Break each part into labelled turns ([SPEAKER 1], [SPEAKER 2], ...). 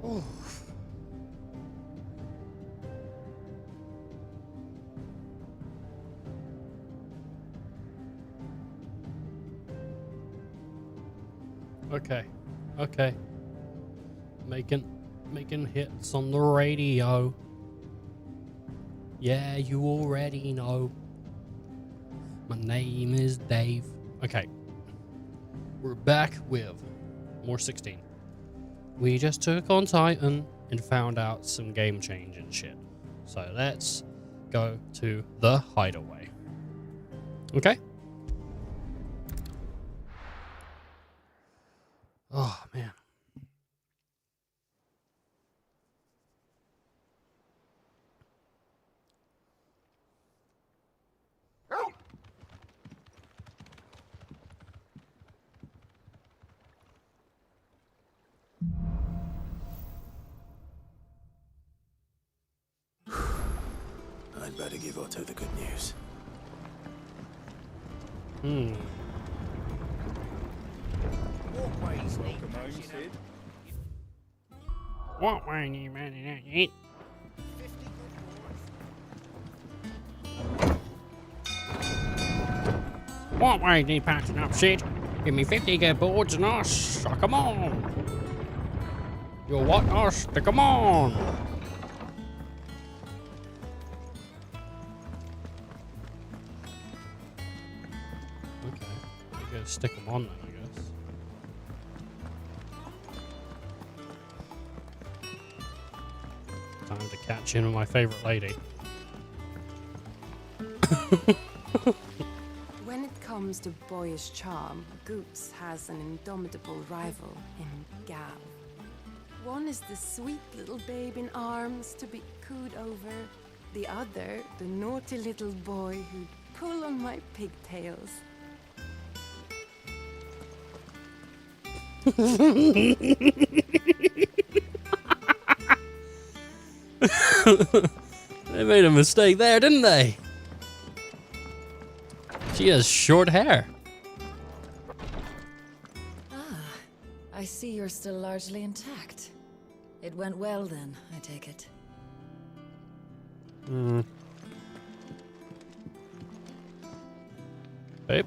[SPEAKER 1] Oh. Okay. Okay. Making hits on the radio. Yeah, you already know. My name is Dave. Okay. We're back with more 16. We just took on Titan and found out some game changing shit. So let's go to the hideaway. Okay? Oh, man.
[SPEAKER 2] I'd better give Otto the good news.
[SPEAKER 1] What way you man eat? What way you patching up shit? Give me 50 good boards and I'll suck 'em on. You're what? I'll stick 'em on. Okay, you gotta stick 'em on then, I guess. Time to catch in with my favorite lady.
[SPEAKER 3] When it comes to boyish charm, Goots has an indomitable rival in Gav. One is the sweet little babe in arms to be cooed over. The other, the naughty little boy who'd pull on my pigtails.
[SPEAKER 1] They made a mistake there, didn't they? She has short hair.
[SPEAKER 4] I see you're still largely intact. It went well then, I take it.
[SPEAKER 1] Babe?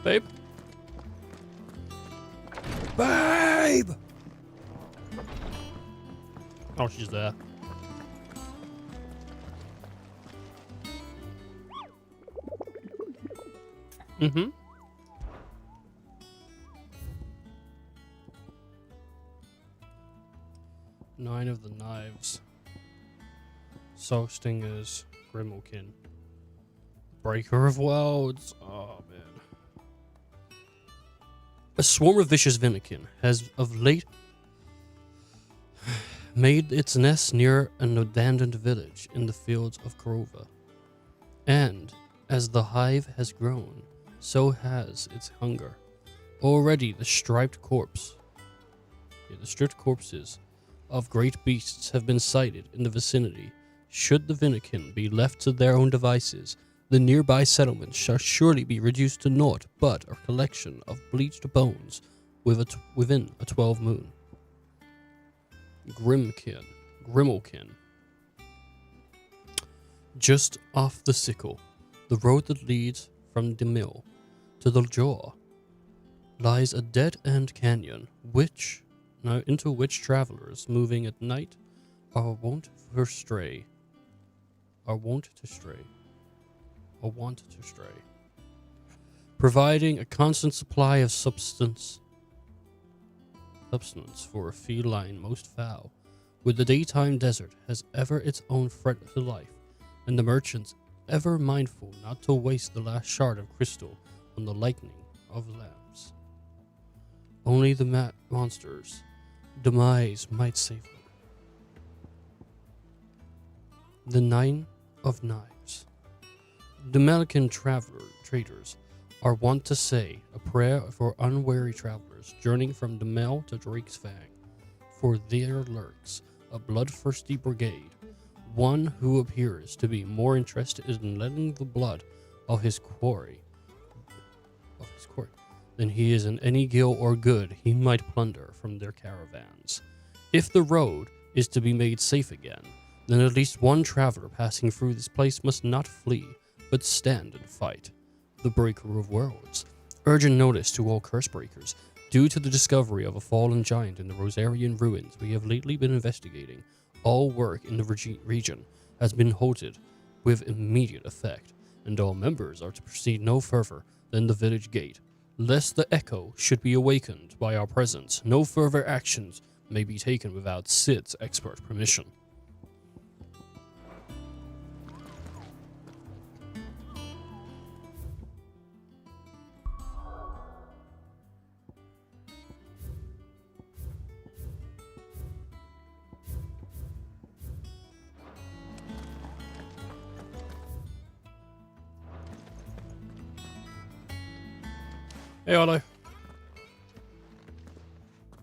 [SPEAKER 1] Babe? Babe! Oh, she's there. Mm-hmm. Nine of the Knives. Soul Stingers. Grimalkin. Breaker of Worlds. Oh, man. A swarm of vicious Vinnikin has of late made its nest near an abandoned village in the fields of Korova. And, as the hive has grown, so has its hunger. Already the striped corpses of great beasts have been sighted in the vicinity. Should the Vinnikin be left to their own devices, the nearby settlement shall surely be reduced to naught but a collection of bleached bones within a 12 moon. Grimalkin. Just off the sickle, the road that leads from the mill to the jaw, lies a dead-end canyon, into which travelers moving at night are wont to stray. Providing a constant supply of substance for a feline most foul, with the daytime desert has ever its own threat to life, and the merchants ever mindful not to waste the last shard of crystal on the lightning of lamps. Only the monster's demise might save them. The Nine of Knives. The Melican traders are wont to say a prayer for unwary travelers journeying from the Mel to Drake's Fang, for there lurks a bloodthirsty brigade, one who appears to be more interested in letting the blood of his quarry than he is in any gil or good he might plunder from their caravans. If the road is to be made safe again, then at least one traveler passing through this place must not flee, but stand and fight. The Breaker of Worlds. Urgent notice to all curse breakers. Due to the discovery of a fallen giant in the Rosarian ruins we have lately been investigating, all work in the region has been halted with immediate effect, and all members are to proceed no further than the village gate. Lest the echo should be awakened by our presence, no further actions may be taken without Sid's expert permission. Hey, Otto.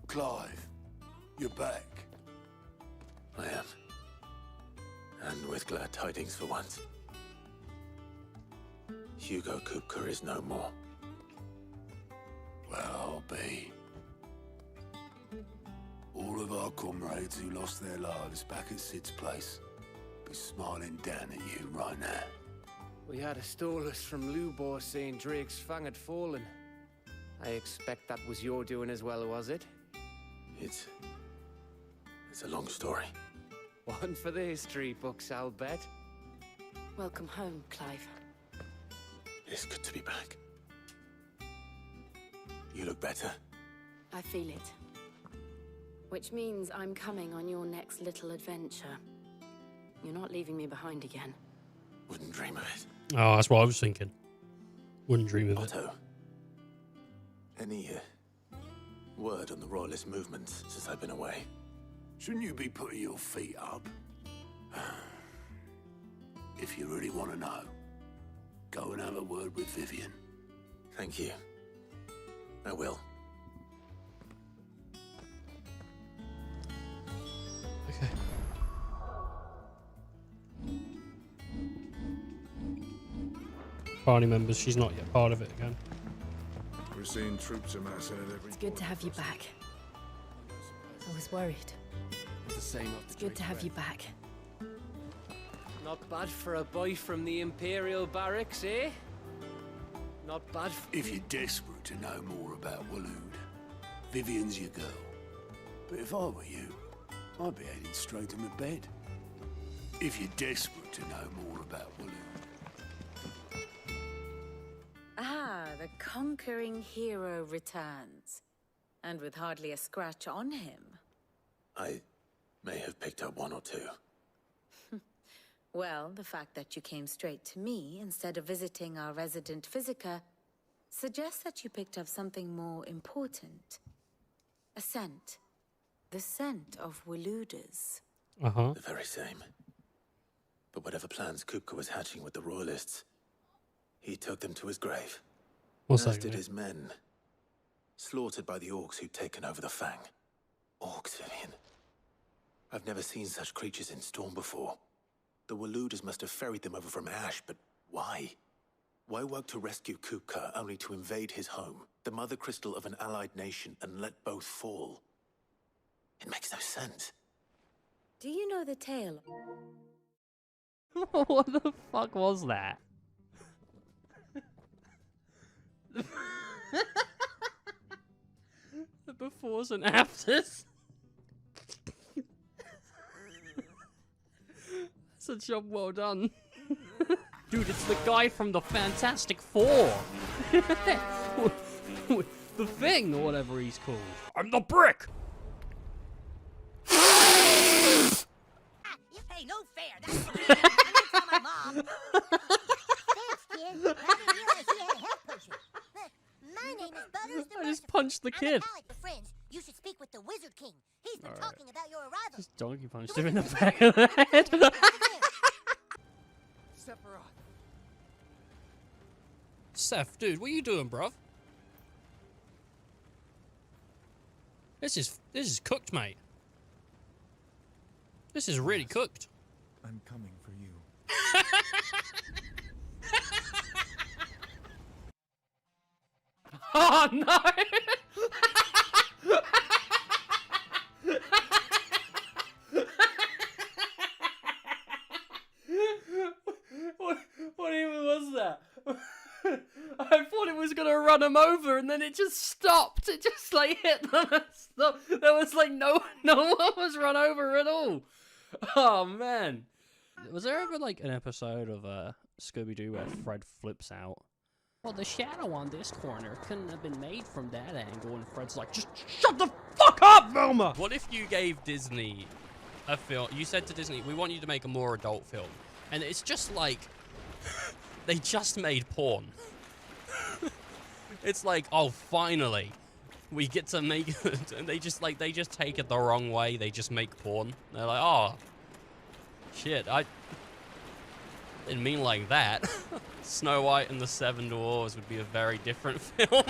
[SPEAKER 2] Clive, you're back. I am. And with glad tidings for once. Hugo Kupka is no more. Well, I'll be. All of our comrades who lost their lives back at Sid's place be smiling down at you right now.
[SPEAKER 5] We had a stolus from Lubor saying Drake's fang had fallen. I expect that was your doing as well, was it?
[SPEAKER 2] It's a long story.
[SPEAKER 5] One for the history books, I'll bet.
[SPEAKER 3] Welcome home, Clive.
[SPEAKER 2] It's good to be back. You look better.
[SPEAKER 3] I feel it. Which means I'm coming on your next little adventure. You're not leaving me behind again.
[SPEAKER 2] Wouldn't dream of it.
[SPEAKER 1] Oh, that's what I was thinking. Wouldn't dream of it.
[SPEAKER 2] Otto. Any word on the Royalist movement since I've been away? Shouldn't you be putting your feet up? If you really want to know, go and have a word with Vivian. Thank you. I will.
[SPEAKER 1] Okay. Party members, she's not yet part of it again.
[SPEAKER 6] We're seeing troops amassing at every.
[SPEAKER 3] It's good to have you back. I was worried.
[SPEAKER 5] It's the same
[SPEAKER 3] It's good to have you back.
[SPEAKER 5] Not bad for a boy from the Imperial Barracks, eh? Not bad
[SPEAKER 2] If you're desperate to know more about Waloed, Vivian's your girl. But if I were you, I'd be heading straight to my bed. If you're desperate to know more about Waloed.
[SPEAKER 4] Ah, the conquering hero returns. And with hardly a scratch on him.
[SPEAKER 2] I may have picked up one or two.
[SPEAKER 4] Well, the fact that you came straight to me instead of visiting our resident physiker suggests that you picked up something more important. A scent. The scent of Waloeders.
[SPEAKER 1] Uh-huh.
[SPEAKER 2] The very same. But whatever plans Kupka was hatching with the Royalists, he took them to his grave.
[SPEAKER 1] What's
[SPEAKER 2] As
[SPEAKER 1] that?
[SPEAKER 2] did his men. Slaughtered by the orcs who'd taken over the Fang. Orcs, Vivian. I've never seen such creatures in Storm before. The Waloeders must have ferried them over from Ash, but why? Why work to rescue Kupka only to invade his home, the mother crystal of an allied nation, and let both fall? It makes no sense.
[SPEAKER 4] Do you know the tale?
[SPEAKER 1] What the fuck was that? The befores and afters. That's a job well done. Dude, it's the guy from the Fantastic Four. The Thing, or whatever he's called. I'm the Brick!
[SPEAKER 7] Hey, no fair. That's the kid. I'm gonna tell my mom. Thanks, kid. I didn't realize you had a health potion. My name is Butters the
[SPEAKER 1] I just
[SPEAKER 7] Merciful.
[SPEAKER 1] punched the
[SPEAKER 7] I'm
[SPEAKER 1] kid.
[SPEAKER 7] a pally for friends. You should speak with the Wizard King. He's been talking about your arrival.
[SPEAKER 1] Just donkey punched him in the back of the head.
[SPEAKER 5] Sephiroth.
[SPEAKER 1] Seth, dude, what are you doing, bruv? This is cooked, mate. This is really cooked.
[SPEAKER 6] I'm coming for you.
[SPEAKER 1] Oh no! what even was that? I thought it was gonna run him over, and then it just stopped. It just like hit them and stopped. There was like no one was run over at all. Oh man! Was there ever like an episode of Scooby-Doo where Fred flips out? Well, the shadow on this corner couldn't have been made from that angle, and Fred's like, just shut the fuck up, Velma! What if you gave Disney a film? You said to Disney, we want you to make a more adult film, and it's just like they just made porn. It's like, oh, finally, we get to make it, and they just take it the wrong way. They just make porn. They're like, oh, shit, I didn't mean like that. Snow White and the Seven Dwarfs would be a very different film.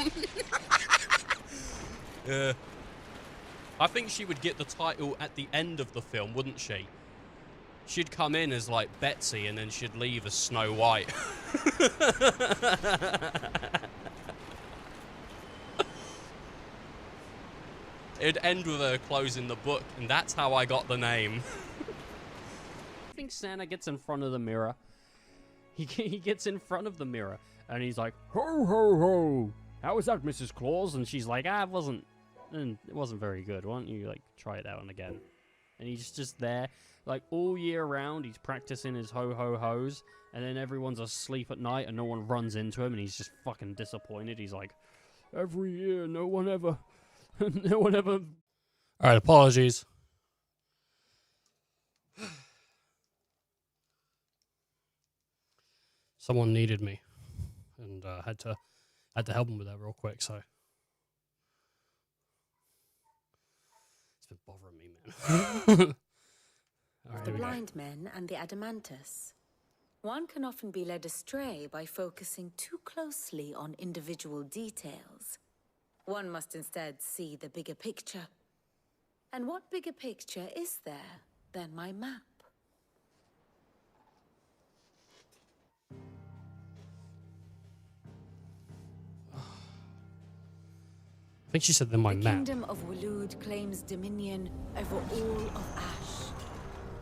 [SPEAKER 1] I think she would get the title at the end of the film, wouldn't she? She'd come in as like Betsy and then she'd leave as Snow White. It'd end with her closing the book, and that's how I got the name. I think Santa gets in front of the mirror. He gets in front of the mirror, and he's like, ho, ho, ho. How was that, Mrs. Claus? And she's like, it wasn't very good. Why don't you, like, try it out again? And he's just there, like, all year round, he's practicing his ho-ho-hos, and then everyone's asleep at night, and no one runs into him, and he's just fucking disappointed. He's like, every year, no one ever... Alright, apologies. Someone needed me, and had to help them with that real quick. So it's been bothering me, man. All right,
[SPEAKER 4] The blind men and the adamantus. One can often be led astray by focusing too closely on individual details. One must instead see the bigger picture. And what bigger picture is there than my map?
[SPEAKER 1] I think she said then my
[SPEAKER 4] The
[SPEAKER 1] map.
[SPEAKER 4] kingdom of Waloed claims dominion over all of Ash.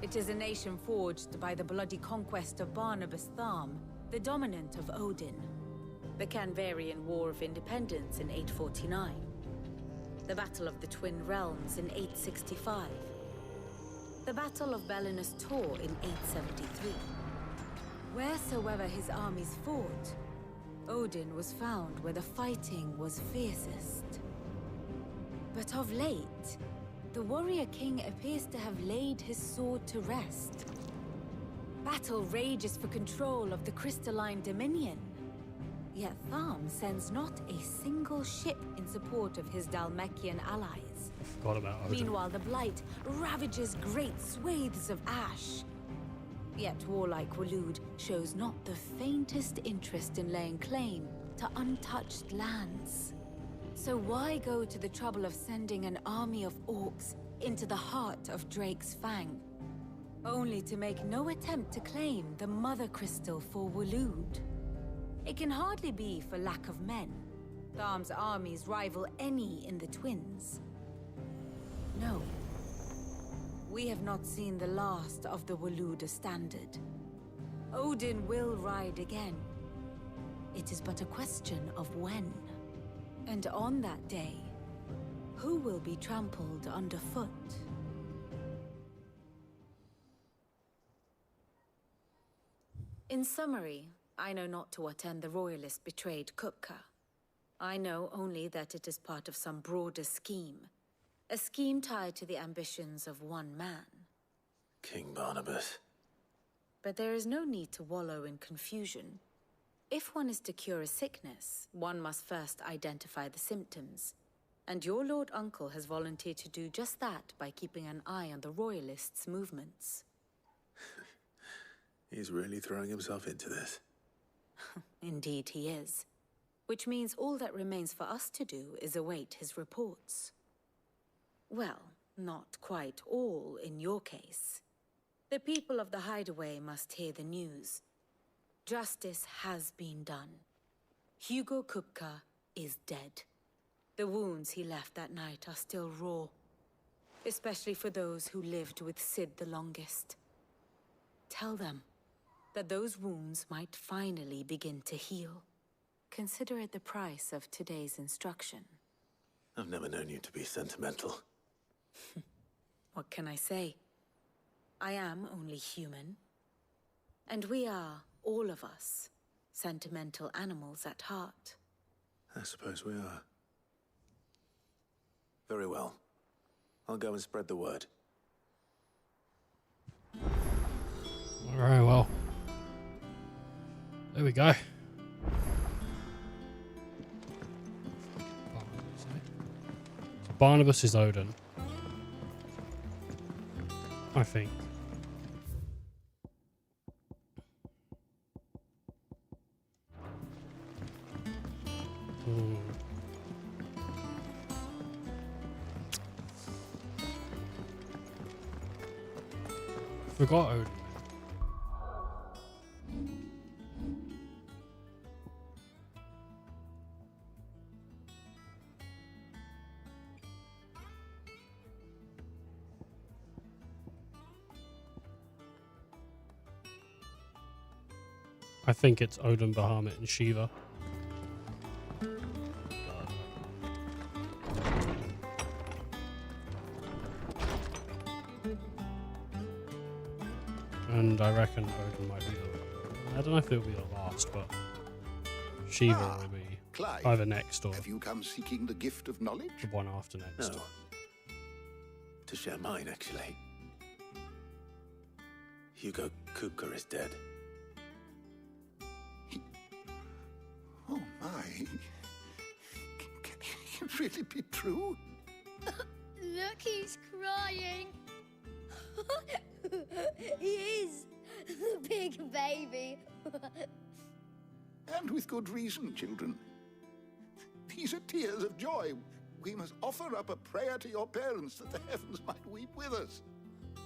[SPEAKER 4] It is a nation forged by the bloody conquest of Barnabas Tharm, the dominant of Odin. The Canvarian War of Independence in 849. The Battle of the Twin Realms in 865. The Battle of Belinus Tor in 873. Wheresoever his armies fought, Odin was found where the fighting was fiercest. But of late, the warrior king appears to have laid his sword to rest. Battle rages for control of the crystalline dominion. Yet Tharm sends not a single ship in support of his Dhalmekian allies.
[SPEAKER 1] I forgot about Odin.
[SPEAKER 4] Meanwhile, the Blight ravages great swathes of Ash. Yet warlike Waloed shows not the faintest interest in laying claim to untouched lands. So why go to the trouble of sending an army of orcs into the heart of Drake's Fang, only to make no attempt to claim the Mother Crystal for Waloed? It can hardly be for lack of men. Tharm's armies rival any in the Twins. No. We have not seen the last of the Waloed standard. Odin will ride again. It is but a question of when. And on that day, who will be trampled underfoot? In summary, I know not to what end the royalist betrayed Kupka. I know only that it is part of some broader scheme. A scheme tied to the ambitions of one man.
[SPEAKER 2] King Barnabas.
[SPEAKER 4] But there is no need to wallow in confusion. If one is to cure a sickness, one must first identify the symptoms. And your Lord Uncle has volunteered to do just that by keeping an eye on the Royalists' movements.
[SPEAKER 2] He's really throwing himself into this.
[SPEAKER 4] Indeed he is. Which means all that remains for us to do is await his reports. Well, not quite all in your case. The people of the Hideaway must hear the news. Justice has been done. Hugo Kupka is dead. The wounds he left that night are still raw, especially for those who lived with Sid the longest. Tell them that those wounds might finally begin to heal. Consider it the price of today's instruction.
[SPEAKER 2] I've never known you to be sentimental.
[SPEAKER 4] What can I say? I am only human. And we are, all of us, sentimental animals at heart.
[SPEAKER 2] I suppose we are. Very well. I'll go and spread the word.
[SPEAKER 1] Alright, well. There we go. So Barnabas is Odin. I think. Forgot Odin. I think it's Odin, Bahamut, and Shiva. And I reckon Odin might be the... I don't know if it'll be the last, but Shiva will be
[SPEAKER 8] Clive,
[SPEAKER 1] either next or
[SPEAKER 8] have you come seeking the gift of knowledge?
[SPEAKER 1] the one after next.
[SPEAKER 2] No. To share mine, actually. Hugo Kupka is dead.
[SPEAKER 8] Oh my. Can it really be true?
[SPEAKER 7] Look, he's crying. He is. The big baby.
[SPEAKER 8] And with good reason, children. These are tears of joy. We must offer up a prayer to your parents that the heavens might weep with us.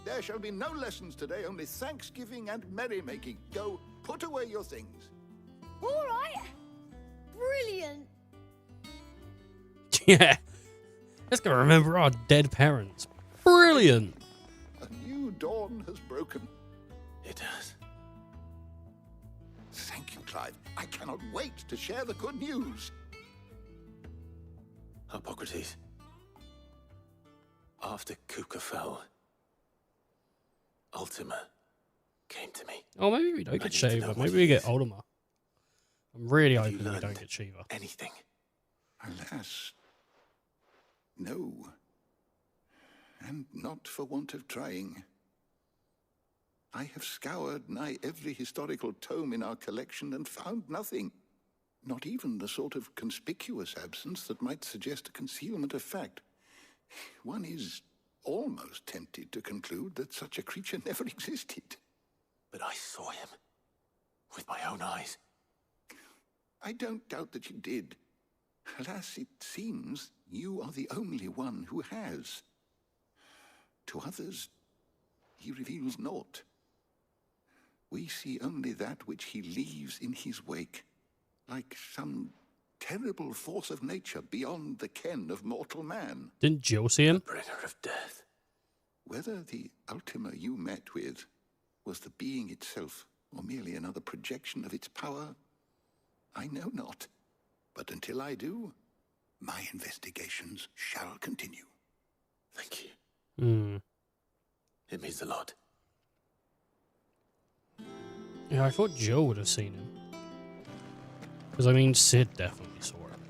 [SPEAKER 8] There shall be no lessons today, only thanksgiving and merrymaking. Go, put away your things.
[SPEAKER 7] All right. Brilliant.
[SPEAKER 1] Yeah. Let's go remember our dead parents. Brilliant.
[SPEAKER 8] A new dawn has broken.
[SPEAKER 2] It has.
[SPEAKER 8] Thank you, Clive. I cannot wait to share the good news.
[SPEAKER 2] Hippocrates. After Kupka fell, Ultima came to me.
[SPEAKER 1] Oh, maybe we don't
[SPEAKER 2] I
[SPEAKER 1] get
[SPEAKER 2] need to know
[SPEAKER 1] Shiva.
[SPEAKER 2] what
[SPEAKER 1] Maybe
[SPEAKER 2] it
[SPEAKER 1] we get
[SPEAKER 2] is.
[SPEAKER 1] Ultima. I'm really
[SPEAKER 2] Have you
[SPEAKER 1] hoping we don't
[SPEAKER 2] learned
[SPEAKER 1] get Shiva.
[SPEAKER 2] Anything?
[SPEAKER 8] Alas, no. And not for want of trying. I have scoured nigh every historical tome in our collection and found nothing. Not even the sort of conspicuous absence that might suggest a concealment of fact. One is almost tempted to conclude that such a creature never existed.
[SPEAKER 2] But I saw him. With my own eyes.
[SPEAKER 8] I don't doubt that you did. Alas, it seems you are the only one who has. To others, he reveals naught. We see only that which he leaves in his wake, like some terrible force of nature beyond the ken of mortal man.
[SPEAKER 1] Didn't Jill see him?
[SPEAKER 2] Bringer of death.
[SPEAKER 8] Whether the Ultima you met with was the being itself, or merely another projection of its power, I know not. But until I do, my investigations shall continue.
[SPEAKER 2] Thank you.
[SPEAKER 1] Hmm.
[SPEAKER 2] It means a lot.
[SPEAKER 1] Yeah, I thought Jill would have seen him. Because, I mean, Sid definitely saw him.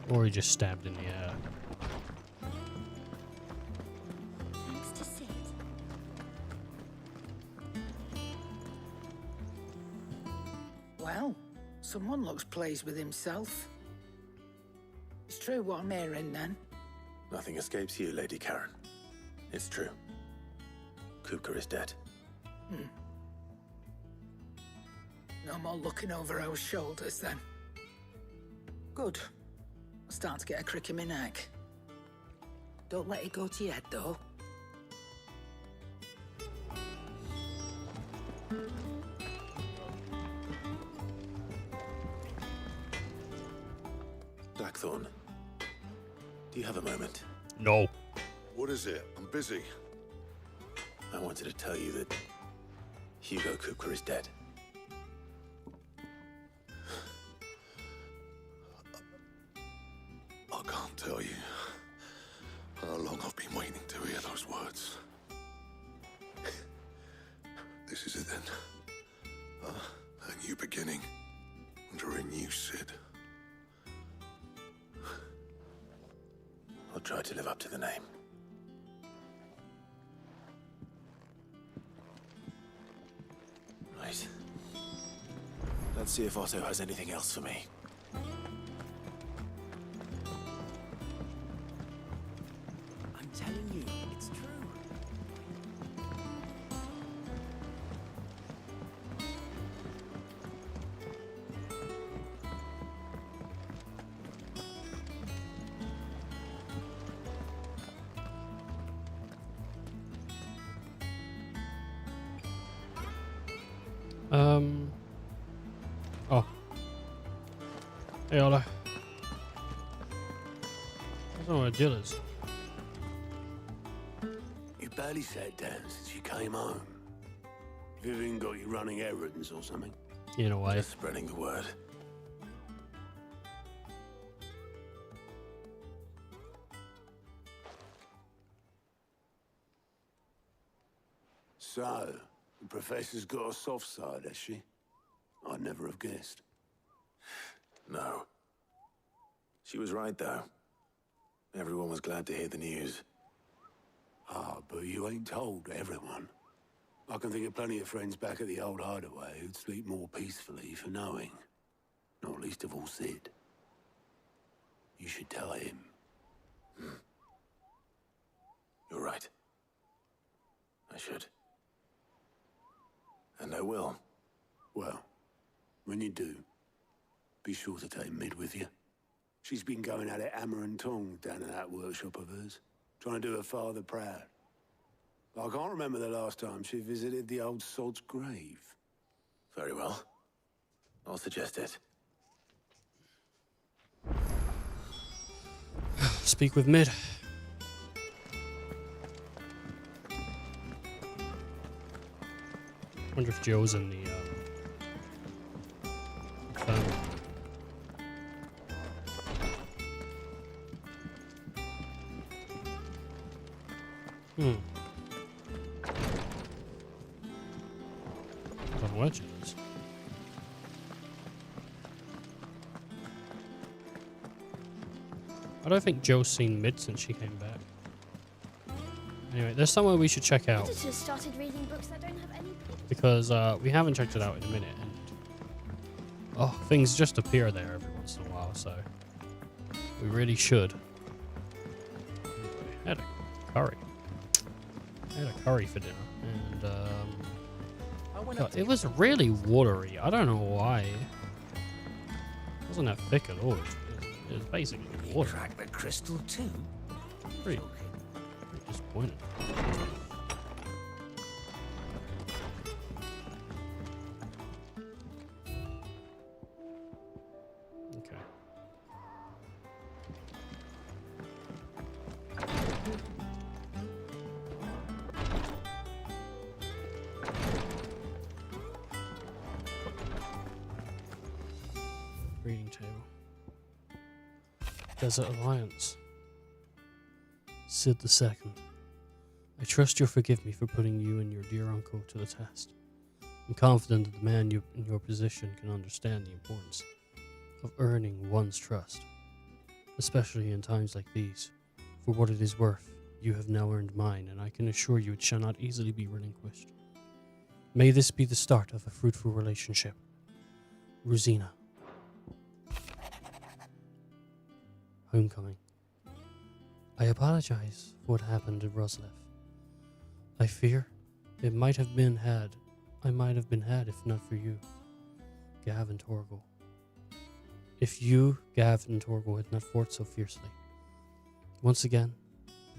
[SPEAKER 1] Or he just stabbed in the air.
[SPEAKER 7] Thanks to Sid.
[SPEAKER 9] Well, someone looks pleased with himself. It's true what I'm hearing, then.
[SPEAKER 2] Nothing escapes you, Lady Karen. It's true. Kupka is dead.
[SPEAKER 9] No more looking over our shoulders, then. Good. I'm starting to get a crick in my neck. Don't let it go to your head, though.
[SPEAKER 2] Do you have a moment?
[SPEAKER 1] No.
[SPEAKER 6] What is it? I'm busy.
[SPEAKER 2] I wanted to tell you that Hugo Kupka is dead.
[SPEAKER 6] I can't tell you how long I've been waiting to hear those words. This is it then. A new beginning under a new Sid.
[SPEAKER 2] I'll try to live up to the name. Right. Let's see if Otto has anything else for me.
[SPEAKER 5] I'm telling you, it's true.
[SPEAKER 1] Oh. Hey, Ola. I don't know where Jill is.
[SPEAKER 10] You barely sat down since you came home. Vivian got you running errands or something?
[SPEAKER 1] In a way.
[SPEAKER 2] Just spreading the word.
[SPEAKER 10] So, the professor's got a soft side, has she? I'd never have guessed.
[SPEAKER 2] No. She was right, though. Everyone was glad to hear the news.
[SPEAKER 10] Ah, but you ain't told everyone. I can think of plenty of friends back at the old hideaway who'd sleep more peacefully for knowing. Not least of all Sid. You should tell him.
[SPEAKER 2] You're right. I should. And I will.
[SPEAKER 10] Well, when you do, be sure to take Mid with you. She's been going at it hammer and tongs down at that workshop of hers, trying to do her father proud. I can't remember the last time she visited the old sod's grave.
[SPEAKER 2] Very well. I'll suggest it.
[SPEAKER 1] Speak with Mid. Wonder if Joe's in the family. I don't know where Jill is. I don't think Joe's seen Mid since she came back. Anyway, there's somewhere we should check out.
[SPEAKER 11] Editors started reading books that don't have any pictures.
[SPEAKER 1] Because we haven't checked it out in a minute, and things just appear there every once in a while, so we really should. Anyway, I had a curry. I had a curry for dinner, and God, it was really watery. I don't know why. It wasn't that thick at all. It was basically water.
[SPEAKER 5] Crack the crystal too.
[SPEAKER 1] Pretty disappointed. Okay. Reading table. Desert Alliance. Sid II. I trust you'll forgive me for putting you and your dear uncle to the test. I'm confident that the man in your position can understand the importance of earning one's trust, especially in times like these. For what it is worth, you have now earned mine, and I can assure you it shall not easily be relinquished. May this be the start of a fruitful relationship. Rosina. Homecoming. I apologize for what happened at Roslev. I fear I might have been had if not for you, Gav and Torgal. If you, Gav and Torgal, had not fought so fiercely. Once again,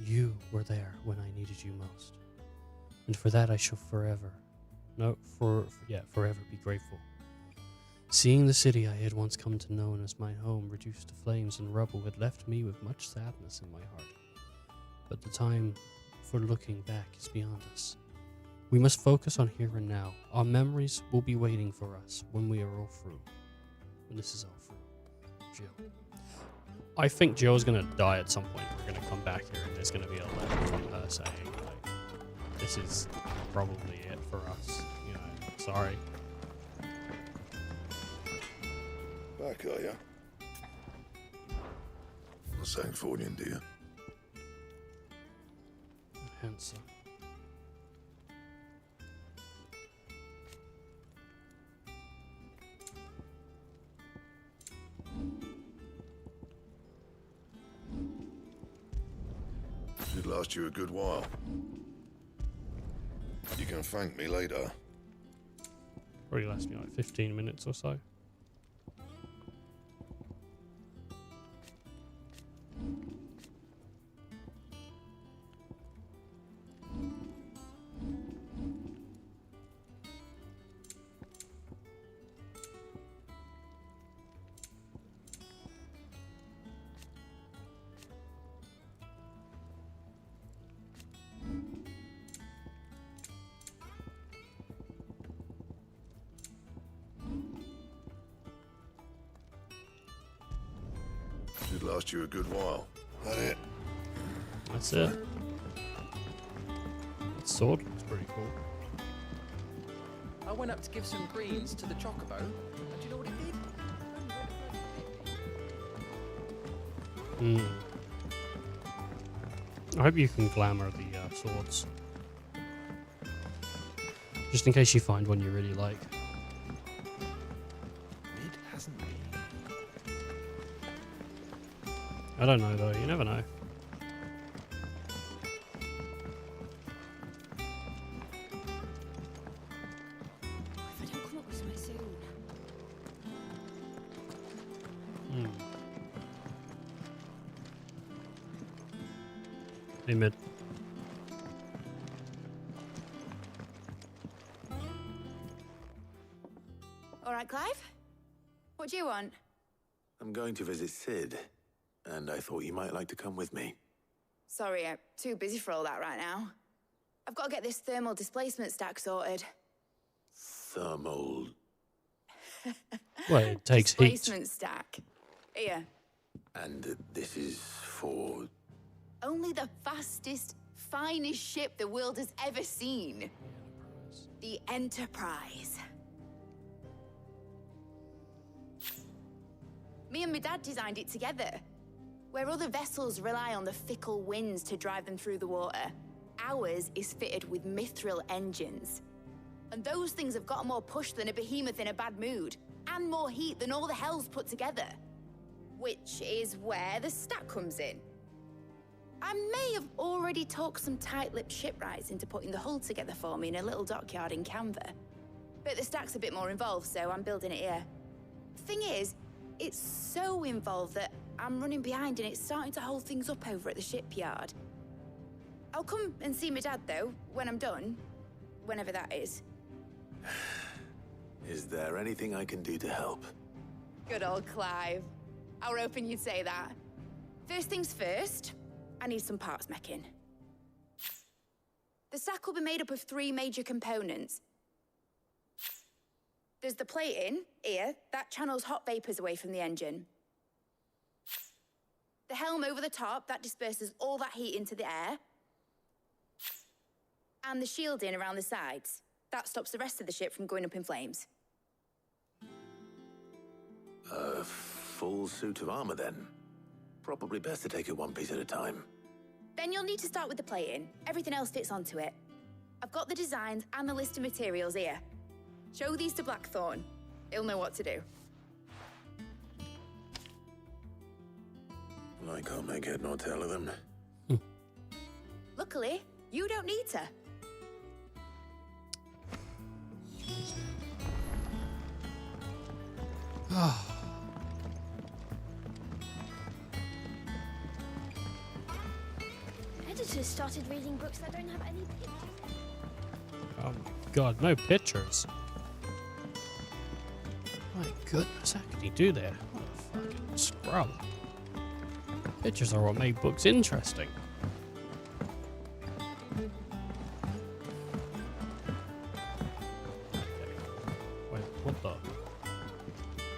[SPEAKER 1] you were there when I needed you most. And for that I shall forever be grateful. Seeing the city I had once come to know as my home reduced to flames and rubble had left me with much sadness in my heart. But the time for looking back is beyond us. We must focus on here and now. Our memories will be waiting for us when we are all through. When this is all through. Jill. I think Jill's gonna die at some point. We're gonna come back here and there's gonna be a letter from her saying, like, this is probably it for us. You know, sorry.
[SPEAKER 6] Back, are you? Not Sancfordian, do you?
[SPEAKER 1] Handsome.
[SPEAKER 6] Should last you a good while. You can thank me later.
[SPEAKER 1] Probably last me like 15 minutes or so.
[SPEAKER 6] Should last you a good while. That it?
[SPEAKER 1] That's it. That sword looks pretty cool.
[SPEAKER 12] I went up to give some greens to the chocobo, and do you know what it did?
[SPEAKER 1] I hope you can glamour the swords. Just in case you find one you really like.
[SPEAKER 12] It hasn't been.
[SPEAKER 1] I don't know though, you never know.
[SPEAKER 11] If I don't come up with something soon.
[SPEAKER 1] Hey, mid.
[SPEAKER 4] All right, Clive? What do you want?
[SPEAKER 2] I'm going to visit Sid, and I thought you might like to come with me.
[SPEAKER 4] Sorry, I'm too busy for all that right now. I've got to get this thermal displacement stack sorted.
[SPEAKER 2] Thermal...
[SPEAKER 1] Well, it takes heat.
[SPEAKER 4] Displacement stack. Here.
[SPEAKER 2] And this is for...
[SPEAKER 4] Only the fastest, finest ship the world has ever seen. The Enterprise. Me and my dad designed it together. Where other vessels rely on the fickle winds to drive them through the water, ours is fitted with mithril engines. And those things have got more push than a behemoth in a bad mood, and more heat than all the hells put together. Which is where the stack comes in. I may have already talked some tight-lipped shipwrights into putting the hull together for me in a little dockyard in Canva. But the stack's a bit more involved, so I'm building it here. Thing is, it's so involved that I'm running behind and it's starting to hold things up over at the shipyard. I'll come and see my dad, though, when I'm done. Whenever that is.
[SPEAKER 2] Is there anything I can do to help?
[SPEAKER 4] Good old Clive. I were hoping you'd say that. First things first, I need some parts meching. The stack will be made up of 3 major components. There's the plating, here, that channels hot vapors away from the engine. The helm over the top, that disperses all that heat into the air. And the shielding around the sides, that stops the rest of the ship from going up in flames.
[SPEAKER 2] A full suit of armor, then. Probably best to take it one piece at a time.
[SPEAKER 4] Then you'll need to start with the plating. Everything else fits onto it. I've got the designs and the list of materials here. Show these to Blackthorn. He'll know what to do.
[SPEAKER 2] I can't make head nor tail of them.
[SPEAKER 4] Luckily, you don't need to.
[SPEAKER 11] Editors started reading books that don't have any pictures.
[SPEAKER 1] Oh my god, no pictures. My goodness, how can he do that? What a fucking scrub. Pictures are what make books interesting. Okay. Wait, what the?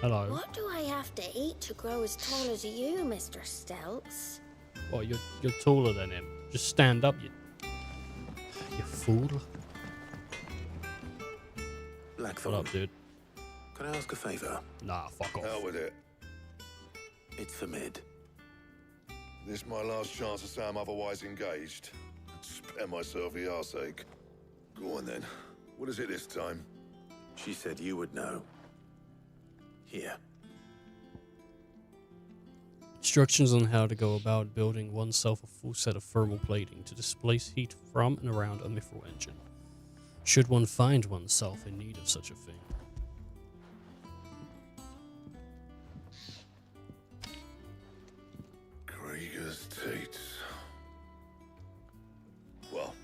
[SPEAKER 1] Hello.
[SPEAKER 11] What do I have to eat to grow as tall as you, Mr. Stelz?
[SPEAKER 1] Well, you're taller than him. Just stand up, you fool.
[SPEAKER 2] Blackthorn.
[SPEAKER 1] What up, dude?
[SPEAKER 2] Can I ask a favor?
[SPEAKER 1] Nah, fuck off.
[SPEAKER 6] Hell with it.
[SPEAKER 2] It's for Mid.
[SPEAKER 6] This my last chance to say I'm otherwise engaged. Spare myself the arseache. Go on then. What is it this time?
[SPEAKER 2] She said you would know. Here.
[SPEAKER 1] Instructions on how to go about building oneself a full set of thermal plating to displace heat from and around a mithril engine, should one find oneself in need of such a thing.
[SPEAKER 6] Krieger's Teats. Well,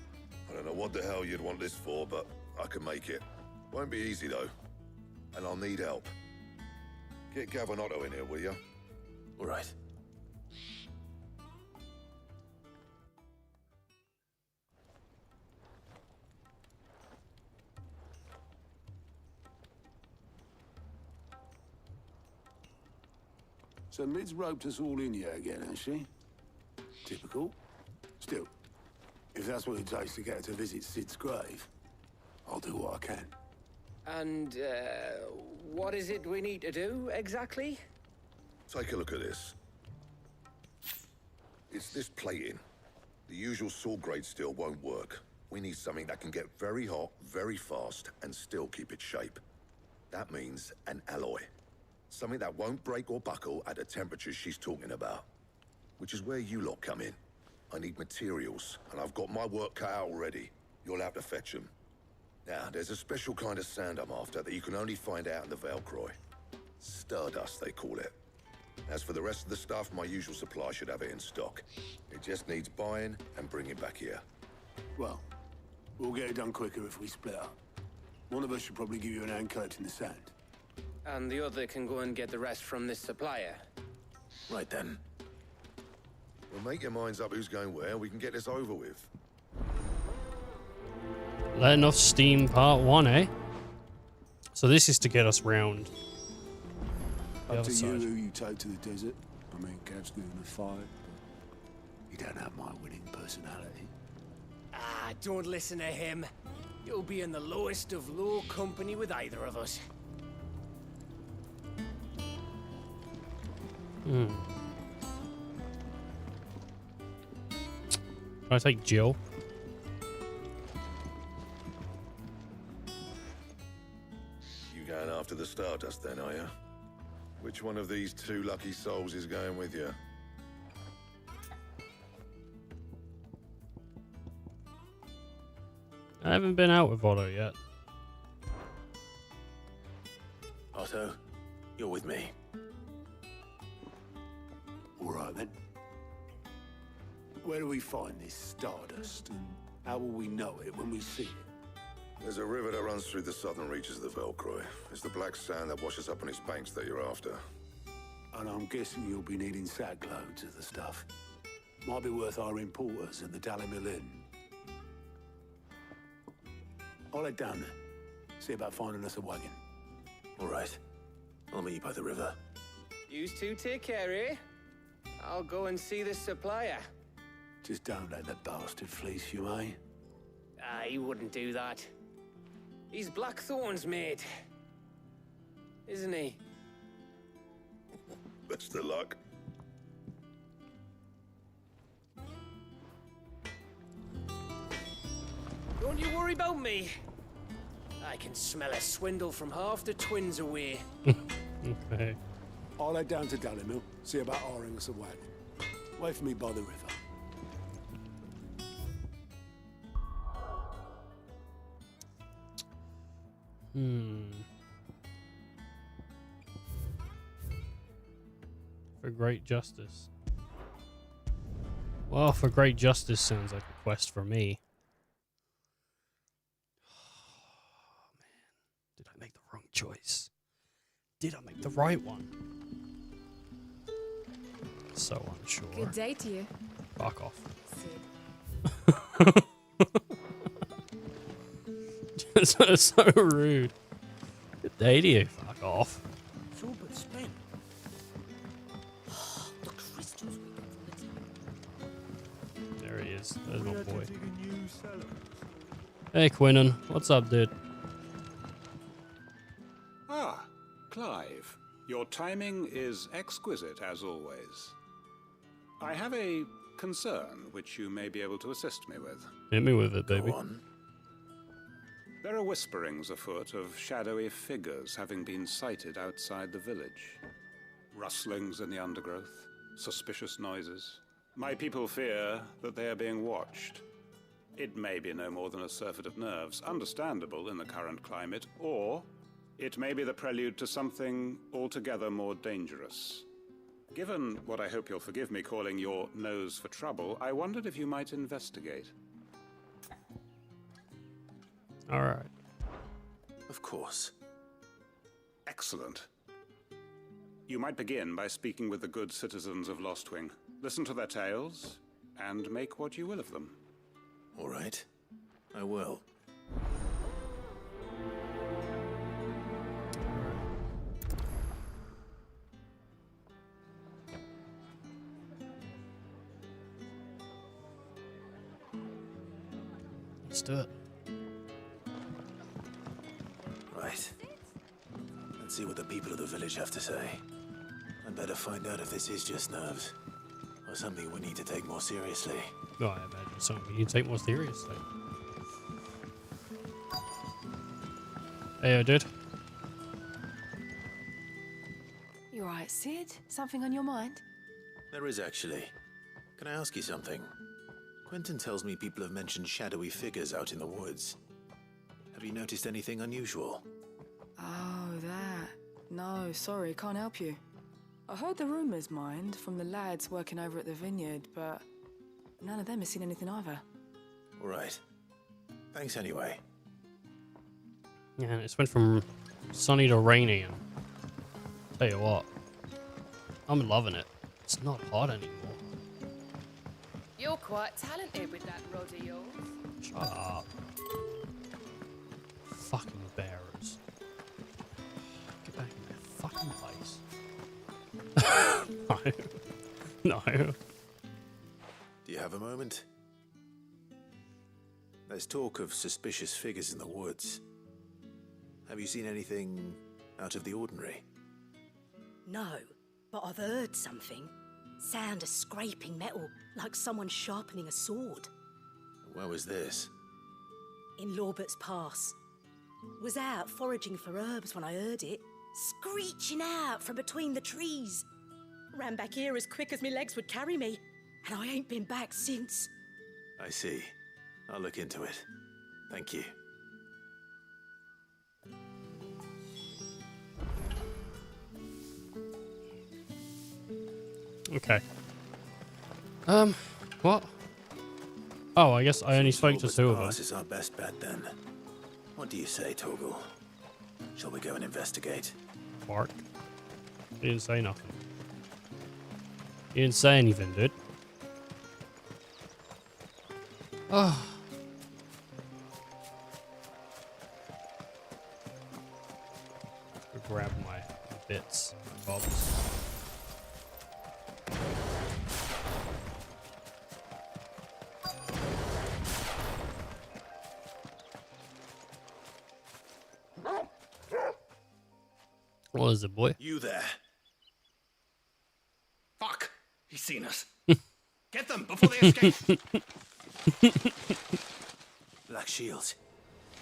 [SPEAKER 6] I don't know what the hell you'd want this for, but I can make it. Won't be easy though. And I'll need help. Get Gavin-Otto in here, will you?
[SPEAKER 2] All right.
[SPEAKER 10] So Mid's roped us all in here again, has she? Typical. Still, if that's what it takes to get her to visit Sid's grave, I'll do what I can.
[SPEAKER 5] And, what is it we need to do, exactly?
[SPEAKER 6] Take a look at this. It's this plating. The usual sword grade steel won't work. We need something that can get very hot, very fast, and still keep its shape. That means an alloy. Something that won't break or buckle at the temperatures she's talking about. Which is where you lot come in. I need materials, and I've got my work cut out already. You'll have to fetch them. Now, there's a special kind of sand I'm after that you can only find out in the Velcroy. Stardust, they call it. As for the rest of the stuff, my usual supply should have it in stock. It just needs buying and bringing back here.
[SPEAKER 10] Well, we'll get it done quicker if we split up. One of us should probably give you an hand collecting the sand.
[SPEAKER 5] And the other can go and get the rest from this supplier.
[SPEAKER 2] Right then.
[SPEAKER 6] Well, make your minds up who's going where, and we can get this over with.
[SPEAKER 1] Letting off steam part 1, eh? So this is to get us round the
[SPEAKER 10] Up
[SPEAKER 1] other
[SPEAKER 10] to
[SPEAKER 1] side.
[SPEAKER 10] you who you take to the desert. I mean, Gav's good in a fight, but you don't have my winning personality.
[SPEAKER 5] Ah, don't listen to him. You'll be in the lowest of low company with either of us.
[SPEAKER 1] Can I take Jill?
[SPEAKER 6] You going after the Stardust then, are you? Which one of these two lucky souls is going with you?
[SPEAKER 1] I haven't been out with Otto yet.
[SPEAKER 2] Otto, you're with me.
[SPEAKER 10] All right, then. Where do we find this Stardust, and how will we know it when we see it?
[SPEAKER 6] There's a river that runs through the southern reaches of the Velcroy. It's the black sand that washes up on its banks that you're after.
[SPEAKER 10] And I'm guessing you'll be needing sack loads of the stuff. Might be worth our importers at the Dalimil Inn. I'll head down there. See about finding us a wagon.
[SPEAKER 2] All right. I'll meet you by the river.
[SPEAKER 5] You two take care, eh? I'll go and see the supplier.
[SPEAKER 10] Just don't let the bastard fleece you, eh?
[SPEAKER 5] Ah, he wouldn't do that. He's Blackthorn's mate. Isn't he?
[SPEAKER 6] Best of luck.
[SPEAKER 5] Don't you worry about me. I can smell a swindle from half the twins away.
[SPEAKER 1] Okay.
[SPEAKER 10] I'll head down to Dalimil, see about hiring us a wagon. Wait for me by the river.
[SPEAKER 1] For great justice. Well, for great justice sounds like a quest for me. Oh, man. Did I make the wrong choice? Did I make the right one? So unsure.
[SPEAKER 3] Good day to you.
[SPEAKER 1] Fuck off.
[SPEAKER 3] Sid.
[SPEAKER 1] So rude. Good day to you. Fuck off.
[SPEAKER 10] It's all but spent. The crystals we got from the
[SPEAKER 1] There he is. There's my
[SPEAKER 10] We had to
[SPEAKER 1] boy.
[SPEAKER 10] dig a new cellar.
[SPEAKER 1] Hey, Quinnen. What's up, dude?
[SPEAKER 13] Ah, Clive. Your timing is exquisite, as always. I have a concern which you may be able to assist me with.
[SPEAKER 1] Hit me with it, baby.
[SPEAKER 2] Go on.
[SPEAKER 13] There are whisperings afoot of shadowy figures having been sighted outside the village. Rustlings in the undergrowth, suspicious noises. My people fear that they are being watched. It may be no more than a surfeit of nerves, understandable in the current climate, or it may be the prelude to something altogether more dangerous. Given what I hope you'll forgive me calling your nose for trouble, I wondered if you might investigate.
[SPEAKER 1] All right.
[SPEAKER 2] Of course.
[SPEAKER 13] Excellent. You might begin by speaking with the good citizens of Lostwing. Listen to their tales, and make what you will of them.
[SPEAKER 2] All right. I will.
[SPEAKER 1] Let's do it.
[SPEAKER 2] Right. Let's see what the people of the village have to say. I'd better find out if this is just nerves, or something we need to take more seriously.
[SPEAKER 1] No, I imagine something we need to take more seriously. Hey, dude.
[SPEAKER 3] You alright, Sid? Something on your mind?
[SPEAKER 2] There is actually. Can I ask you something? Quentin tells me people have mentioned shadowy figures out in the woods. Have you noticed anything unusual?
[SPEAKER 3] Oh, that. No, sorry, can't help you. I heard the rumours, mind, from the lads working over at the vineyard, but none of them has seen anything either.
[SPEAKER 2] All right. Thanks anyway.
[SPEAKER 1] Yeah, it's went from sunny to rainy, and tell you what, I'm loving it. It's not hot anymore.
[SPEAKER 14] You're quite talented with that rod of yours.
[SPEAKER 1] Shut up. Fucking bearers. Get back in their fucking place. No. No.
[SPEAKER 2] Do you have a moment? There's talk of suspicious figures in the woods. Have you seen anything out of the ordinary?
[SPEAKER 15] No, but I've heard something. Sound of scraping metal, like someone sharpening a sword.
[SPEAKER 2] Where was this?
[SPEAKER 15] In Lorbert's Pass. Was out foraging for herbs when I heard it, screeching out from between the trees. Ran back here as quick as my legs would carry me, and I ain't been back since.
[SPEAKER 2] I see. I'll look into it. Thank you.
[SPEAKER 1] Okay. What? Oh, I guess I only spoke to two of them.
[SPEAKER 2] Pass is our best bet then. What do you say, Torgal? Shall we go and investigate?
[SPEAKER 1] Bark. He didn't say nothing. He didn't say anything, dude. Oh. Grab my bits, my bobs. What is it, boy?
[SPEAKER 2] You there.
[SPEAKER 12] Fuck! He's seen us. Get them before they escape!
[SPEAKER 2] Black Shields.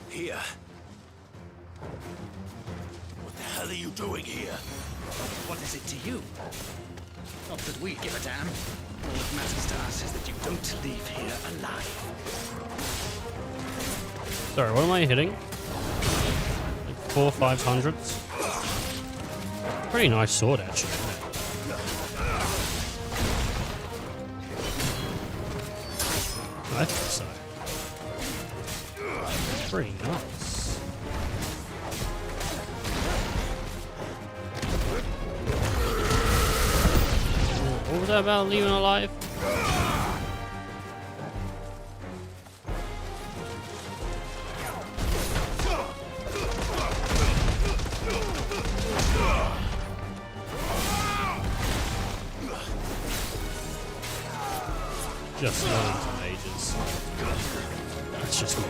[SPEAKER 2] Here. What the hell are you doing here?
[SPEAKER 12] What is it to you? Not that we give a damn. All that matters to us is that you don't leave here alive.
[SPEAKER 1] Sorry, what am I hitting? Like 4 500s? Pretty nice sword, actually. I think so. Pretty nice. that about leaving alive? Just learning to mages. That's just me.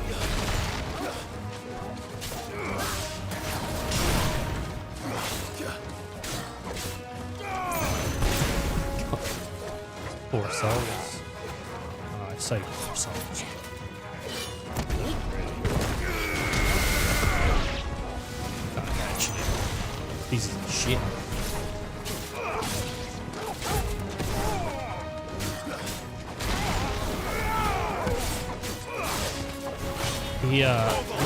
[SPEAKER 1] Poor souls. I say poor souls. Actually, pieces of shit. He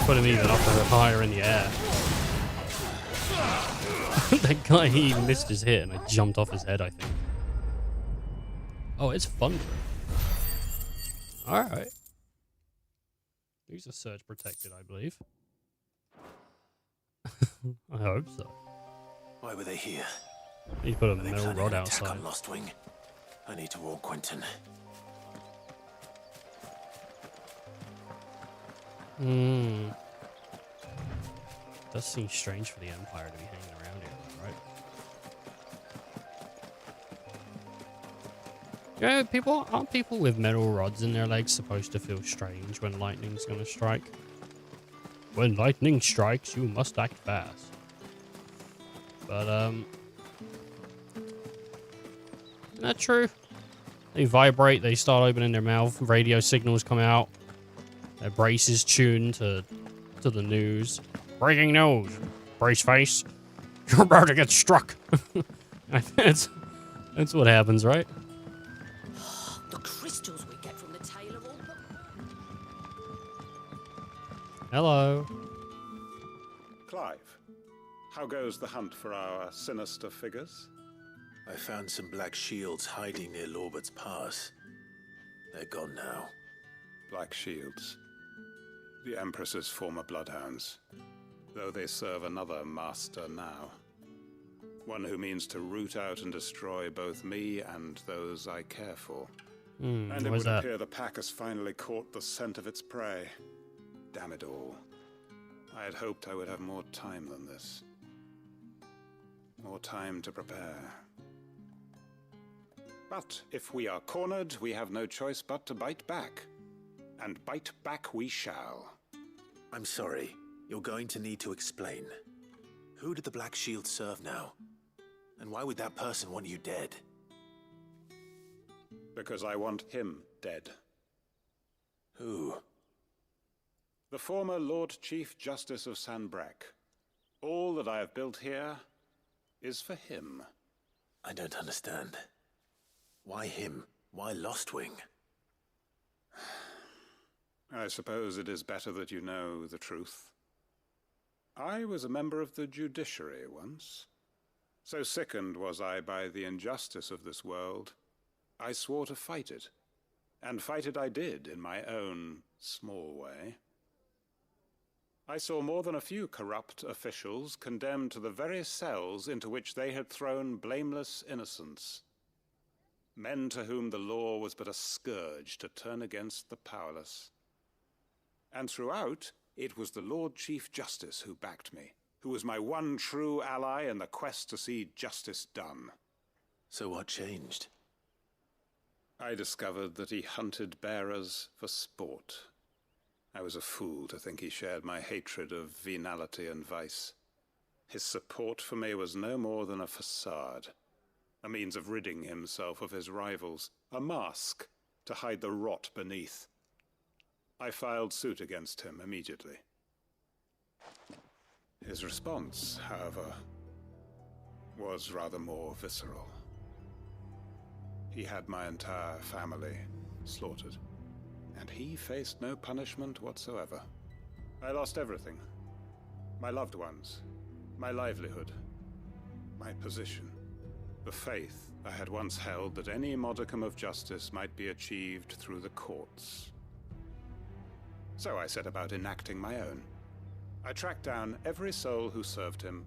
[SPEAKER 1] put him even up a bit higher in the air. That guy, he missed his hit and I jumped off his head, I think. Oh, it's thunder. Alright. These are surge protected, I believe. I hope so.
[SPEAKER 2] Why were they here?
[SPEAKER 1] He put a
[SPEAKER 2] Are they
[SPEAKER 1] metal
[SPEAKER 2] planning
[SPEAKER 1] rod
[SPEAKER 2] an attack
[SPEAKER 1] outside.
[SPEAKER 2] on Lostwing? I need to warn Quentin.
[SPEAKER 1] Does seem strange for the Empire to be hanging around here, right? Yeah, aren't people with metal rods in their legs supposed to feel strange when lightning's gonna strike? When lightning strikes, you must act fast. But, isn't that true? They vibrate, they start opening their mouth, radio signals come out, their brace is tuned to the news. Breaking news, brace face. You're about to get struck. That's what happens, right?
[SPEAKER 15] The crystals we get from the tail of all.
[SPEAKER 1] Hello.
[SPEAKER 13] Clive, how goes the hunt for our sinister figures?
[SPEAKER 2] I found some black shields hiding near Lorbert's Pass. They're gone now.
[SPEAKER 13] Black shields. The Empress's former bloodhounds. Though they serve another master now. One who means to root out and destroy both me and those I care for. And it would appear the pack has finally caught the scent of its prey. Damn it all. I had hoped I would have more time than this. More time to prepare. But if we are cornered, we have no choice but to bite back. And bite back we shall.
[SPEAKER 2] I'm sorry. You're going to need to explain. Who did the Black Shield serve now? And why would that person want you dead?
[SPEAKER 13] Because I want him dead.
[SPEAKER 2] Who?
[SPEAKER 13] The former Lord Chief Justice of Sanbreque. All that I have built here is for him.
[SPEAKER 2] I don't understand. Why him? Why Lostwing?
[SPEAKER 13] I suppose it is better that you know the truth. I was a member of the judiciary once. So sickened was I by the injustice of this world, I swore to fight it. And fight it I did in my own small way. I saw more than a few corrupt officials condemned to the very cells into which they had thrown blameless innocents. Men to whom the law was but a scourge to turn against the powerless. And throughout, it was the Lord Chief Justice who backed me, who was my one true ally in the quest to see justice done.
[SPEAKER 2] So what changed?
[SPEAKER 13] I discovered that he hunted bearers for sport. I was a fool to think he shared my hatred of venality and vice. His support for me was no more than a facade, a means of ridding himself of his rivals, a mask to hide the rot beneath. I filed suit against him immediately. His response, however, was rather more visceral. He had my entire family slaughtered, and he faced no punishment whatsoever. I lost everything. My loved ones, my livelihood, my position, the faith I had once held that any modicum of justice might be achieved through the courts. So I set about enacting my own. I tracked down every soul who served him,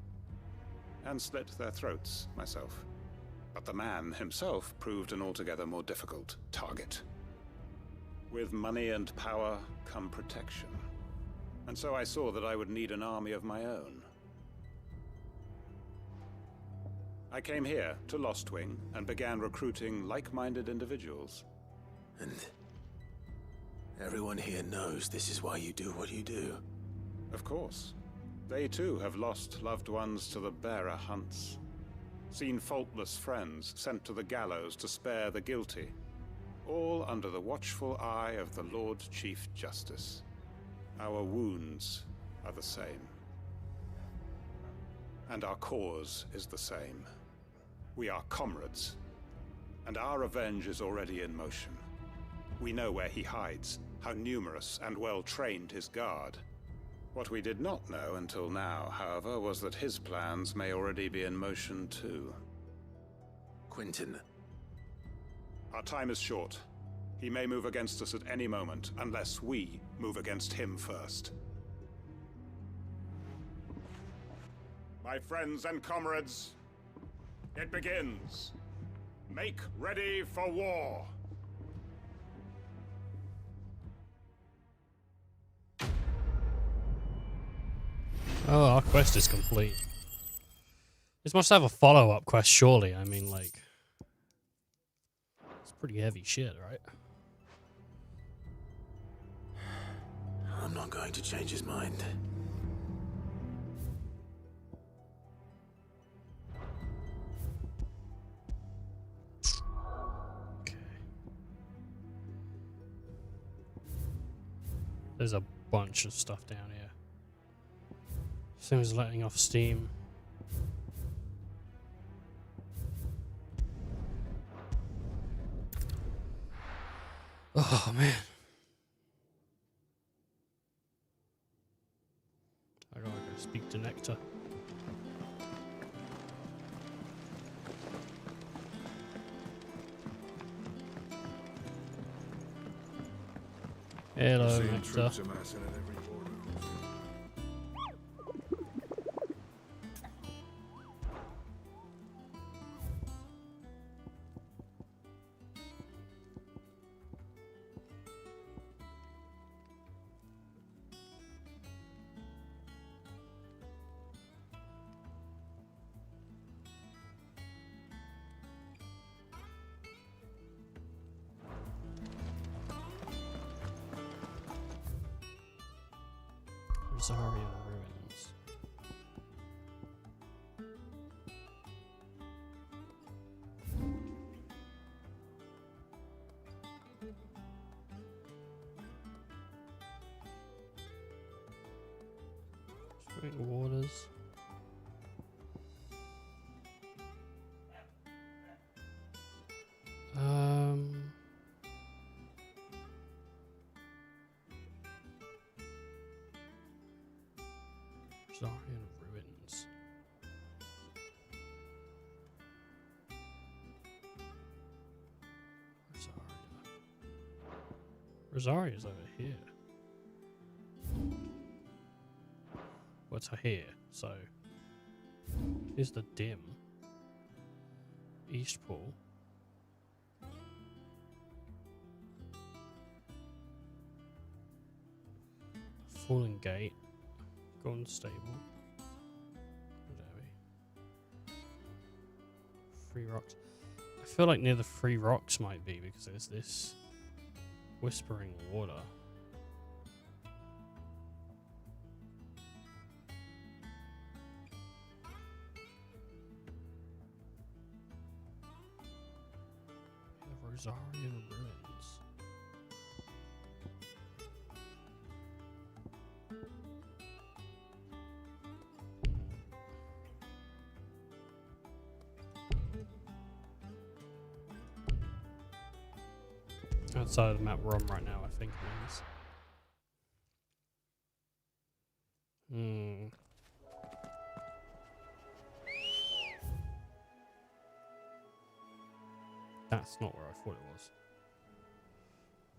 [SPEAKER 13] and slit their throats myself. But the man himself proved an altogether more difficult target. With money and power come protection. And so I saw that I would need an army of my own. I came here to Lostwing and began recruiting like-minded individuals.
[SPEAKER 2] And everyone here knows this is why you do what you do.
[SPEAKER 13] Of course. They too have lost loved ones to the bearer hunts. Seen faultless friends sent to the gallows to spare the guilty. All under the watchful eye of the Lord Chief Justice. Our wounds are the same. And our cause is the same. We are comrades. And our revenge is already in motion. We know where he hides, how numerous and well-trained his guard. What we did not know until now, however, was that his plans may already be in motion too.
[SPEAKER 2] Quentin.
[SPEAKER 13] Our time is short. He may move against us at any moment, unless we move against him first. My friends and comrades, it begins. Make ready for war.
[SPEAKER 1] Oh, our quest is complete. This must have a follow-up quest, surely. I mean, like, it's pretty heavy shit, right?
[SPEAKER 2] I'm not going to change his mind.
[SPEAKER 1] There's a bunch of stuff down here. Things letting off steam. Oh man. I gotta go speak to Nectar. Hello, Nectar. Rosario ruins. Spring waters. Rosarian ruins. Rosaria's over here. What's here? So here's the dim. East Pool. Fallen Gate. Gone Stable. Where are we? Free Rocks. I feel like near the Free Rocks might be because there's this Whispering Water. The Rosarian Ruins. Outside of the map we're on right now, I think it is. That's not where I thought it was.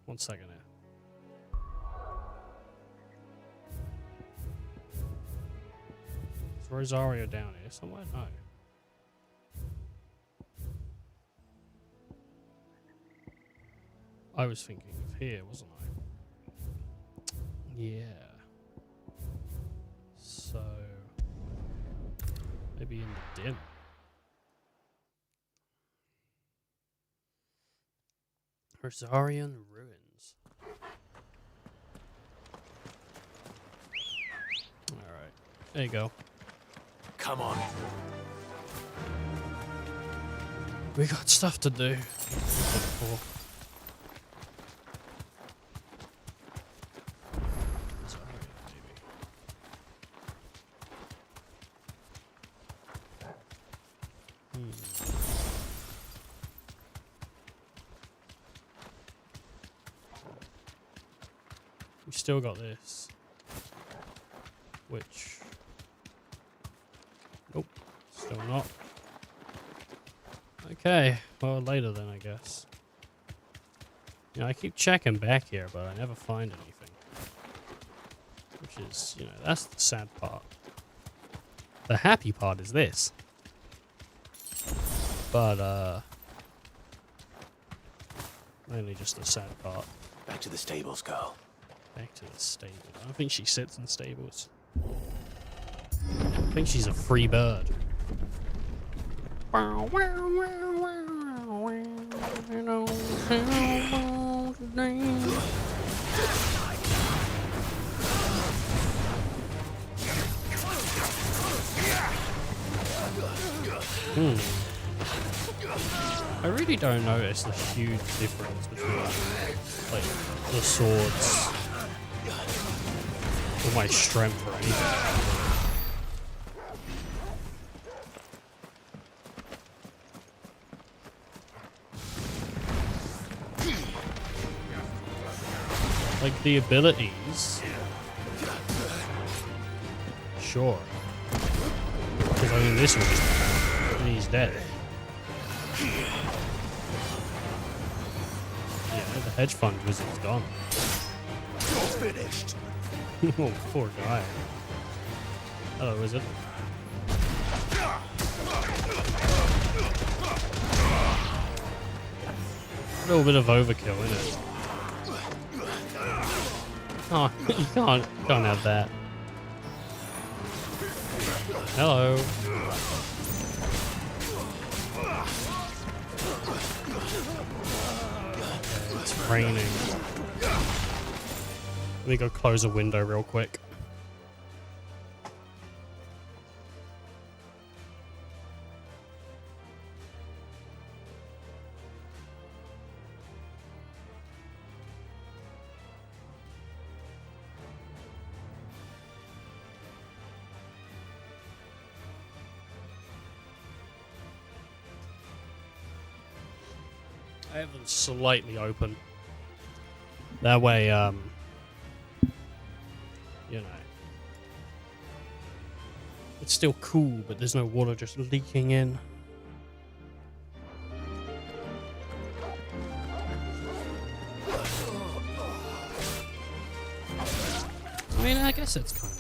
[SPEAKER 1] 1 second here. Is Rosario down here somewhere? No. I was thinking of here, wasn't I? Yeah. So maybe in the dim. Rosarian Ruins. Alright. There you go.
[SPEAKER 12] Come on.
[SPEAKER 1] We got stuff to do. We still got this. Which... Nope. Still not. Okay. Well, later then, I guess. You know, I keep checking back here, but I never find anything. Which is, you know, that's the sad part. The happy part is this. But, mainly just the sad part.
[SPEAKER 2] Back to the stables, girl.
[SPEAKER 1] Back to the stable. I don't think she sits in stables. I think she's a free bird. I really don't notice the huge difference between like the swords or my strength or anything. Like the abilities, sure. Because I mean, this one, and he's dead. Yeah, the hedge fund wizard's gone.
[SPEAKER 6] You're finished.
[SPEAKER 1] Oh, poor guy. Hello, wizard. A little bit of overkill, isn't it? Oh, you can't have that. Hello. Okay, it's raining. Let me go close a window real quick. I have them slightly open. That way, you know, it's still cool, but there's no water just leaking in. I mean, I guess it's kind of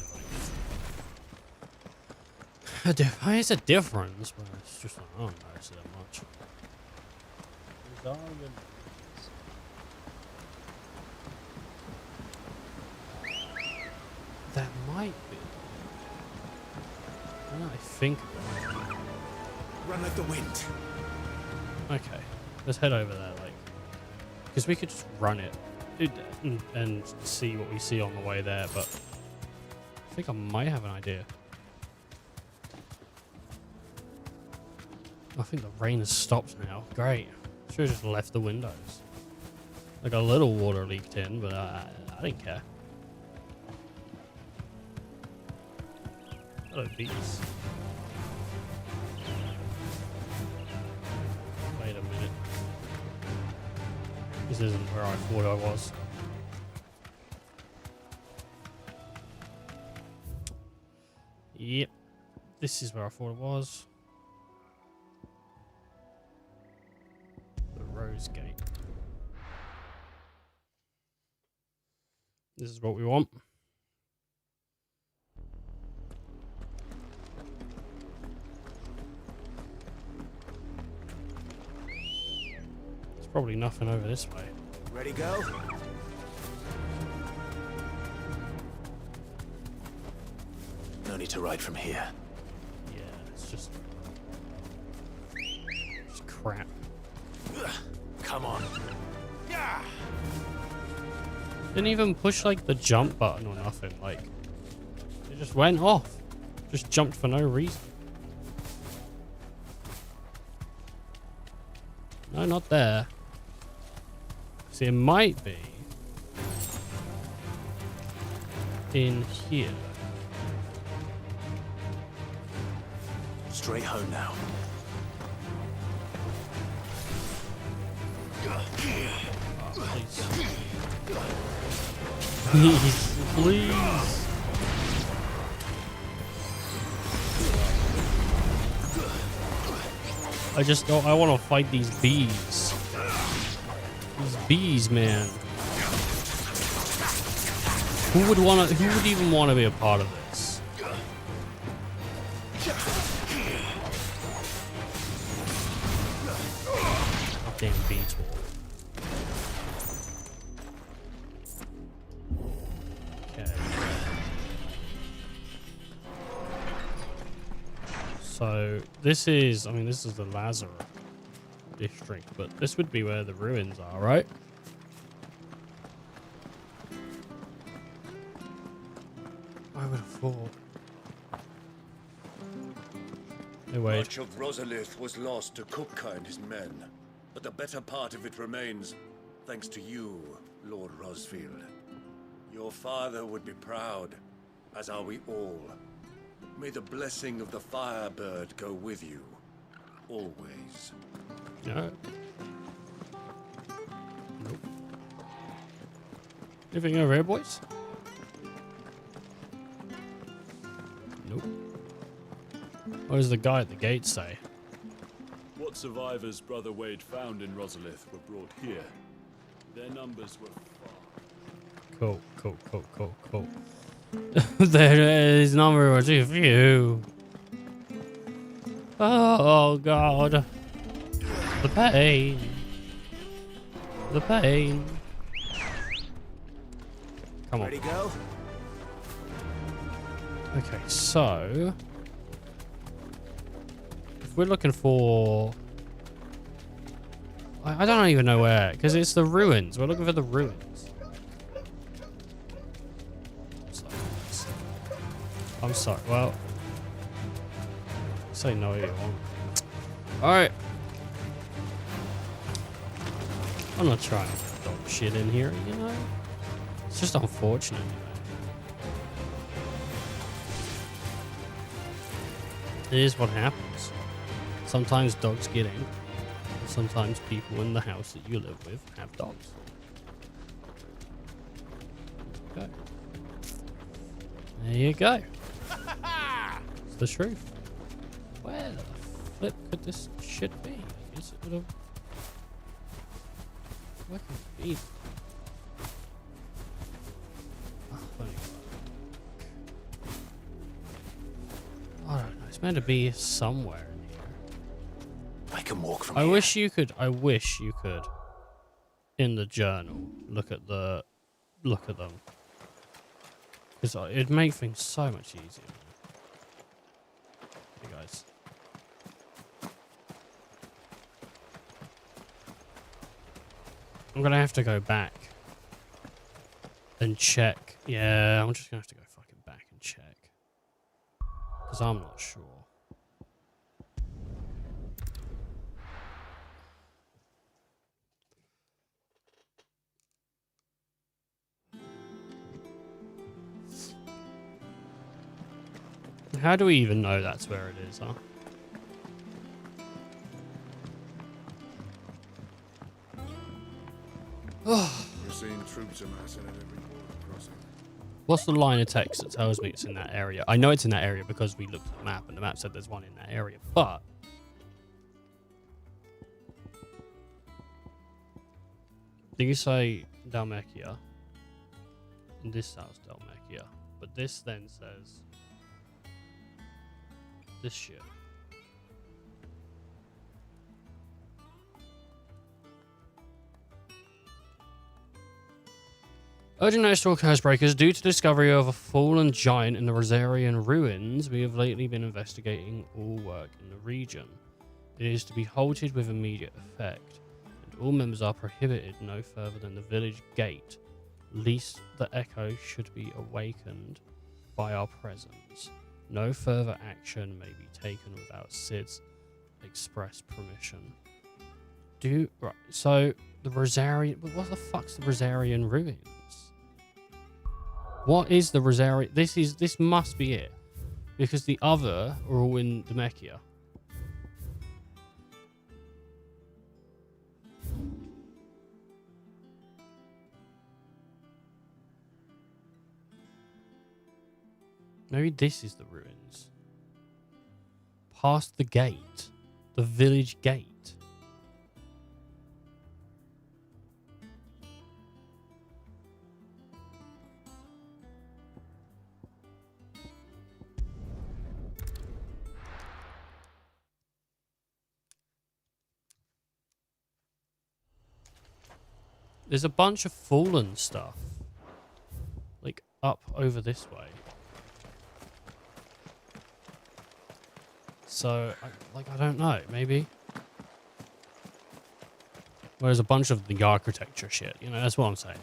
[SPEAKER 1] like it's a difference, but it's just like, I don't notice it that much. That might be. Now that I think about it.
[SPEAKER 2] Run like the wind.
[SPEAKER 1] Okay, let's head over there, like, because we could just run it and see what we see on the way there. But I think I might have an idea. I think the rain has stopped now. Great. Should have just left the windows. Like a little water leaked in, but I didn't care. Hello, bees. Wait a minute. This isn't where I thought I was. Yep. This is where I thought it was. The Rose Gate. This is what we want. There's probably nothing over this way.
[SPEAKER 5] Ready, go?
[SPEAKER 2] No need to ride from here.
[SPEAKER 1] Yeah, it's just crap.
[SPEAKER 2] Come on. Yeah.
[SPEAKER 1] Didn't even push like the jump button or nothing. Like, it just went off. Just jumped for no reason. No, not there. See, it might be in here.
[SPEAKER 2] Straight home now.
[SPEAKER 1] Please, please. I just don't. I want to fight these bees. These bees, man. Who would want to? Who would even want to be a part of this? Damn bee tool. Okay. So this is, I mean, this is the Yazura district, but this would be where the ruins are, right? I would have thought. Anyway.
[SPEAKER 6] Much of Rosalith was lost to Kupka and his men, but the better part of it remains, thanks to you, Lord Rosfield. Your father would be proud, as are we all. May the blessing of the Firebird go with you, always.
[SPEAKER 1] No. Nope. Anything over here, boys? Nope. What does the guy at the gate say?
[SPEAKER 16] What survivors Brother Wade found in Rosalith were brought here. Their numbers were far.
[SPEAKER 1] Cool. There is number too few. Oh God. The pain. The pain. Come on.
[SPEAKER 5] Ready, go?
[SPEAKER 1] Okay, so if we're looking for, I don't even know where, because it's the ruins. We're looking for the ruins. I'm sorry. Well, say no you want. All right. I'm not trying to get dog shit in here, you know. It's just unfortunate, you know. It is what happens. Sometimes dogs get angry. Sometimes people in the house that you live with have dogs. Okay. There you go. It's the truth. Where the flip could this shit be? I guess it would have... Where could it be? Oh, funny. I don't know. It's meant to be somewhere in here.
[SPEAKER 2] I can walk from
[SPEAKER 1] I
[SPEAKER 2] here.
[SPEAKER 1] wish you could. In the journal, look at them. Because it'd make things so much easier. Hey guys. I'm gonna have to go back and check. Yeah, I'm just gonna have to go fucking back and check. Because I'm not sure. How do we even know that's where it is, huh?
[SPEAKER 17] We're seeing troops amassing at every border crossing.
[SPEAKER 1] What's the line of text that tells me it's in that area? I know it's in that area because we looked at the map and the map said there's one in that area, but... Do you say Dalmekia? And this sounds Dalmekia. But this then says... this shit. Urgent notice to all Cursebreakers. Due to discovery of a fallen giant in the Rosarian ruins, we have lately been investigating all work in the region. It is to be halted with immediate effect, and all members are prohibited no further than the village gate, lest the echo should be awakened by our presence. No further action may be taken without Sid's express permission. Right, so the Rosarian... But what the fuck's the Rosarian ruins? What is the Rosarian... This must be it. Because the other are all in Demechia. Maybe this is the ruins. Past the gate. The village gate. There's a bunch of fallen stuff. Like, up over this way. So, I don't know. Maybe. Well, there's a bunch of the architecture shit. You know, that's what I'm saying.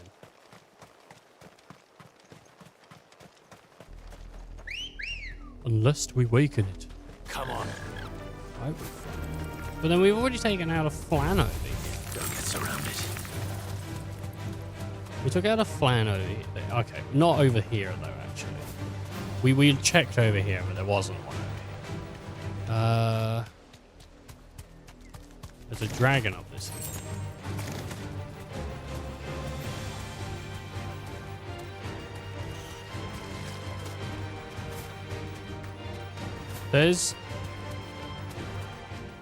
[SPEAKER 1] Unless we waken it.
[SPEAKER 12] Come on.
[SPEAKER 1] But then we've already taken out a flan over here.
[SPEAKER 12] Don't get surrounded.
[SPEAKER 1] We took out a flan over here. Okay, not over here though, actually. We checked over here, but there wasn't one over here. There's a dragon up this hill. There's...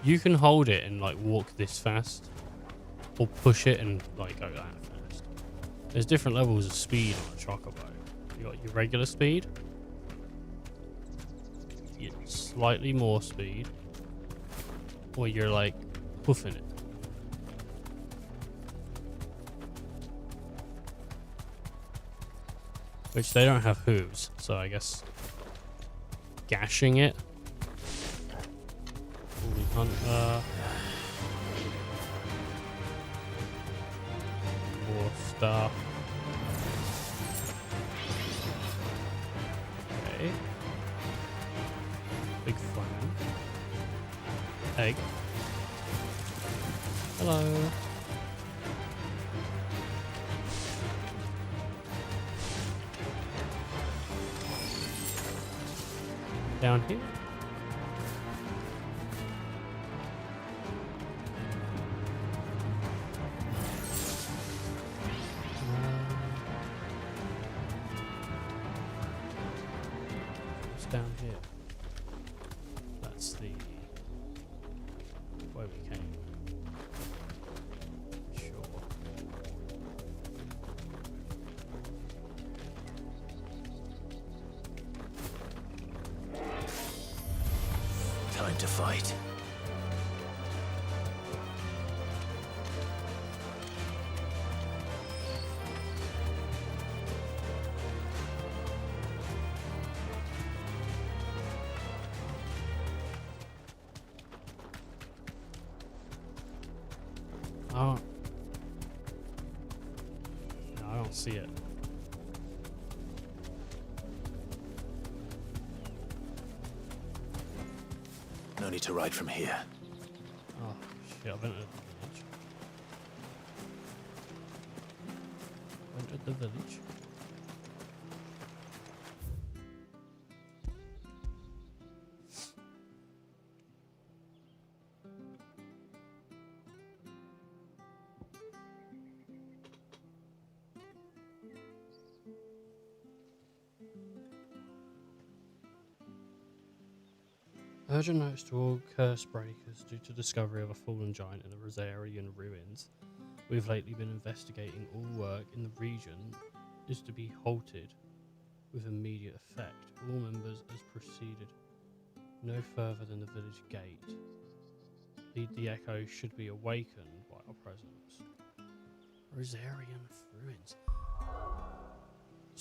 [SPEAKER 1] You can hold it and like walk this fast. Or push it and like go that fast. There's different levels of speed on a chocobo. You got your regular speed. You get slightly more speed. Or you're like hoofing it. Which they don't have hooves, so I guess gashing it. Holy hunter. More stuff. Okay. Big flan. Egg. Hello. Down here. What's down here? That's the where we came. Sure.
[SPEAKER 12] Time to fight.
[SPEAKER 1] Oh. No, I don't see it.
[SPEAKER 2] No need to ride from here.
[SPEAKER 1] Oh, shit, I've entered the village. Entered the village. Urgent notice to all curse breakers due to discovery of a fallen giant in the Rosarian ruins. We've lately been investigating all work in the region is to be halted with immediate effect. All members as proceeded no further than the village gate. The echo should be awakened by our presence. Rosarian ruins.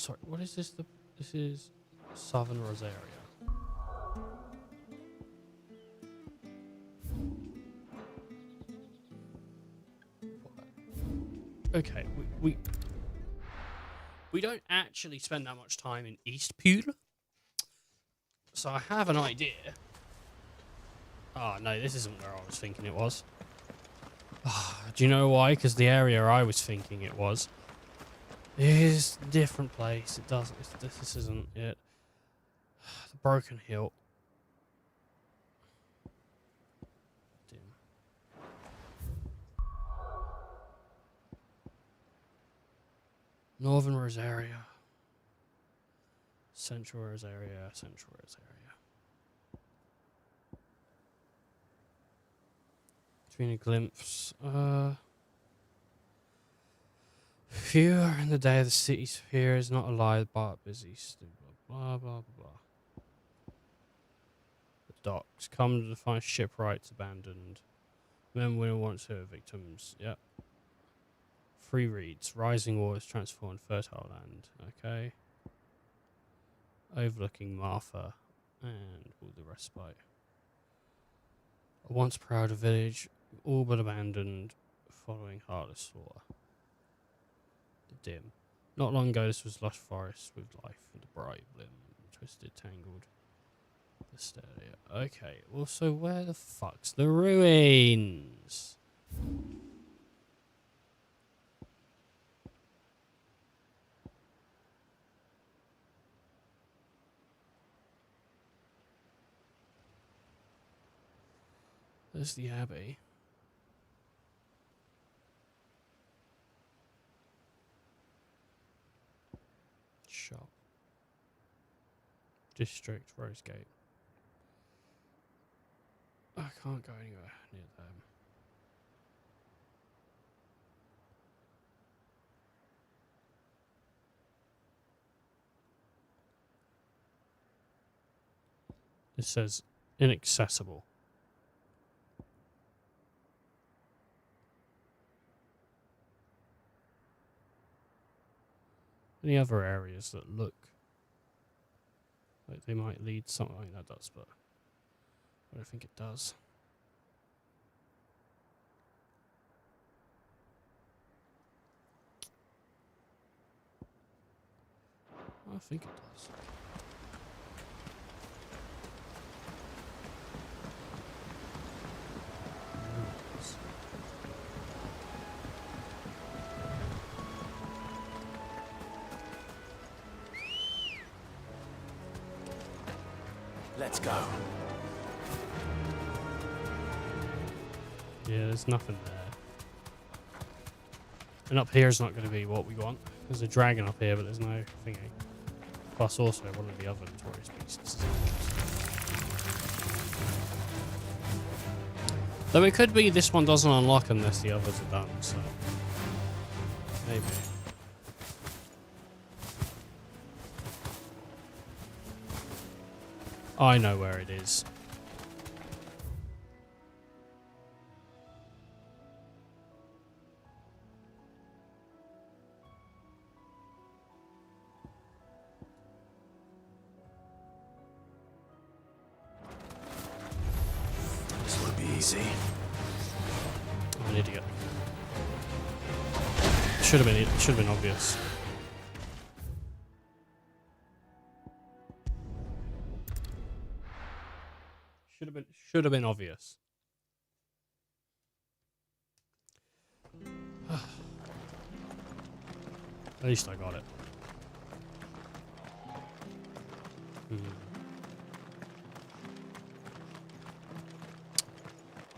[SPEAKER 1] Sorry, what is this? This is Southern Rosaria. Okay, we don't actually spend that much time in East Pule, so I have an idea. Oh no, this isn't where I was thinking it was. Do you know why? Because the area I was thinking it was is a different place. It doesn't. This isn't it. The Broken Hill. Dim. Northern Rosaria. Central Rosaria. Central Rosaria. Between a glimpse. Fear in the day of the city's fear is not alive but busy. Blah, blah, blah, blah. The docks. Come to find shipwrights abandoned. Men, women, once her victims. Yep. Free reads. Rising waters transform fertile land. Okay. Overlooking Martha. And all the respite. A once proud village. All but abandoned. Following heartless slaughter. Dim. Not long ago, this was lush forest with life and a bright limb, twisted, tangled. The stadia. Okay, well, so where the fuck's the ruins? There's the abbey. Shop. District, Rosegate. I can't go anywhere near them. It says inaccessible. Any other areas that look like they might lead something like that does, but I don't think it does. I think it does.
[SPEAKER 2] Let's go.
[SPEAKER 1] Yeah, there's nothing there. And up here is not going to be what we want. There's a dragon up here, but there's no thingy. Plus also one of the other notorious beasts. Though it could be this one doesn't unlock unless the others are done, so maybe. I know where it is.
[SPEAKER 2] This won't be easy.
[SPEAKER 1] I'm an idiot. Should have been obvious. Should have been obvious. At least I got it.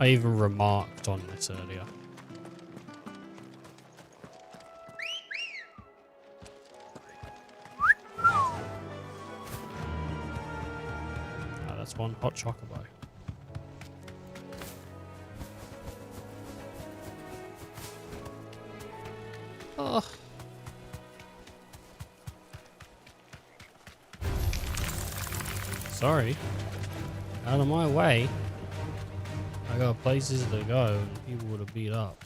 [SPEAKER 1] I even remarked on this earlier. That's one hot chocobo. Oh. Sorry. Out of my way. I got places to go and people would have beat up.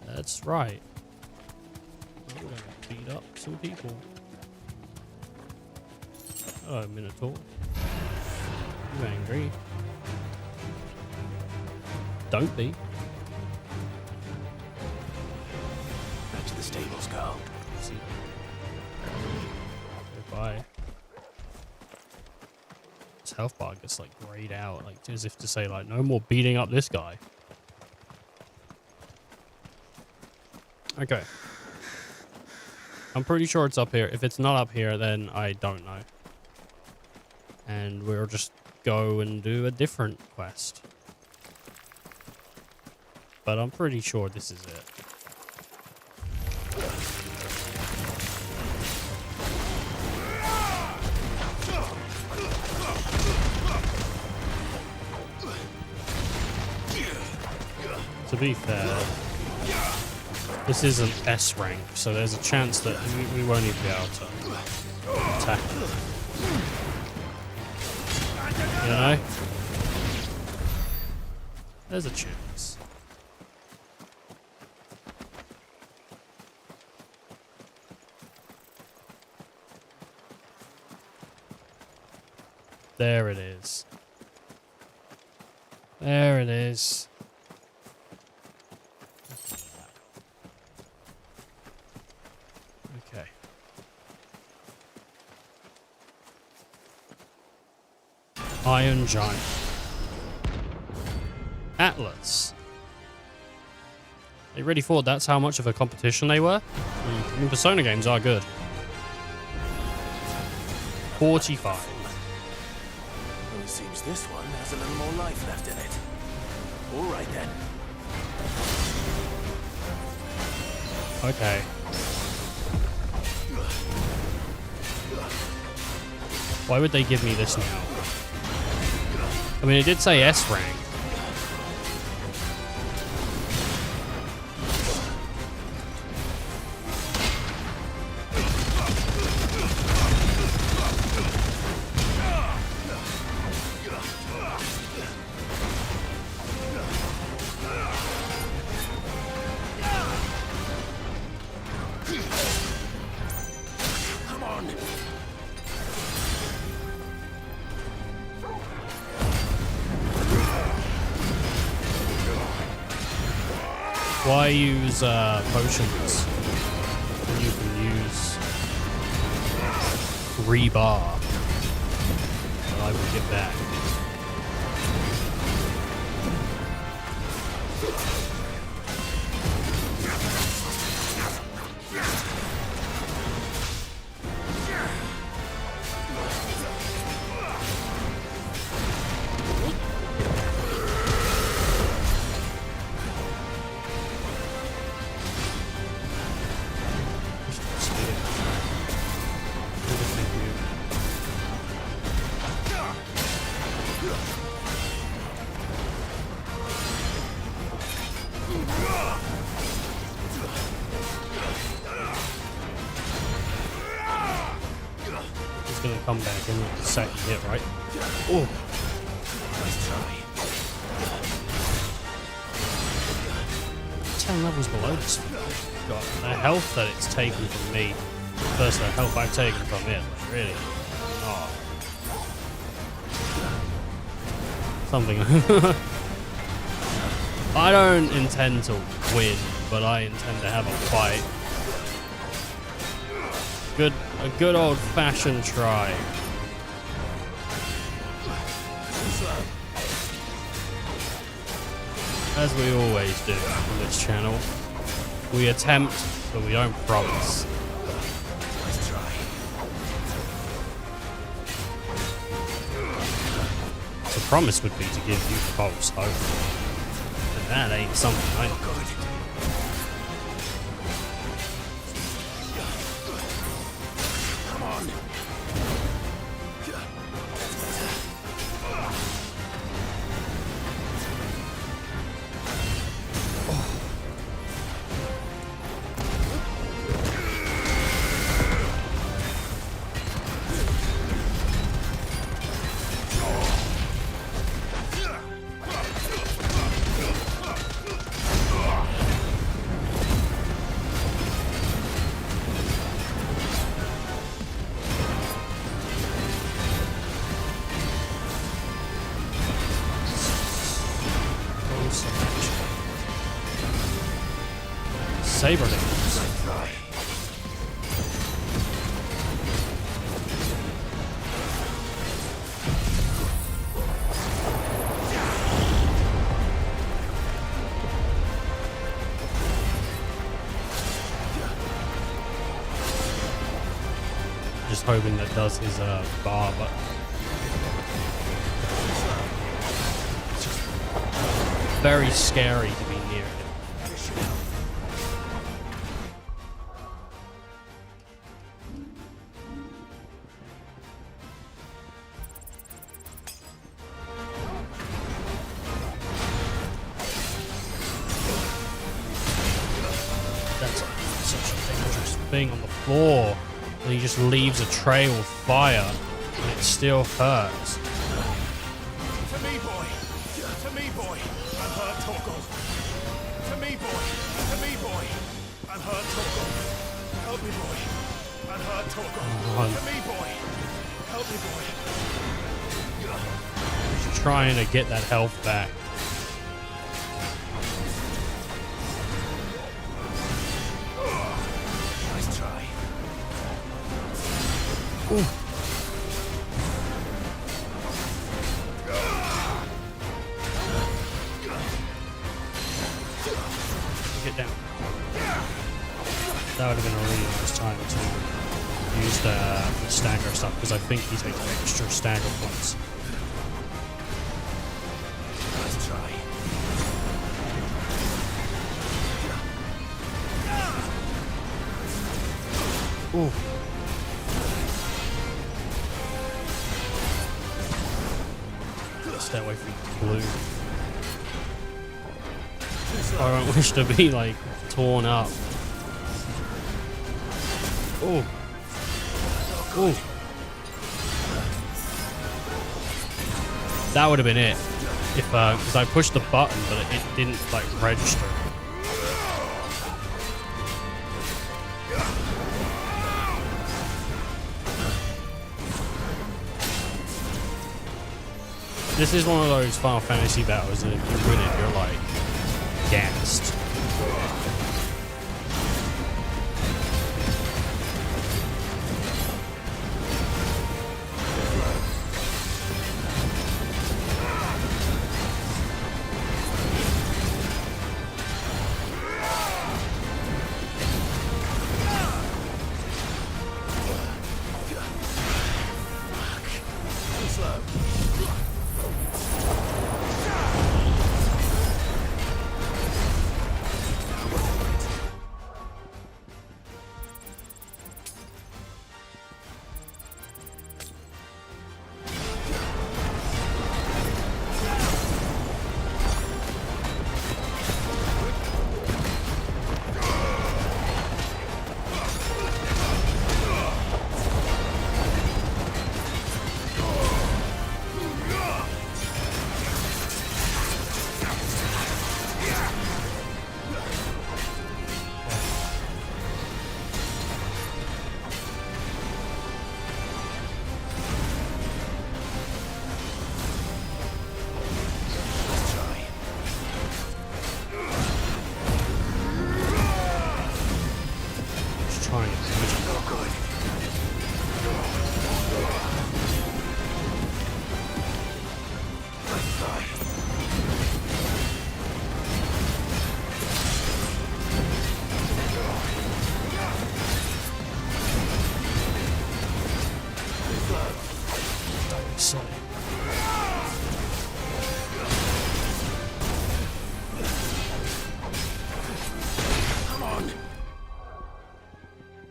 [SPEAKER 1] That's right. I'm gonna beat beat up some people. Hello, Minotaur. You angry? Don't be.
[SPEAKER 2] Back to the stables, girl.
[SPEAKER 1] See. Goodbye. This health bar gets like grayed out, like as if to say like no more beating up this guy. Okay. I'm pretty sure it's up here. If it's not up here, then I don't know. And we'll just go and do a different quest. But I'm pretty sure this is it. To be fair, this is an S rank, so there's a chance that we won't even be able to attack it. You know? There's a chance. There it is. There it is. Okay. Iron Giant. Atlas. They really thought that's how much of a competition they were? I mean, Persona games are good. 45.
[SPEAKER 2] Well, it seems this one has a little more life left in it. All right then.
[SPEAKER 1] Okay. Why would they give me this now? I mean, it did say S rank.
[SPEAKER 2] Come on.
[SPEAKER 1] Why use potions when you can use rebar that I will get back? It's gonna come back in like the second hit, right? Oh.
[SPEAKER 2] Nice try.
[SPEAKER 1] 10 levels below this. God, the health that it's taken from me versus the health I've taken from it, like, really not something. I don't intend to win, but I intend to have a fight. A good old-fashioned try. As we always do on this channel, we attempt, but we don't promise.
[SPEAKER 2] Nice try.
[SPEAKER 1] The promise would be to give you false hope. And that ain't something I do.
[SPEAKER 2] Come on.
[SPEAKER 1] saber leaves. Just hoping that does his bar, but it's just very scary to be near him. That's such a dangerous thing on the floor. And he just leaves a trail of fire, and it still hurts.
[SPEAKER 17] To me, boy! To me, boy! I'm hurt, Torgal! To me, boy! To me, boy! I'm hurt, Torgal! Help me, boy! I'm hurt, Torgal! To me, boy! Help me, boy!
[SPEAKER 1] Just trying to get that health back.
[SPEAKER 17] Nice try.
[SPEAKER 1] Ooh. Get down. That would have been a really nice time to use the stagger stuff, because I think he takes extra stagger points.
[SPEAKER 17] Nice try.
[SPEAKER 1] Ooh. Stay away from blue. I don't wish to be like torn up. Oh. Oh. That would have been it. If because I pushed the button but it didn't like register. This is one of those Final Fantasy battles that if you win it, you're like gassed.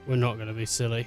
[SPEAKER 1] We're not going to be silly.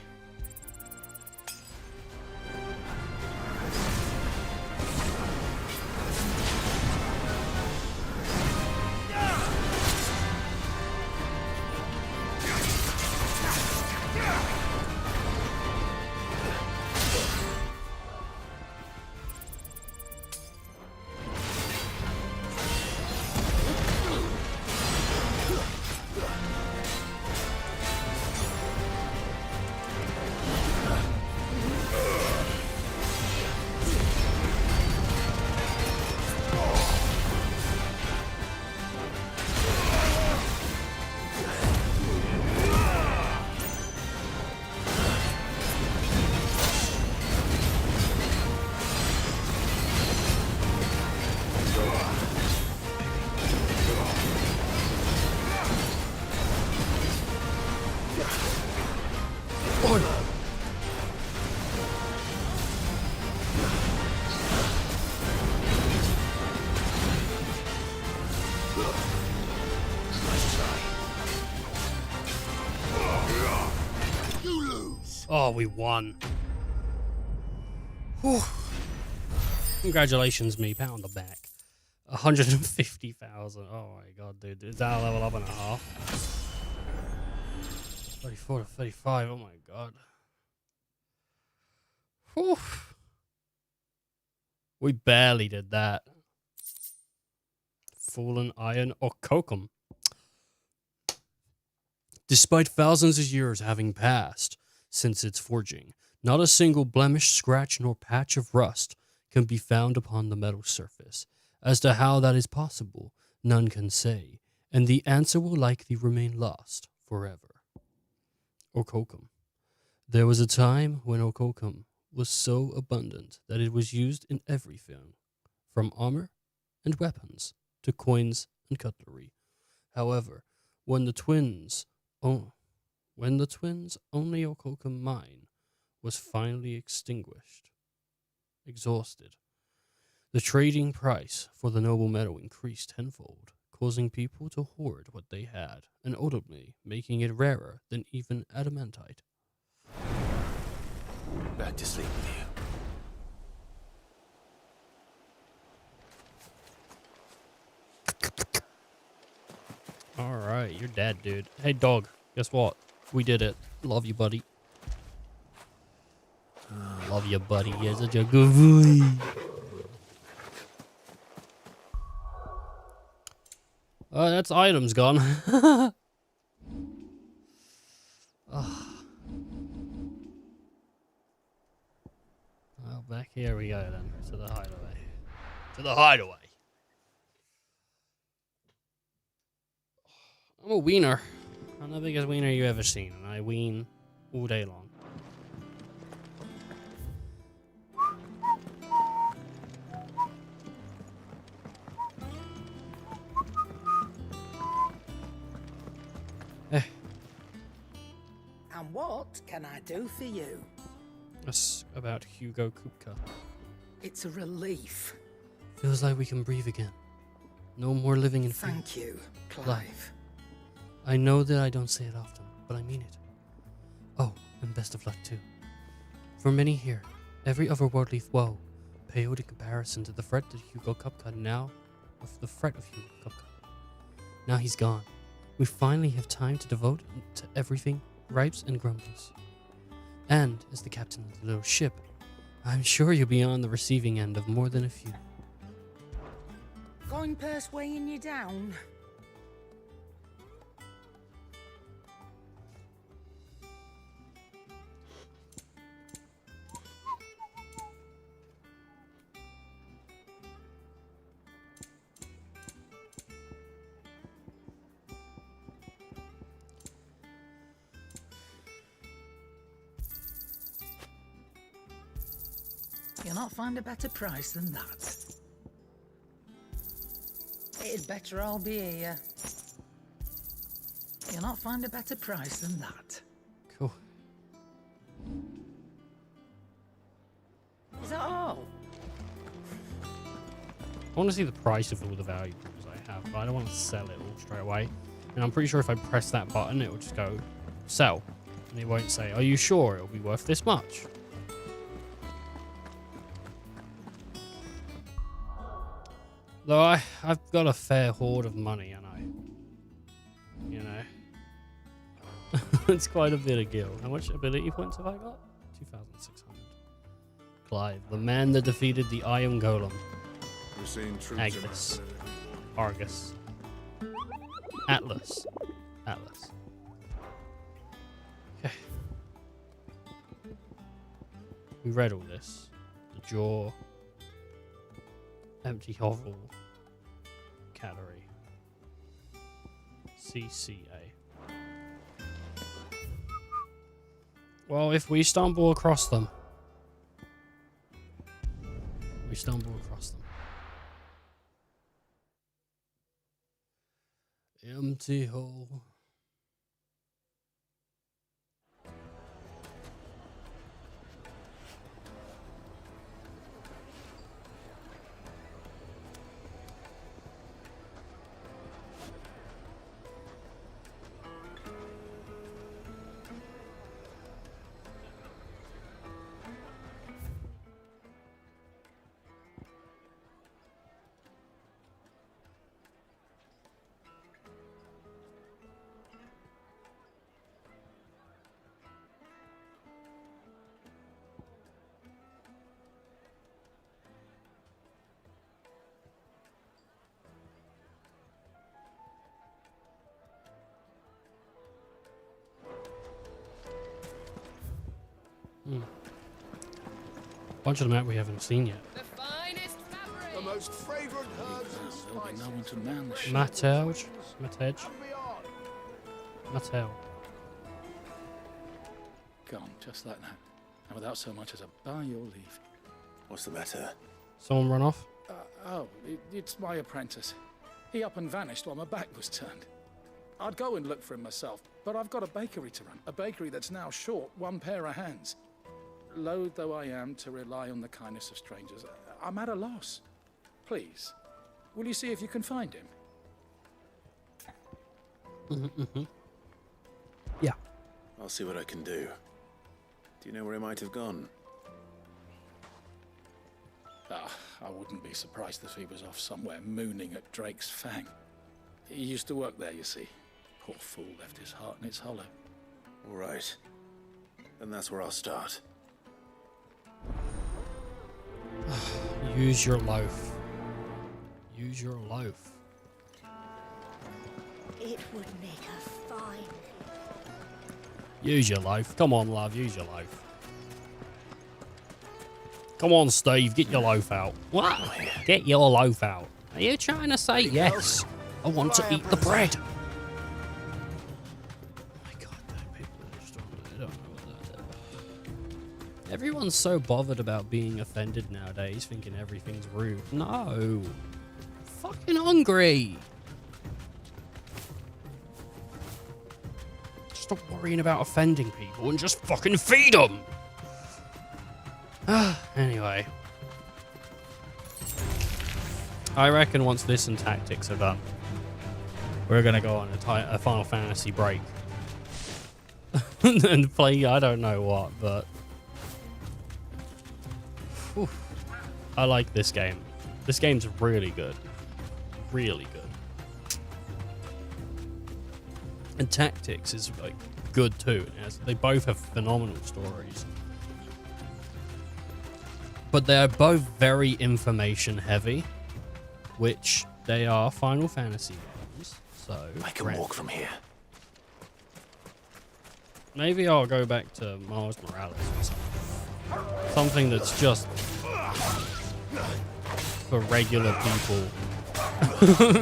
[SPEAKER 8] You lose.
[SPEAKER 1] Oh, we won. Whew. Congratulations, me. Pat on the back. 150,000. Oh my god, dude. Is that a level up and a half? 34 to 35. Oh my god. Whew. We barely did that. Fallen iron or kokum. Despite thousands of years having passed since its forging, not a single blemish, scratch, nor patch of rust can be found upon the metal surface. As to how that is possible, none can say, and the answer will likely remain lost forever. Orkokum. There was a time when Orkokum was so abundant that it was used in everything, from armor and weapons to coins and cutlery. However, when the twins' only Orkokum mine was finally exhausted, the trading price for the noble metal increased tenfold, causing people to hoard what they had, and ultimately making it rarer than even adamantite.
[SPEAKER 2] Back to sleep with you.
[SPEAKER 1] Alright, you're dead, dude. Hey, dog, guess what? We did it. Love you, buddy. Love you, buddy. You're such a good boy. Oh, that's items gone. Oh. Well, back here we go then. To the hideaway. To the hideaway. I'm a wiener. I'm the biggest wiener you ever seen, and I ween all day long.
[SPEAKER 9] And what can I do for you?
[SPEAKER 1] That's about Hugo Kupka.
[SPEAKER 9] It's a relief.
[SPEAKER 1] Feels like we can breathe again. No more living in fear.
[SPEAKER 9] Thank you, Clive.
[SPEAKER 1] I know that I don't say it often, but I mean it. Oh, and best of luck too. For many here, every otherworldly woe paled in comparison to the threat that Hugo Kupka now, of the threat of Hugo Kupka. Now he's gone. We finally have time to devote to everything gripes and grumbles. And as the captain of the little ship, I'm sure you'll be on the receiving end of more than a few.
[SPEAKER 9] Going purse weighing you down? You'll not find a better price than that. It'd better all be here. You'll not find a better price than that.
[SPEAKER 1] Cool.
[SPEAKER 9] Is that all?
[SPEAKER 1] I want to see the price of all the valuables I have, but I don't want to sell it all straight away. And I'm pretty sure if I press that button, it will just go sell. And it won't say, are you sure it'll be worth this much? Though I've got a fair hoard of money, and you know, it's quite a bit of gil. How much ability points have I got? 2,600. Clive, the man that defeated the Iron Golem.
[SPEAKER 17] We're seeing troops.
[SPEAKER 1] Agnes. Argus. Atlas. Okay. We read all this. The jaw. Empty hovel. Calorie. CCA. Well, if we stumble across them. We stumble across them. Empty hole. Bunch of the map we haven't seen yet.
[SPEAKER 17] The most fragrant herbs and spices.
[SPEAKER 12] No one to man the ship.
[SPEAKER 1] Matej.
[SPEAKER 12] Gone, just like that. And without so much as a by your leave.
[SPEAKER 2] What's the matter?
[SPEAKER 1] Someone run off?
[SPEAKER 12] It's my apprentice. He up and vanished while my back was turned. I'd go and look for him myself, but I've got a bakery to run. A bakery that's now short one pair of hands. Loath though I am to rely on the kindness of strangers, I'm at a loss. Please, will you see if you can find him?
[SPEAKER 1] Yeah.
[SPEAKER 2] I'll see what I can do. Do you know where he might have gone?
[SPEAKER 12] I wouldn't be surprised if he was off somewhere mooning at Drake's Fang. He used to work there, you see. Poor fool left his heart in its hollow.
[SPEAKER 2] All right. Then that's where I'll start.
[SPEAKER 1] Use your loaf. Use your loaf.
[SPEAKER 11] It would make a fine.
[SPEAKER 1] Use your loaf. Come on, love. Use your loaf. Come on, Steve. Get your loaf out. What? Get your loaf out. Are you trying to say yes? I want to eat the bread. Oh my god, people are just they don't know what that is. Everyone's so bothered about being offended nowadays, thinking everything's rude. No. Fucking hungry. Stop worrying about offending people and just fucking feed them. Anyway. I reckon once this and tactics are done, we're going to go on a Final Fantasy break. And play, I don't know what, but... Whew. I like this game. This game's really good. Really good. And tactics is, like, good too. They both have phenomenal stories. But they're both very information heavy, which they are Final Fantasy games. So
[SPEAKER 2] I can walk from here.
[SPEAKER 1] Maybe I'll go back to Miles Morales or something. Something that's just for regular people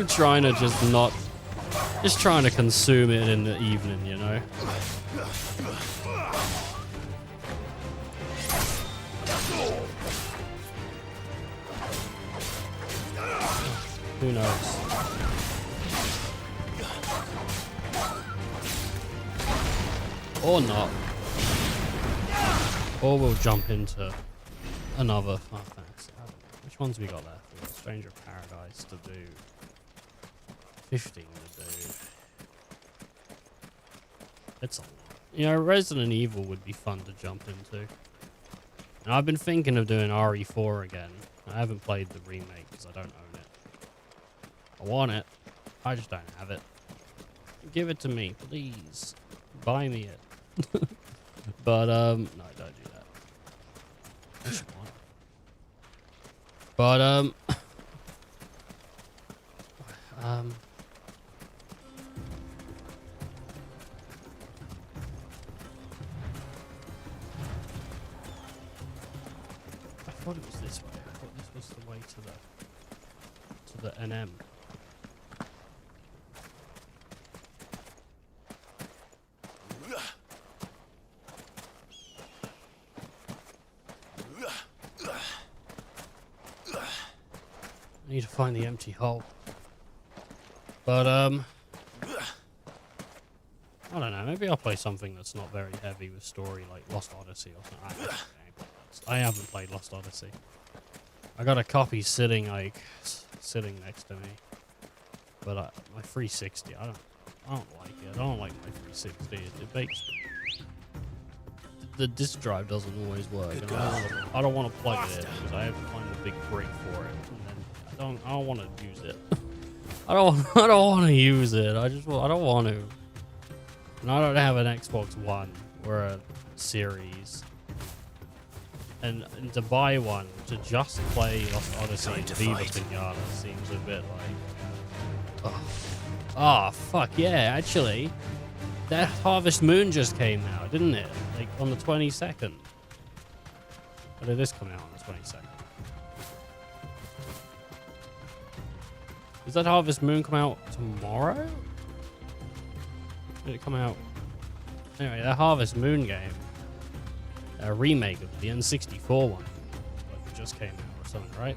[SPEAKER 1] trying to just trying to consume it in the evening, you know. Who knows? Or not. Or we'll jump into another Final Fantasy. Which ones we got left? We got Stranger of Paradise to do. 15 to do. It's a lot. You know, Resident Evil would be fun to jump into. And I've been thinking of doing RE4 again. I haven't played the remake because I don't own it. I want it. I just don't have it. Give it to me, please. Buy me it. But, no, don't do that. I should want it. But, I thought it was this way. I thought this was the way to the NM. I need to find the empty hole. But, I don't know. Maybe I'll play something that's not very heavy with story, like Lost Odyssey or something. I haven't played Lost Odyssey. I got a copy sitting sitting next to me. But my 360, I don't like it. I don't like my 360. It makes the disc drive doesn't always work. And I don't want to plug it in because I have to find a big brick for it. And then I don't want to use it. I don't want to use it. I don't want to. And I don't have an Xbox One or a Series. And to buy one to just play Lost Odyssey and Viva Pinata seems a bit like... Oh, fuck yeah, actually. That Harvest Moon just came out, didn't it? Like, on the 22nd. Or did this come out on the 22nd? Does that Harvest Moon come out tomorrow? Did it come out? Anyway, that Harvest Moon game, a remake of the N64 one, like it just came out or something, right?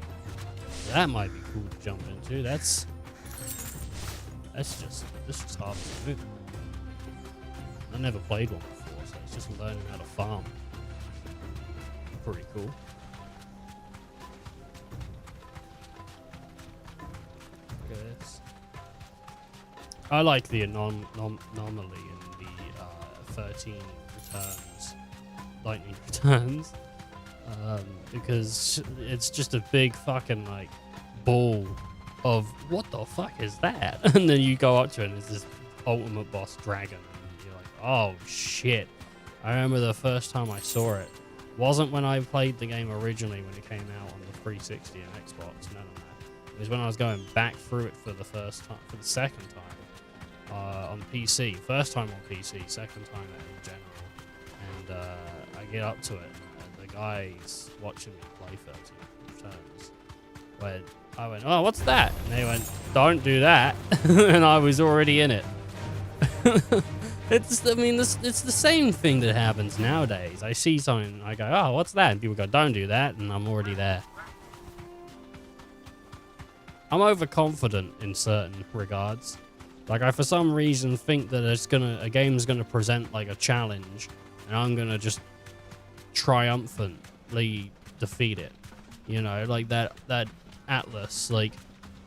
[SPEAKER 1] That might be cool to jump into. That's just Harvest Moon. I never played one before, so it's just learning how to farm. Pretty cool. Look at this. I like the anomaly in the 13 returns, lightning returns, because it's just a big fucking like ball of what the fuck is that? And then you go up to it and it's this ultimate boss dragon, and you're like, oh shit. I remember the first time I saw it wasn't when I played the game originally when it came out on the 360 and Xbox. None of that. It was when I was going back through it for the second time on PC. First time on PC, second time in general. And I get up to it, and the guy's watching me play 13 returns. When I went, oh, what's that? And they went, don't do that. And I was already in it. It's the same thing that happens nowadays. I see something, I go, oh, what's that? And people go, don't do that, and I'm already there. I'm overconfident in certain regards. Like, I for some reason think that a game's gonna present like a challenge, and I'm gonna just triumphantly defeat it. You know, like that Atlas. Like,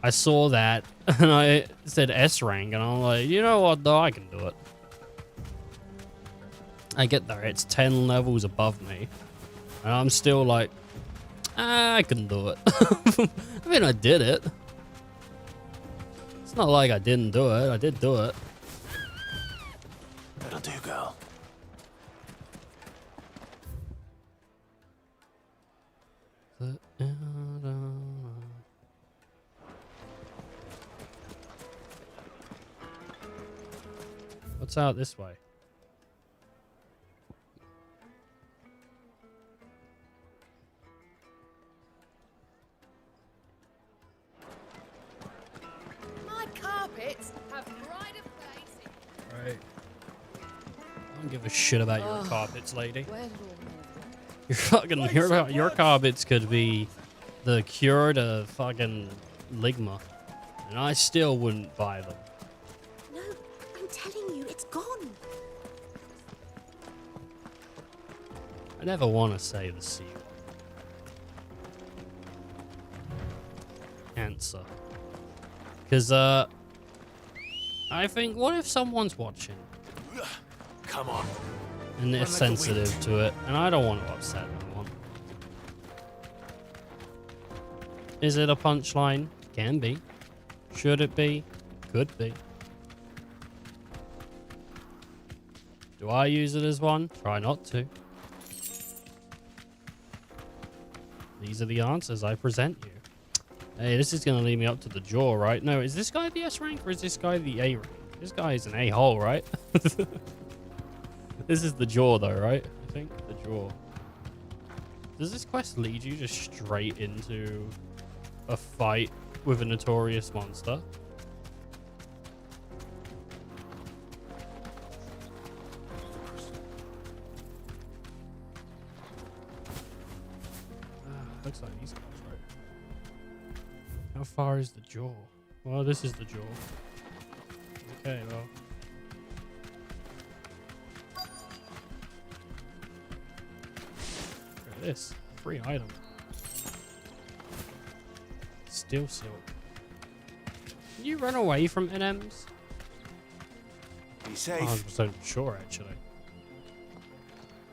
[SPEAKER 1] I saw that, and I said S rank, and I'm like, you know what? Though I can do it. I get there, it's 10 levels above me, and I'm still like, I can do it. I mean, I did it. It's not like I didn't do it. I did do it.
[SPEAKER 2] That'll do, girl.
[SPEAKER 1] What's out this way?
[SPEAKER 14] My carpets have pride of place.
[SPEAKER 1] Right. I don't give a shit about your carpets, lady. Your carpets could be the cure to fucking ligma, and I still wouldn't buy them.
[SPEAKER 15] No, I'm telling you, it's gone.
[SPEAKER 1] I never want to say the C word. Answer. Because, I think, what if someone's watching?
[SPEAKER 2] Come on.
[SPEAKER 1] And they're sensitive to it, and I don't want to upset anyone. Is it a punchline? Can be. Should it be? Could be. Do I use it as one? Try not to. These are the answers I present you. Hey, this is going to lead me up to the jaw, right? No, is this guy the S rank or is this guy the A rank? This guy is an A-hole, right? This is the jaw, though, right? I think the jaw. Does this quest lead you just straight into a fight with a notorious monster? Looks like these guys, right? How far is the jaw? Well, this is the jaw. Okay, well. Look at this. Free item. Steel silk. Can you run away from NMs?
[SPEAKER 17] Be safe.
[SPEAKER 1] I'm 100% sure, actually.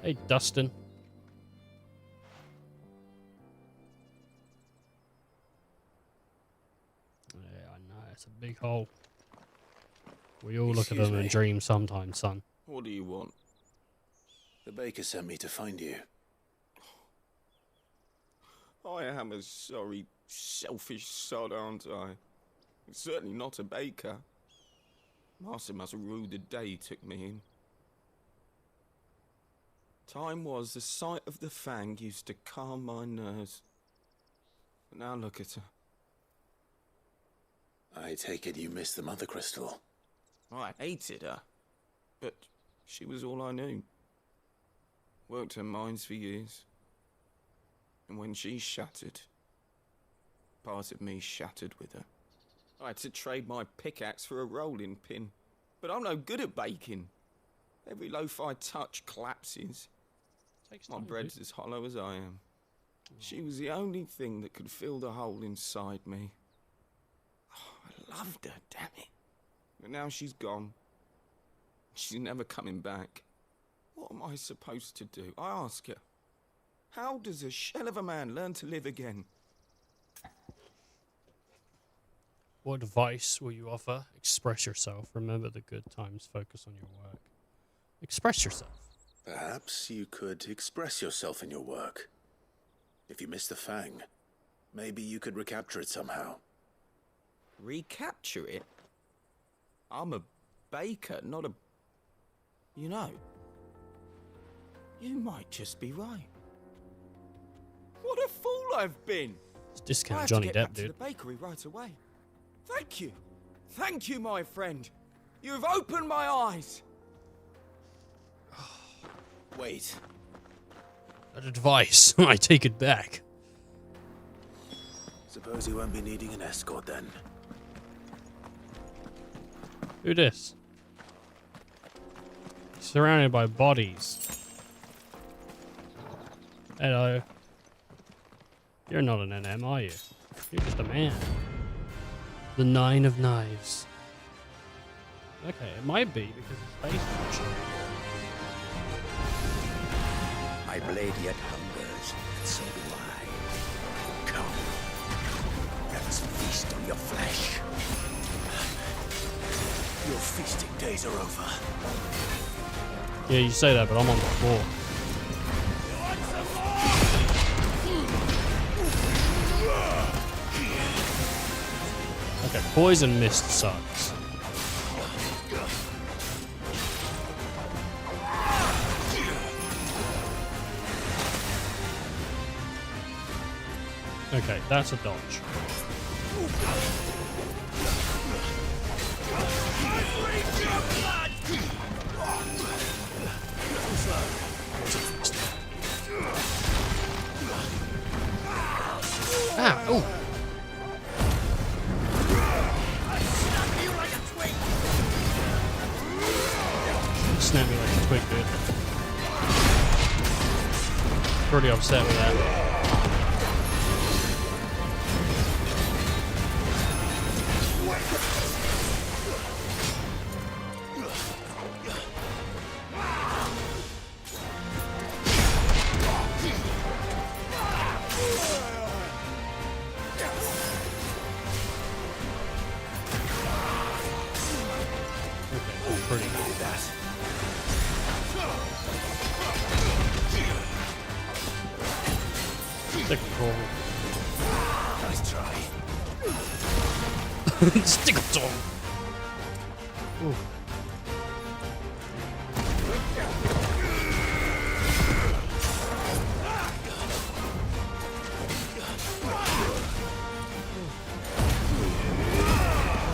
[SPEAKER 1] Hey, Dustin. Yeah, I know. It's a big hole. We all look at them and dream sometimes, son.
[SPEAKER 17] What do you want?
[SPEAKER 2] The baker sent me to find you.
[SPEAKER 17] I am a sorry, selfish sod, aren't I? I'm certainly not a baker. Master must have ruled the day he took me in.
[SPEAKER 18] Time was the sight of the Fang used to calm my nerves. But now look at her.
[SPEAKER 2] I take it you missed the Mother Crystal.
[SPEAKER 18] I hated her, but she was all I knew. Worked her mines for years. And when she shattered, part of me shattered with her. I had to trade my pickaxe for a rolling pin, but I'm no good at baking. Every loaf I touch collapses. My bread's as hollow as I am. She was the only thing that could fill the hole inside me. Oh, I loved her, damn it. But now she's gone. She's never coming back. What am I supposed to do? I ask her. How does a shell of a man learn to live again?
[SPEAKER 1] What advice will you offer? Express yourself. Remember the good times. Focus on your work. Express yourself.
[SPEAKER 2] Perhaps you could express yourself in your work. If you miss the Fang, maybe you could recapture it somehow.
[SPEAKER 18] Recapture it? I'm a baker, not a... You know, you might just be right. What a fool I've been!
[SPEAKER 1] It's discount
[SPEAKER 18] I have
[SPEAKER 1] Johnny
[SPEAKER 18] to get
[SPEAKER 1] Depp,
[SPEAKER 18] back to
[SPEAKER 1] dude.
[SPEAKER 18] the bakery right away. Thank you. Thank you, my friend. You've opened my eyes.
[SPEAKER 2] Wait.
[SPEAKER 1] That advice, I take it back.
[SPEAKER 2] Suppose you won't be needing an escort then.
[SPEAKER 1] Who this? Surrounded by bodies. Hello. You're not an NM, are you? You're just a man. The 9 of Knives. Okay, it might be because his face is showing.
[SPEAKER 19] My blade yet hungers, and so do I. Come, let us feast on your flesh.
[SPEAKER 2] Your feasting days are over.
[SPEAKER 1] Yeah, you say that, but I'm on the floor. Okay, poison mist sucks. Okay, that's a dodge. Ah, oh. Snap me like a twig, dude. Pretty upset with that.
[SPEAKER 2] Nice try.
[SPEAKER 1] Stickle tongue. Ooh.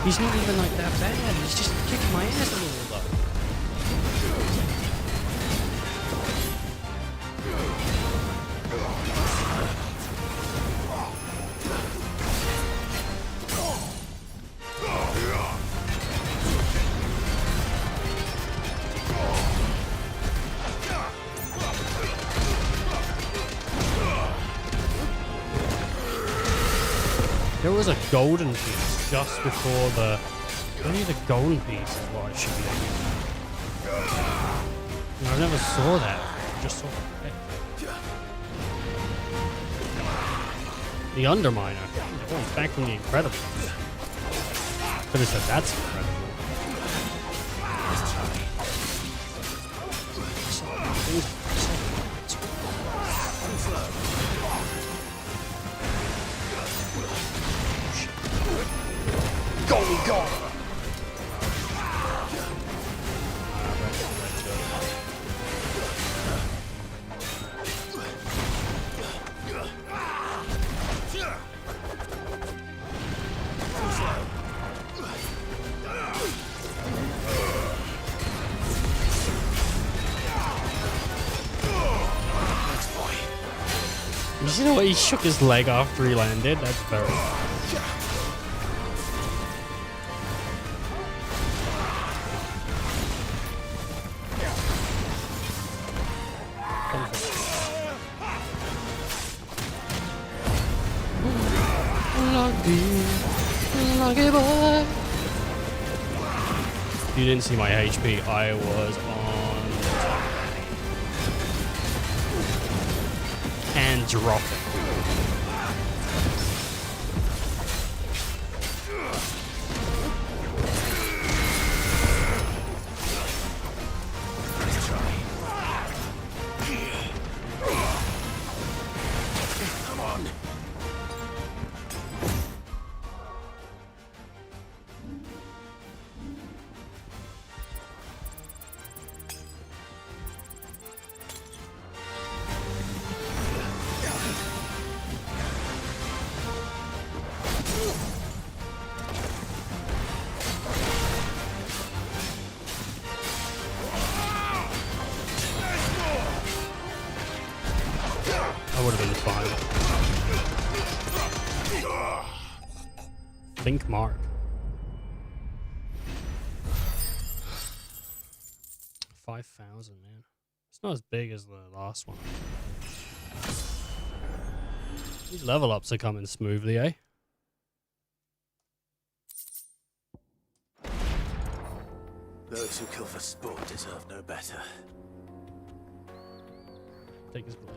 [SPEAKER 1] He's not even like that bad. He's just kicking my ass a little though. There was a golden piece just before the... Only the golden piece is what I should be doing. No, I never saw that. I just saw the Underminer. Oh, back from the Incredibles. Could have said that's incredible. Go, go! You know what? He shook his leg after he landed. That's very. Lucky boy. You didn't see my HP. I was on and dropping.
[SPEAKER 2] Nice try. Come on.
[SPEAKER 1] I would have been fine. Think Mark. 5,000, man. It's not as big as the last one. These level ups are coming smoothly, eh?
[SPEAKER 2] Those who kill for sport deserve no better.
[SPEAKER 1] Take his blade.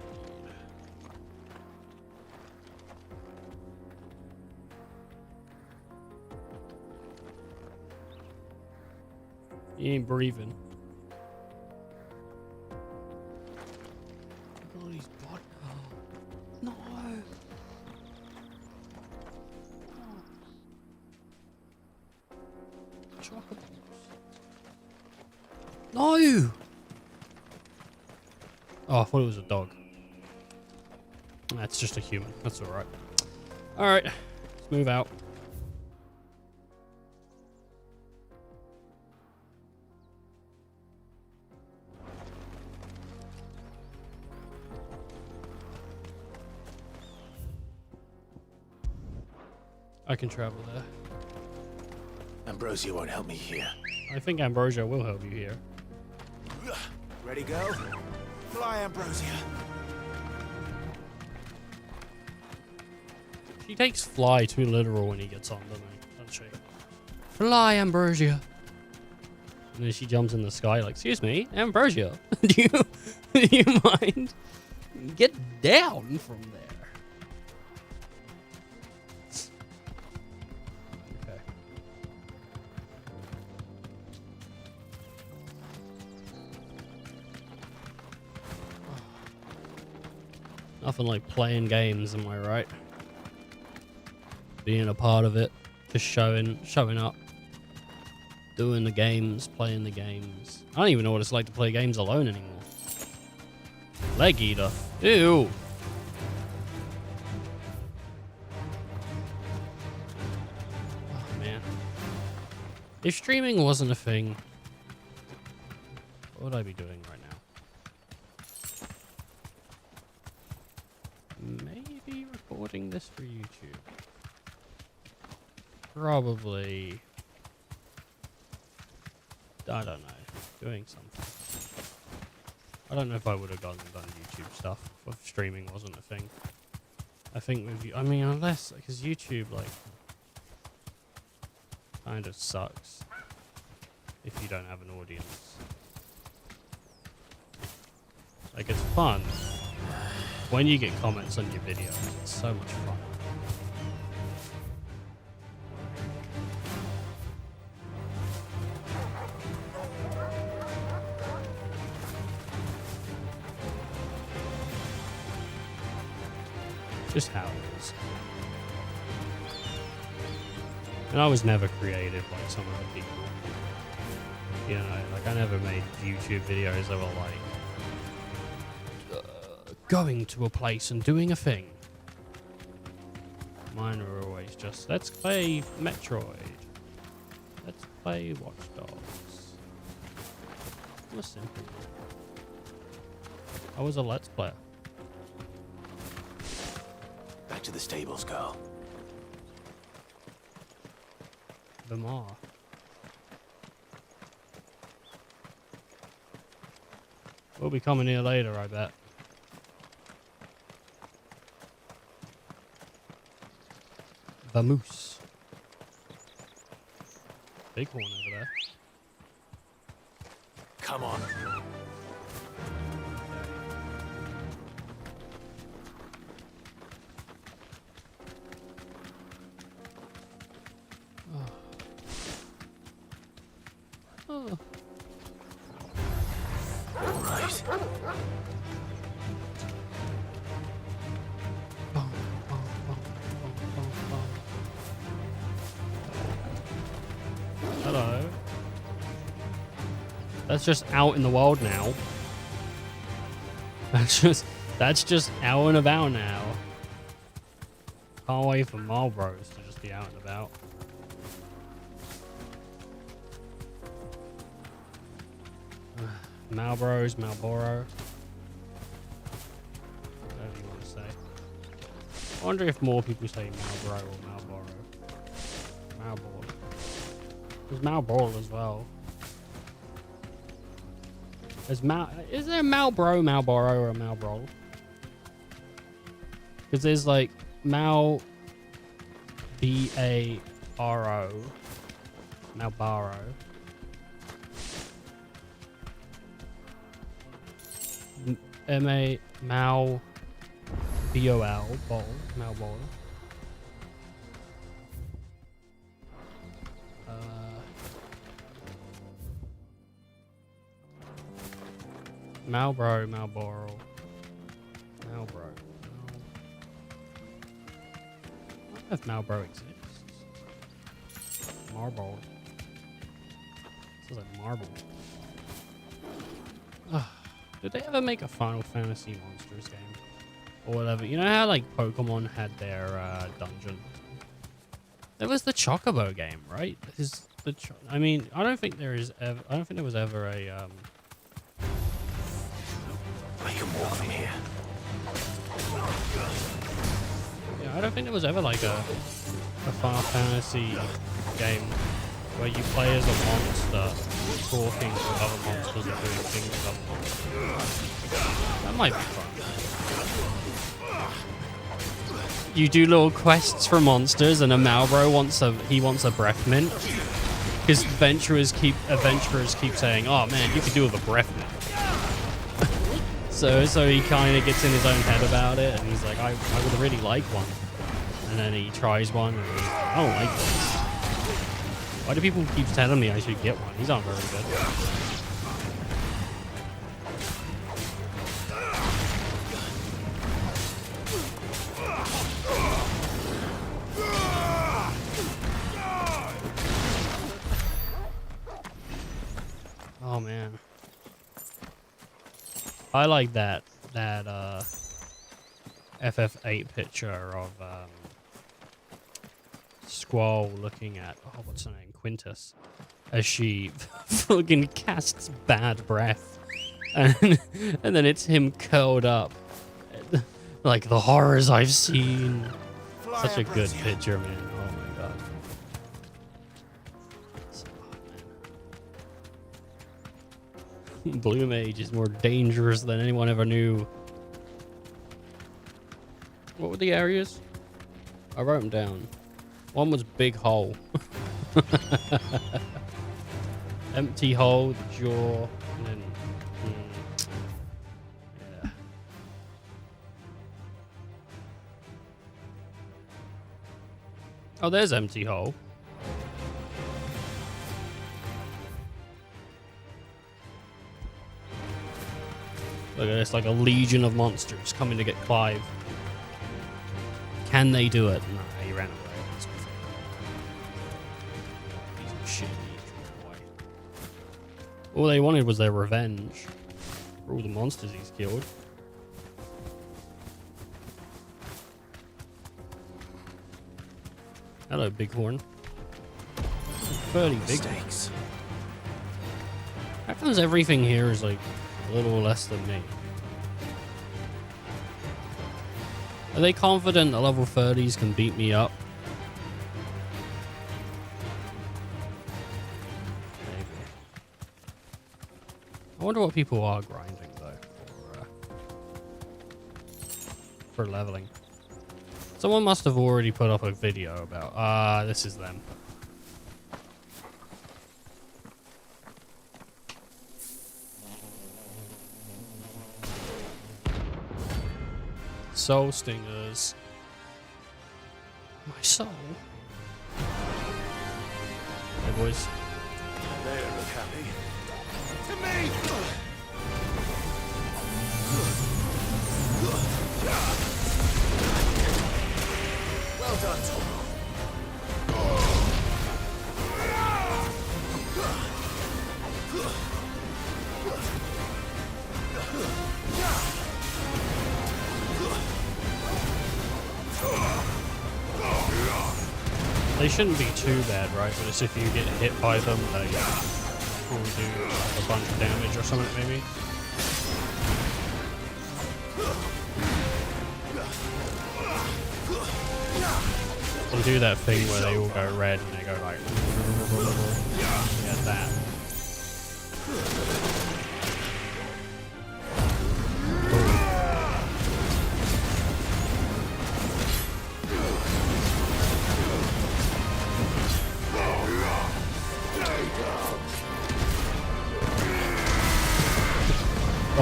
[SPEAKER 1] He ain't breathing. Look at his body. Oh, no. Chocolate. No! Oh, I thought it was a dog. That's just a human. That's alright. Alright. Let's move out. I can travel there.
[SPEAKER 2] Ambrosia won't help me here.
[SPEAKER 1] I think Ambrosia will help you here.
[SPEAKER 2] Ready, go? Fly, Ambrosia.
[SPEAKER 1] She takes fly too literal when he gets on, doesn't she? Fly, Ambrosia. And then she jumps in the sky like, excuse me, Ambrosia, do you mind? Get down from there. Okay. Nothing like playing games, am I right? Being a part of it, just showing up, doing the games, playing the games. I don't even know what it's like to play games alone anymore. Leg eater. Ew. Oh man. If streaming wasn't a thing, what would I be doing right now? Maybe recording this for YouTube. Probably, I don't know, doing something. I don't know if I would have gone and done YouTube stuff if streaming wasn't a thing. I think with you, I mean, unless, because YouTube, like, kind of sucks if you don't have an audience. Like, it's fun when you get comments on your videos. It's so much fun. Just how it is. And I was never creative like some other people. You know, like I never made YouTube videos that were like going to a place and doing a thing. Mine were always just, let's play Metroid. Let's play Watch Dogs. It was simple. I was a Let's Player.
[SPEAKER 2] back to the stables, girl.
[SPEAKER 1] Lamar. We'll be coming here later, I bet. Vamoose. Bighorn over there.
[SPEAKER 2] Come on.
[SPEAKER 1] Oh.
[SPEAKER 2] Right.
[SPEAKER 1] Hello. That's just out in the world now. That's just out and about now. Can't wait for Marlboros to just be out and about. Marlboro, whatever you want to say. I wonder if more people say Marlboro or Marlboro. Marlboro. There's Marlboro as well. Is there Marlboro, Marlboro, or Marlboro? Because there's like B-A-R-O. Marlboro. M-A Mal B-O-L Bol Malbol. Marlboro, Marlboro. Marlboro. I don't know if Marlboro exists. Marlboro. This is like marble. Did they ever make a Final Fantasy Monsters game? Or whatever. You know how like Pokemon had their dungeon? There was the Chocobo game, right? I mean, I don't think there was ever a
[SPEAKER 2] I can walk from here.
[SPEAKER 1] Yeah, I don't think there was ever like a Final Fantasy game where you play as a monster talking with other monsters and doing things with other monsters. That might be fun. You do little quests for monsters, and a Malboro wants a breath mint. Because adventurers keep saying, "Oh man, you could do with a breath mint." So he kind of gets in his own head about it, and he's like, I would really like one. And then he tries one, and he's like, I don't like this. Why do people keep telling me I should get one? These aren't very good. Oh man. I like that FF8 picture of Squall looking at what's her name, Quintus, as she fucking casts bad breath, and then it's him curled up, like the horrors I've seen. Such a good picture, man. Oh my god. Blue Mage is more dangerous than anyone ever knew. What were the areas? I wrote them down. One was Big Hole. Empty Hole, the Jaw, and then... yeah. Oh, there's Empty Hole. Look at this, like a legion of monsters coming to get Clive. Can they do it? No, he ran away. Piece of shit. All they wanted was their revenge for all the monsters he's killed. Hello, Bighorn. Fairly big. How comes everything here is like a little less than me? Are they confident that level 30s can beat me up? Maybe. I wonder what people are grinding though for leveling. Someone must have already put up a video about this is them. Soul stingers. My soul. Hey boys.
[SPEAKER 17] They look happy. To me! Well done, Tom.
[SPEAKER 1] They shouldn't be too bad, right? But it's if you get hit by them, they will do a bunch of damage or something, maybe. They'll do that thing where they all go red and they go like... Yeah, that.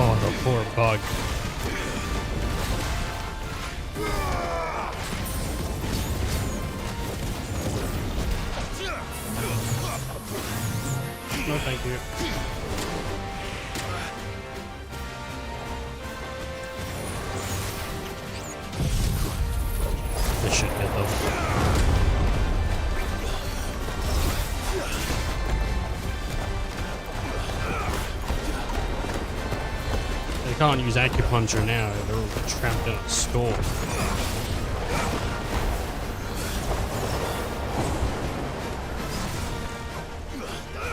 [SPEAKER 1] Oh, the poor bug. No, thank you. This should hit them. They can't use acupuncture now, they're all trapped in a storm.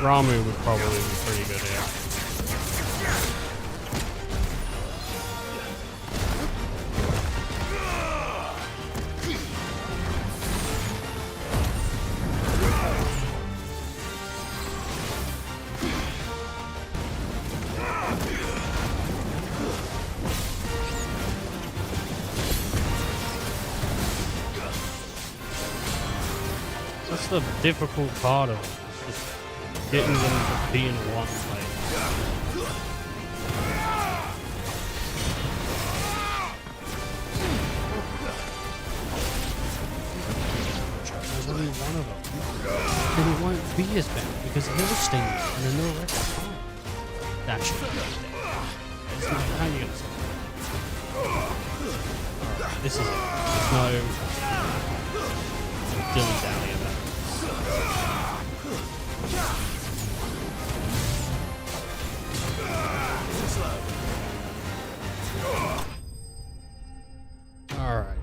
[SPEAKER 1] Ramu would probably be pretty good here. That's the difficult part of it. It's just getting them to be in one place. There's only one of them. Then it won't be as bad because he'll sting you and then they'll wreck the farm. That should be dead. It's not how you gonna solve it. Alright, this is it. There's no dilly-dally about it. Alright.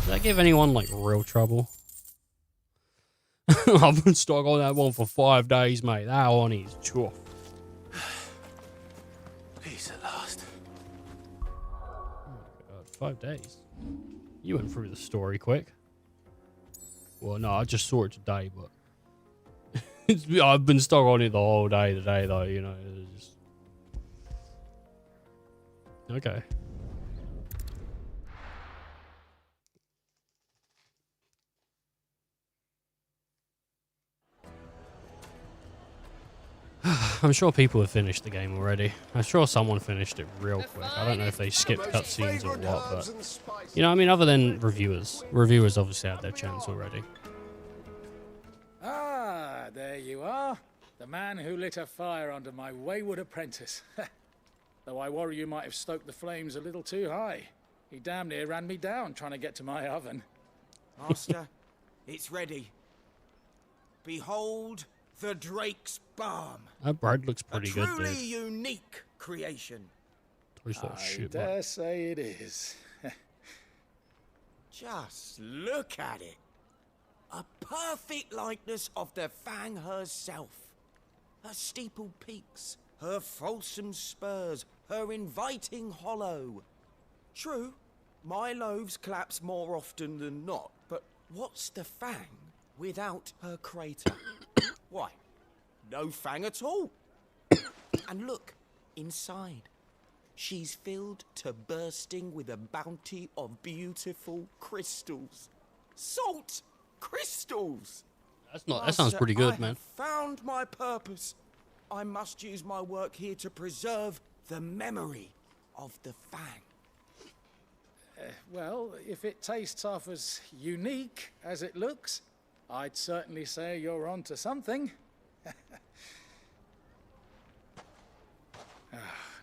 [SPEAKER 1] Did that give anyone, like, real trouble? I've been stuck on that one for 5 days, mate. That one is chuff.
[SPEAKER 2] Peace at last.
[SPEAKER 1] Oh, God, 5 days. You went through the story quick. Well, no, I just saw it today, but... I've been stuck on it the whole day today, though, you know. It's just... Okay. I'm sure people have finished the game already. I'm sure someone finished it real quick. I don't know if they skipped cutscenes or what, but... You know, I mean, other than reviewers. Reviewers obviously had their chance already.
[SPEAKER 12] Ah, there you are. The man who lit a fire under my wayward apprentice. Though I worry you might have stoked the flames a little too high. He damn near ran me down trying to get to my oven.
[SPEAKER 19] Master, it's ready. Behold the Drake's Balm.
[SPEAKER 1] That bread looks pretty good,
[SPEAKER 19] Truly
[SPEAKER 1] dude.
[SPEAKER 19] unique creation.
[SPEAKER 12] I dare say it is.
[SPEAKER 19] Just look at it. A perfect likeness of the Fang herself. Her steepled peaks, her fulsome spurs, her inviting hollow.
[SPEAKER 18] True, my loaves collapse more often than not, but what's the Fang without her crater? Why, no Fang at all. And look, inside. She's filled to bursting with a bounty of beautiful crystals. Salt crystals!
[SPEAKER 1] That sounds pretty good,
[SPEAKER 18] I
[SPEAKER 1] man.
[SPEAKER 18] have found my purpose. I must use my work here to preserve the memory of the Fang.
[SPEAKER 12] Well, if it tastes half as unique as it looks, I'd certainly say you're onto something.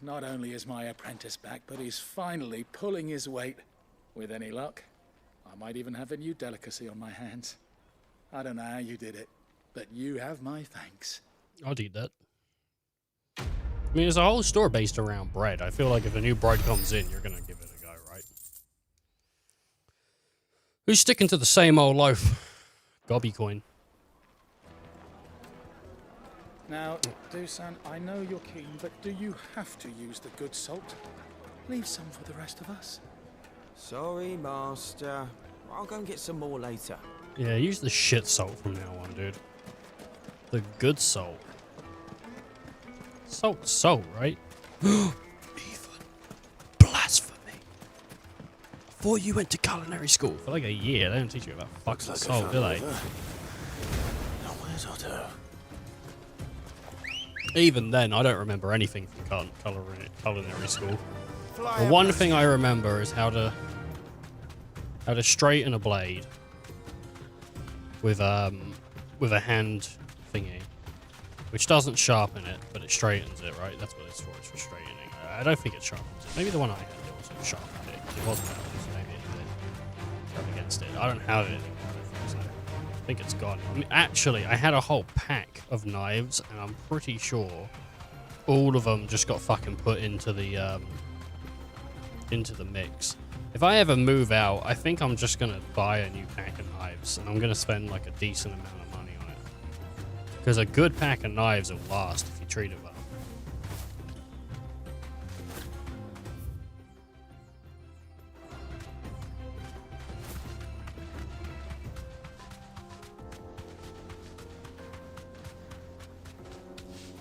[SPEAKER 12] Not only is my apprentice back, but he's finally pulling his weight. With any luck, I might even have a new delicacy on my hands. I don't know how you did it, but you have my thanks.
[SPEAKER 1] I'd eat that. I mean, there's a whole store based around bread. I feel like if a new bread comes in, you're gonna give it a go, right? Who's sticking to the same old loaf? Gobby coin.
[SPEAKER 12] Now, Dusan, I know you're keen, but do you have to use the good salt? Leave some for the rest of us.
[SPEAKER 18] Sorry, Master. I'll go and get some more later.
[SPEAKER 1] Yeah, use the shit salt from now on, dude. The good salt. Salt's salt, right? Even blasphemy. Before you went to culinary school for like a year, they don't teach you about fucking salt, do they?
[SPEAKER 2] Now where's Otto?
[SPEAKER 1] Even then, I don't remember anything from culinary school. The one thing I remember is how to straighten a blade with a hand thingy, which doesn't sharpen it, but it straightens it, right? That's what it's for. It's for straightening. I don't think it sharpens it. Maybe the one I had it also sharpened it. It wasn't that, so maybe it did. Up against it. I don't have it anymore. So I think it's gone. I mean, actually, I had a whole pack of knives, and I'm pretty sure all of them just got fucking put into the mix. If I ever move out, I think I'm just gonna buy a new pack of knives, and I'm gonna spend like a decent amount of money on it. Because a good pack of knives will last if you treat it well.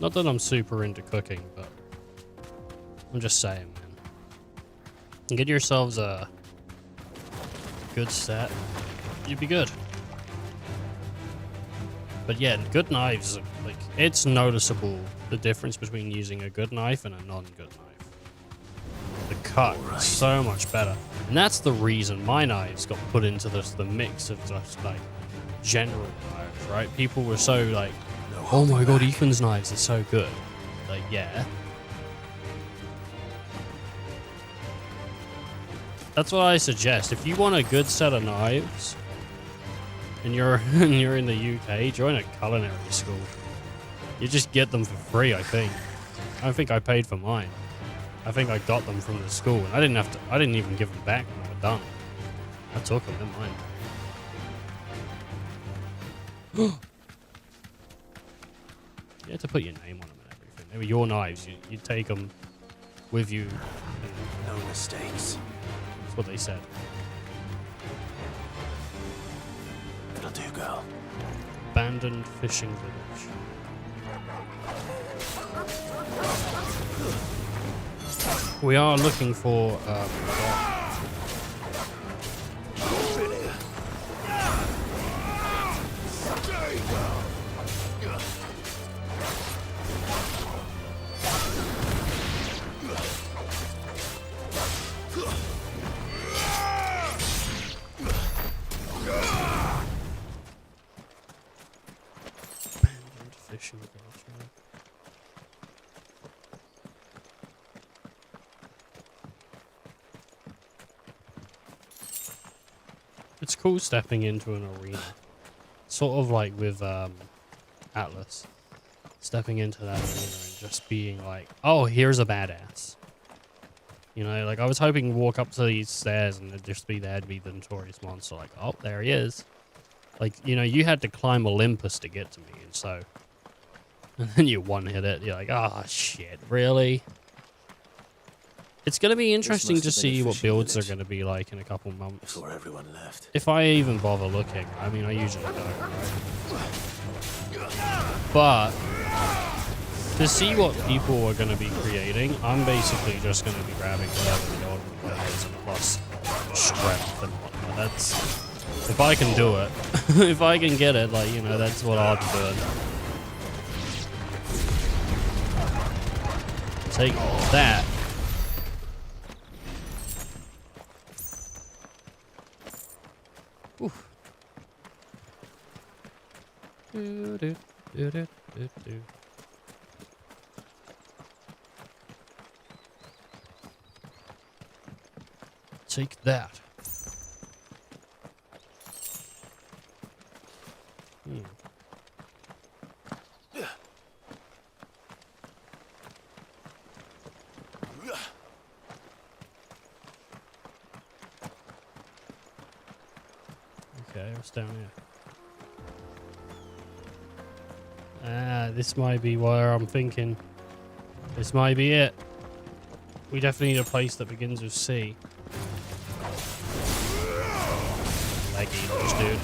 [SPEAKER 1] Not that I'm super into cooking, but I'm just saying, man. Get yourselves a good set. You'd be good. But yeah, good knives, like, it's noticeable the difference between using a good knife and a non-good knife. The cut is so much better. And that's the reason my knives got put into the mix of just, like, general knives, right? People were so like, oh my god, Ethan's knives are so good. Like, yeah. That's what I suggest. If you want a good set of knives, and you're in the UK, join a culinary school. You just get them for free, I think. I don't think I paid for mine. I think I got them from the school, and I didn't even give them back when they were done. I took them, they're mine. You had to put your name on them and everything. They were your knives. You take them with you.
[SPEAKER 2] No mistakes.
[SPEAKER 1] That's what they said.
[SPEAKER 2] It'll do, girl.
[SPEAKER 1] Abandoned fishing village. We are looking for fishing village. It's cool stepping into an arena. Sort of like with Atlas. Stepping into that arena and just being like, oh, here's a badass. You know, like I was hoping to walk up to these stairs and it'd just be there to be the notorious monster. Like, oh, there he is. Like, you know, you had to climb Olympus to get to me, and so... And then you one-hit it, you're like, oh, shit, really? It's going to be interesting to
[SPEAKER 2] must have been a
[SPEAKER 1] see what
[SPEAKER 2] fishing
[SPEAKER 1] builds are
[SPEAKER 2] village.
[SPEAKER 1] going to be like in a couple months.
[SPEAKER 2] Before everyone left.
[SPEAKER 1] If I even bother looking. I mean, I usually don't, right? But to see what people are going to be creating, I'm basically just going to be grabbing whatever the old one is and plus strength and whatnot. That's, if I can do it, if I can get it, like, you know, that's what I'll be doing. Take that. Oof. Do, do, do, do, do, do. Take that. Okay, what's down here? Ah, this might be where I'm thinking. This might be it. We definitely need a place that begins with C. Leggy those, dude.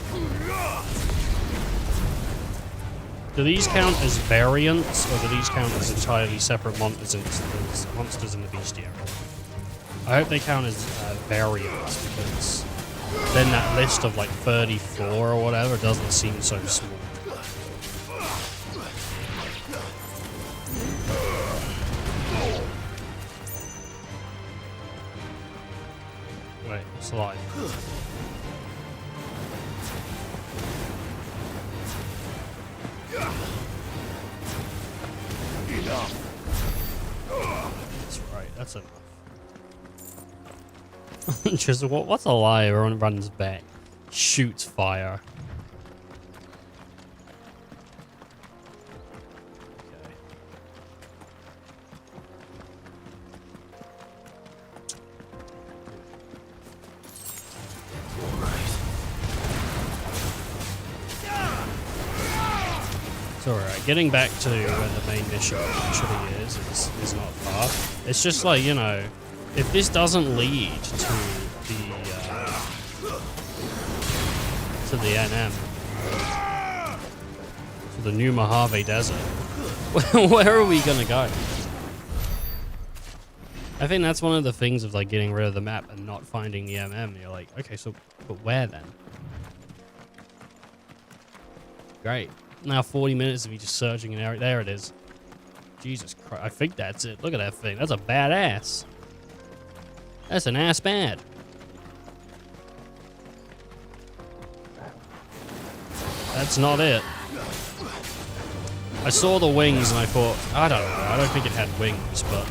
[SPEAKER 1] Do these count as variants, or do these count as entirely separate monsters in the bestiary? I hope they count as variants, because then that list of like 34 or whatever doesn't seem so small. Wait, it's alive. That's right, that's enough. Just what's a lie? Everyone runs back, shoots fire. Okay. It's alright. Getting back to where the main mission actually is not far. It's just like, you know, if this doesn't lead to the NM, to the new Mojave Desert, where are we gonna go? I think that's one of the things of like getting rid of the map and not finding the MM. You're like, okay, so but where then? Great. Now 40 minutes of me just searching an area. There it is. Jesus Christ. I think that's it. Look at that thing. That's a badass. That's an ass bad. That's not it. I saw the wings and I thought, I don't know. I don't think it had wings, but...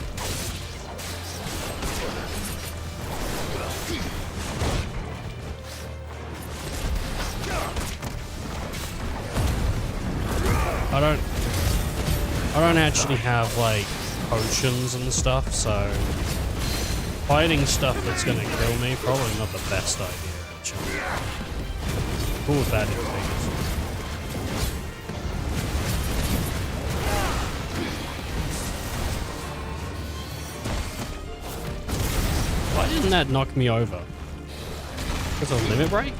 [SPEAKER 1] I don't actually have like potions and stuff, so fighting stuff that's gonna kill me probably not the best idea actually. Cool with that in things. Why didn't that knock me over? Because of limit break?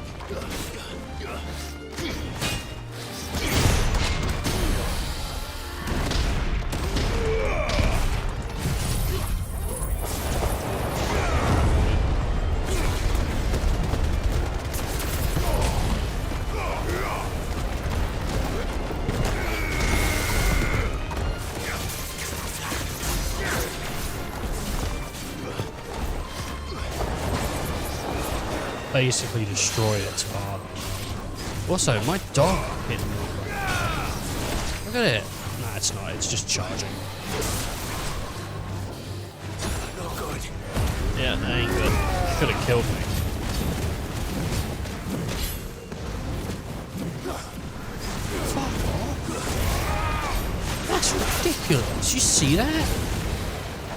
[SPEAKER 1] Basically destroyed its father. Also, my dog hit me. Look at it. Nah, it's not. It's just charging.
[SPEAKER 2] Not good.
[SPEAKER 1] Yeah, that ain't good. Could have killed me. That's ridiculous. You see that?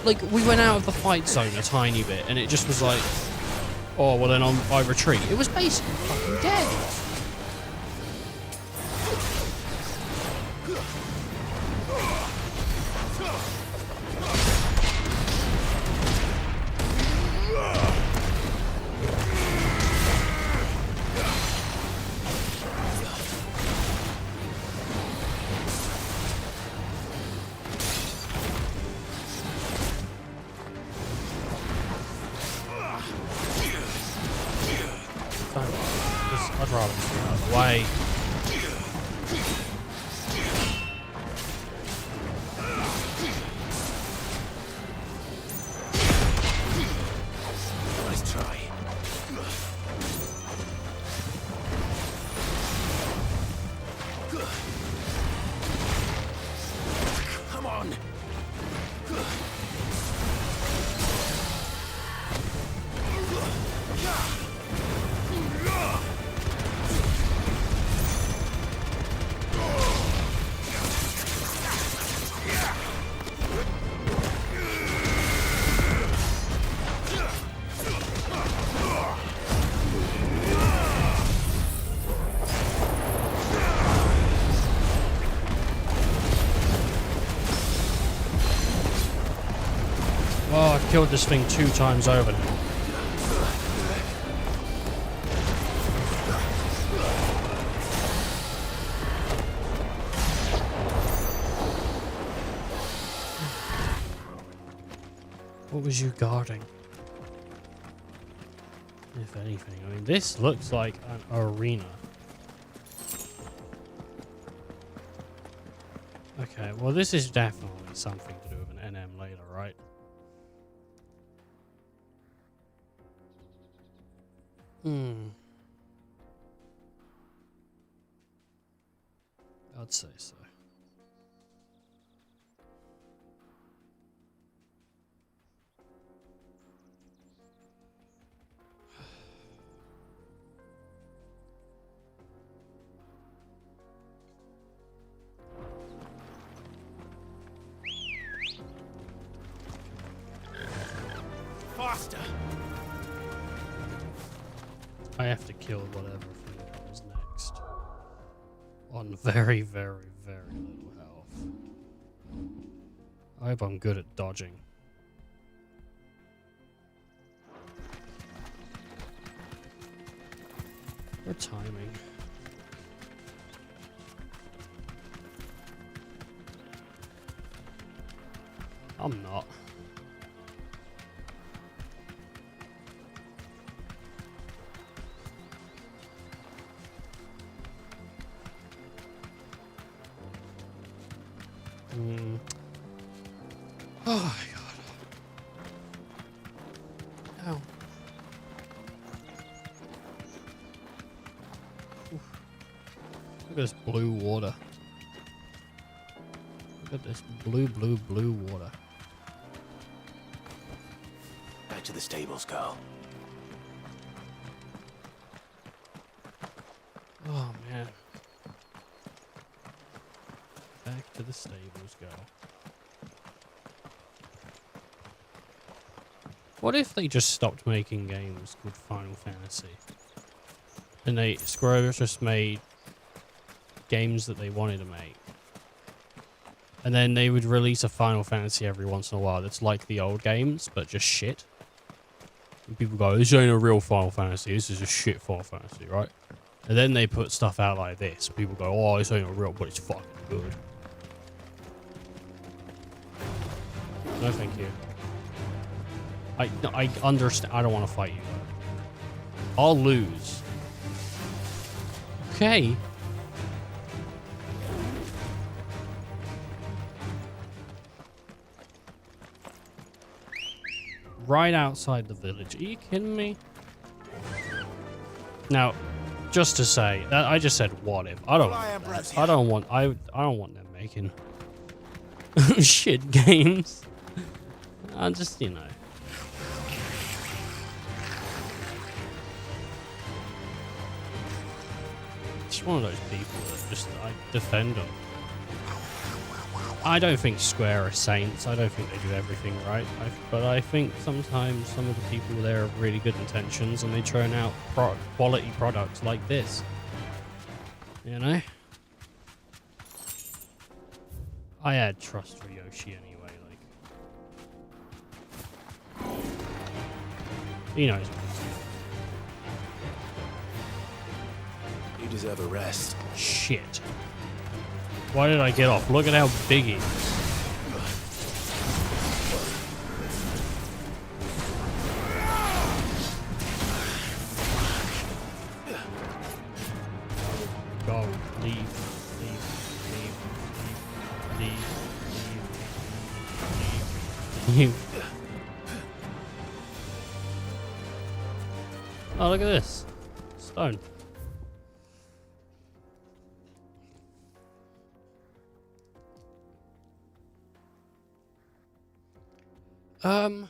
[SPEAKER 1] Like, we went out of the fight zone a tiny bit, and it just was like, oh, well then I retreat. It was basically fucking dead. I'd rather stay out of the way.
[SPEAKER 2] Nice try. Come on.
[SPEAKER 1] Oh, I've killed this thing 2 times over now. What was you guarding? If anything, I mean, this looks like an arena. Okay, well, this is definitely something to do with an NM later, right? I'd say so.
[SPEAKER 2] Faster.
[SPEAKER 1] I have to kill whatever thing comes next. On very, very, very little health. I hope I'm good at dodging. Or timing. I'm not. Oh my god. Ow. Oof. Look at this blue water. Look at this blue water.
[SPEAKER 2] Back to the stables, girl.
[SPEAKER 1] Oh man. Back to the stables, girl. What if they just stopped making games called Final Fantasy? And Square Enix just made games that they wanted to make. And then they would release a Final Fantasy every once in a while that's like the old games, but just shit. And people go, this ain't a real Final Fantasy, this is a shit Final Fantasy, right? And then they put stuff out like this. People go, oh, this ain't a real, but it's fucking good. No, thank you. I understand. I don't want to fight you. I'll lose. Okay. Right outside the village. Are you kidding me? Now, just to say, I just said what if. I don't want that. I don't want them making shit games. I just, you know. Just one of those people that just, I defend them. I don't think Square are saints. I don't think they do everything right. But I think sometimes some of the people there have really good intentions and they churn out quality products like this. You know? I had trust for Yoshi anyway, like. He knows what he's doing.
[SPEAKER 2] You deserve a rest.
[SPEAKER 1] Shit. Why did I get off? Look at how big he is. Oh, look at this. Stone. Yeah. I'm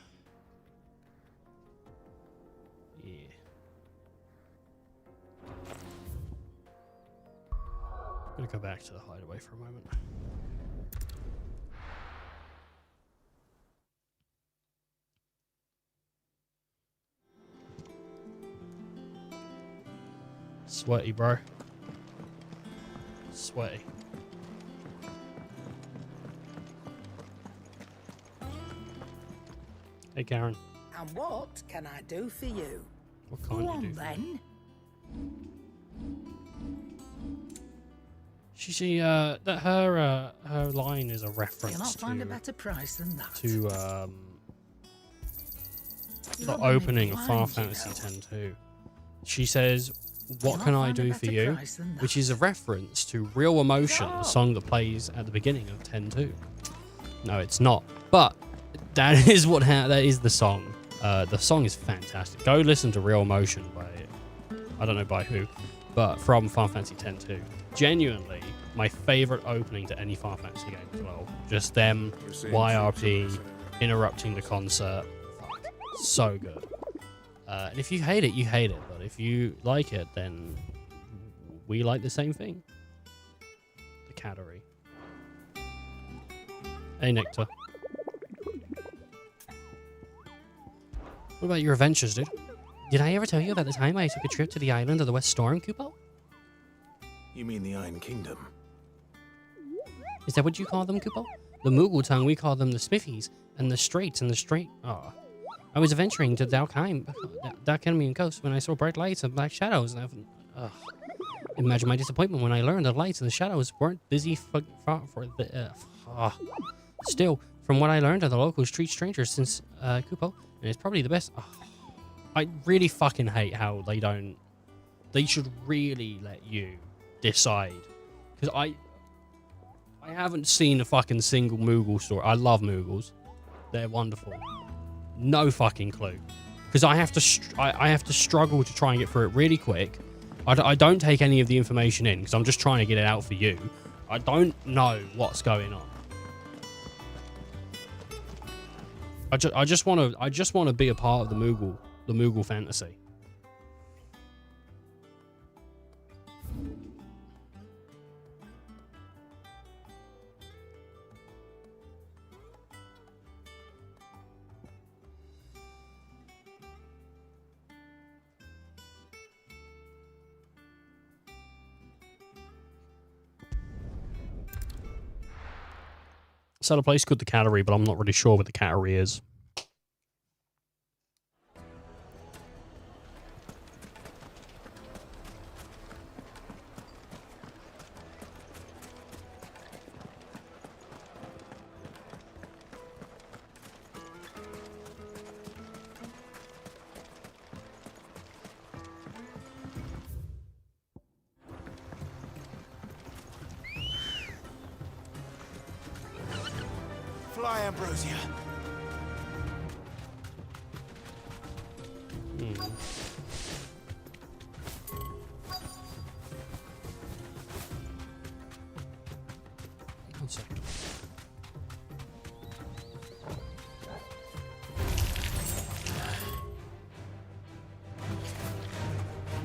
[SPEAKER 1] gonna go back to the hideaway for a moment. Sweaty, bro. Sweaty. Hey, Karen.
[SPEAKER 9] And what can I do for you?
[SPEAKER 1] What
[SPEAKER 9] Go
[SPEAKER 1] can't
[SPEAKER 9] on,
[SPEAKER 1] you do?
[SPEAKER 9] then.
[SPEAKER 1] That her line is a reference
[SPEAKER 9] You'll not find a
[SPEAKER 1] to
[SPEAKER 9] better price than that.
[SPEAKER 1] the
[SPEAKER 9] You're
[SPEAKER 1] opening of
[SPEAKER 9] blind,
[SPEAKER 1] Final
[SPEAKER 9] you
[SPEAKER 1] Fantasy
[SPEAKER 9] know.
[SPEAKER 1] X-2. She says, "What
[SPEAKER 9] You'll
[SPEAKER 1] can
[SPEAKER 9] not
[SPEAKER 1] I
[SPEAKER 9] find a
[SPEAKER 1] do for
[SPEAKER 9] better
[SPEAKER 1] you?"
[SPEAKER 9] price than
[SPEAKER 1] Which is a reference to Real Emotion, the
[SPEAKER 9] Oh.
[SPEAKER 1] song that plays at the beginning of 10-2. No, it's not. But that is that is the song. The song is fantastic. Go listen to Real Emotion by, I don't know by who, but from Final Fantasy X-2. Genuinely, my favorite opening to any Final Fantasy game as well. Just them, YRP, interrupting the concert. Fuck, so good. And if you hate it, you hate it. But if you like it, then we like the same thing. The cattery. Hey, Nectar. What about your adventures, dude? Did I ever tell you about the time I took a trip to the island of the West Storm, Kupo?
[SPEAKER 2] You mean the Iron Kingdom?
[SPEAKER 1] Is that what you call them, Kupo? The Moogle tongue, we call them the Smithies, and the Straits and the Strait. Oh. I was adventuring to Dalkanian coast when I saw bright lights and black shadows. And imagine my disappointment when I learned the lights and the shadows weren't busy Still, from what I learned, the locals treat strangers since Kupo, and it's probably the best. Oh. I really fucking hate how they don't. They should really let you decide, because I haven't seen a fucking single Moogle story. I love Moogles; they're wonderful. No fucking clue, because I have to struggle to try and get through it really quick. I don't take any of the information in because I'm just trying to get it out for you. I don't know what's going on. I just want to be a part of the Moogle fantasy. It's at a place called the Cattery, but I'm not really sure what the Cattery is.
[SPEAKER 17] Fly, Ambrosia.
[SPEAKER 1] One second.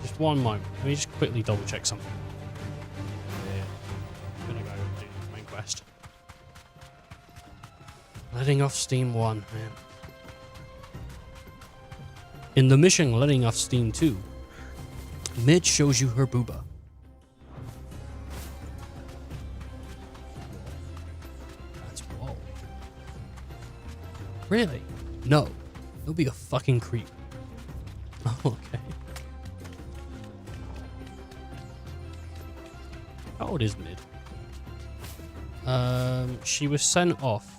[SPEAKER 1] Just one moment. Let me just quickly double check something. Yeah. I'm gonna go do the main quest. Letting off steam 1, man. In the mission Letting Off Steam 2, Mid shows you her booba. That's whoa. Really? No. It'll be a fucking creep. Oh, okay. How old is Mid? She was sent off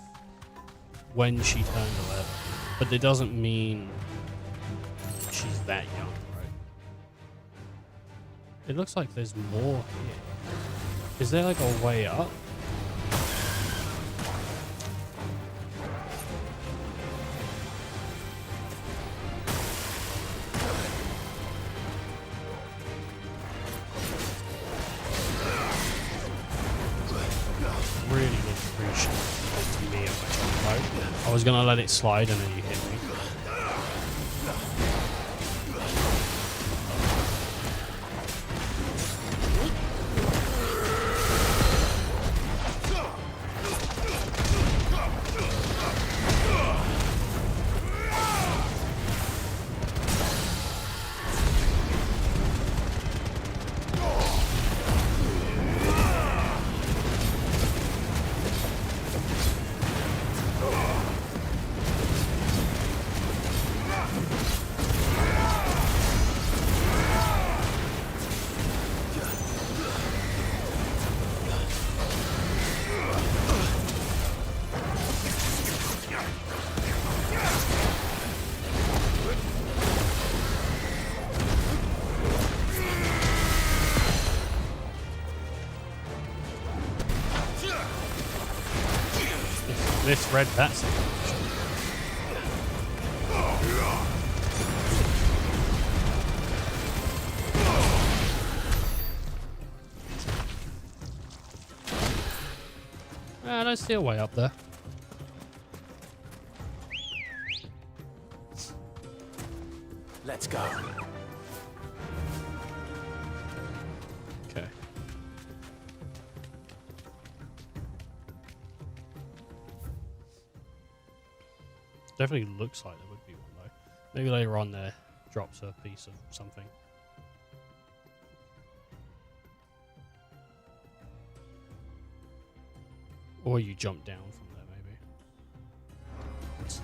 [SPEAKER 1] when she turned 11, but it doesn't mean she's that young, right? It looks like there's more here. Is there like a way up? I was gonna let it slide and then you hit me. Misread that situation. Ah, there's still way up there.
[SPEAKER 2] Let's go.
[SPEAKER 1] Okay. Definitely looks like there would be one though. Maybe later on there drops a piece of something. Or you jump down from there maybe. Let's see.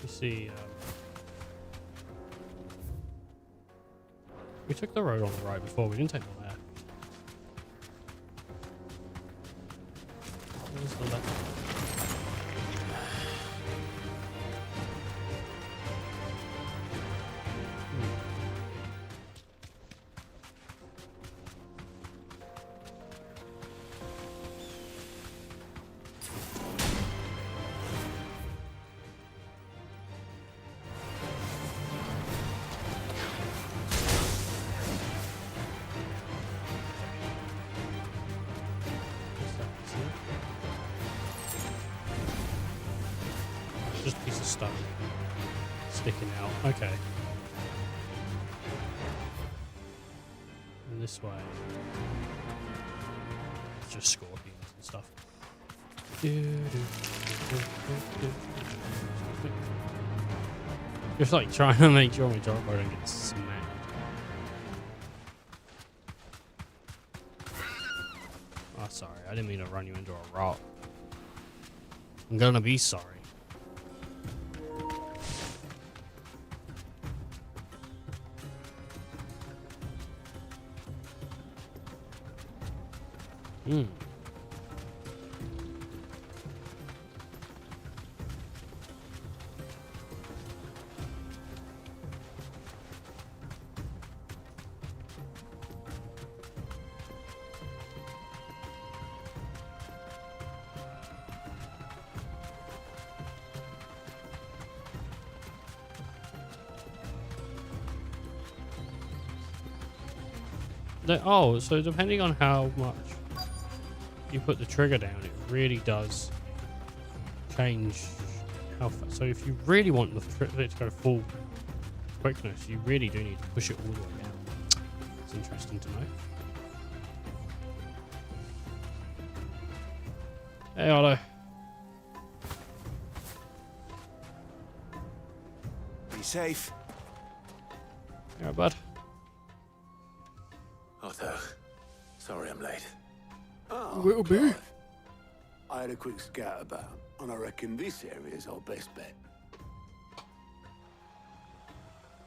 [SPEAKER 1] See, we took the road on the right before, we didn't take the left. Where's the left? Just a piece of stone sticking out. Okay. And this way, it's just scorpions and stuff. Just like trying to make sure my jump boat don't get smacked. Oh, sorry. I didn't mean to run you into a rock. I'm gonna be sorry. Hmm. Oh, so depending on how much you put the trigger down, it really does change how fast. So if you really want it to go full quickness, you really do need to push it all the way down. It's interesting to know. Hey, Otto.
[SPEAKER 2] Be safe.
[SPEAKER 1] Yeah, bud.
[SPEAKER 2] Otto, sorry I'm late.
[SPEAKER 10] Oh,
[SPEAKER 1] Will be.
[SPEAKER 10] I had a quick scout about, and I reckon this area's our best bet.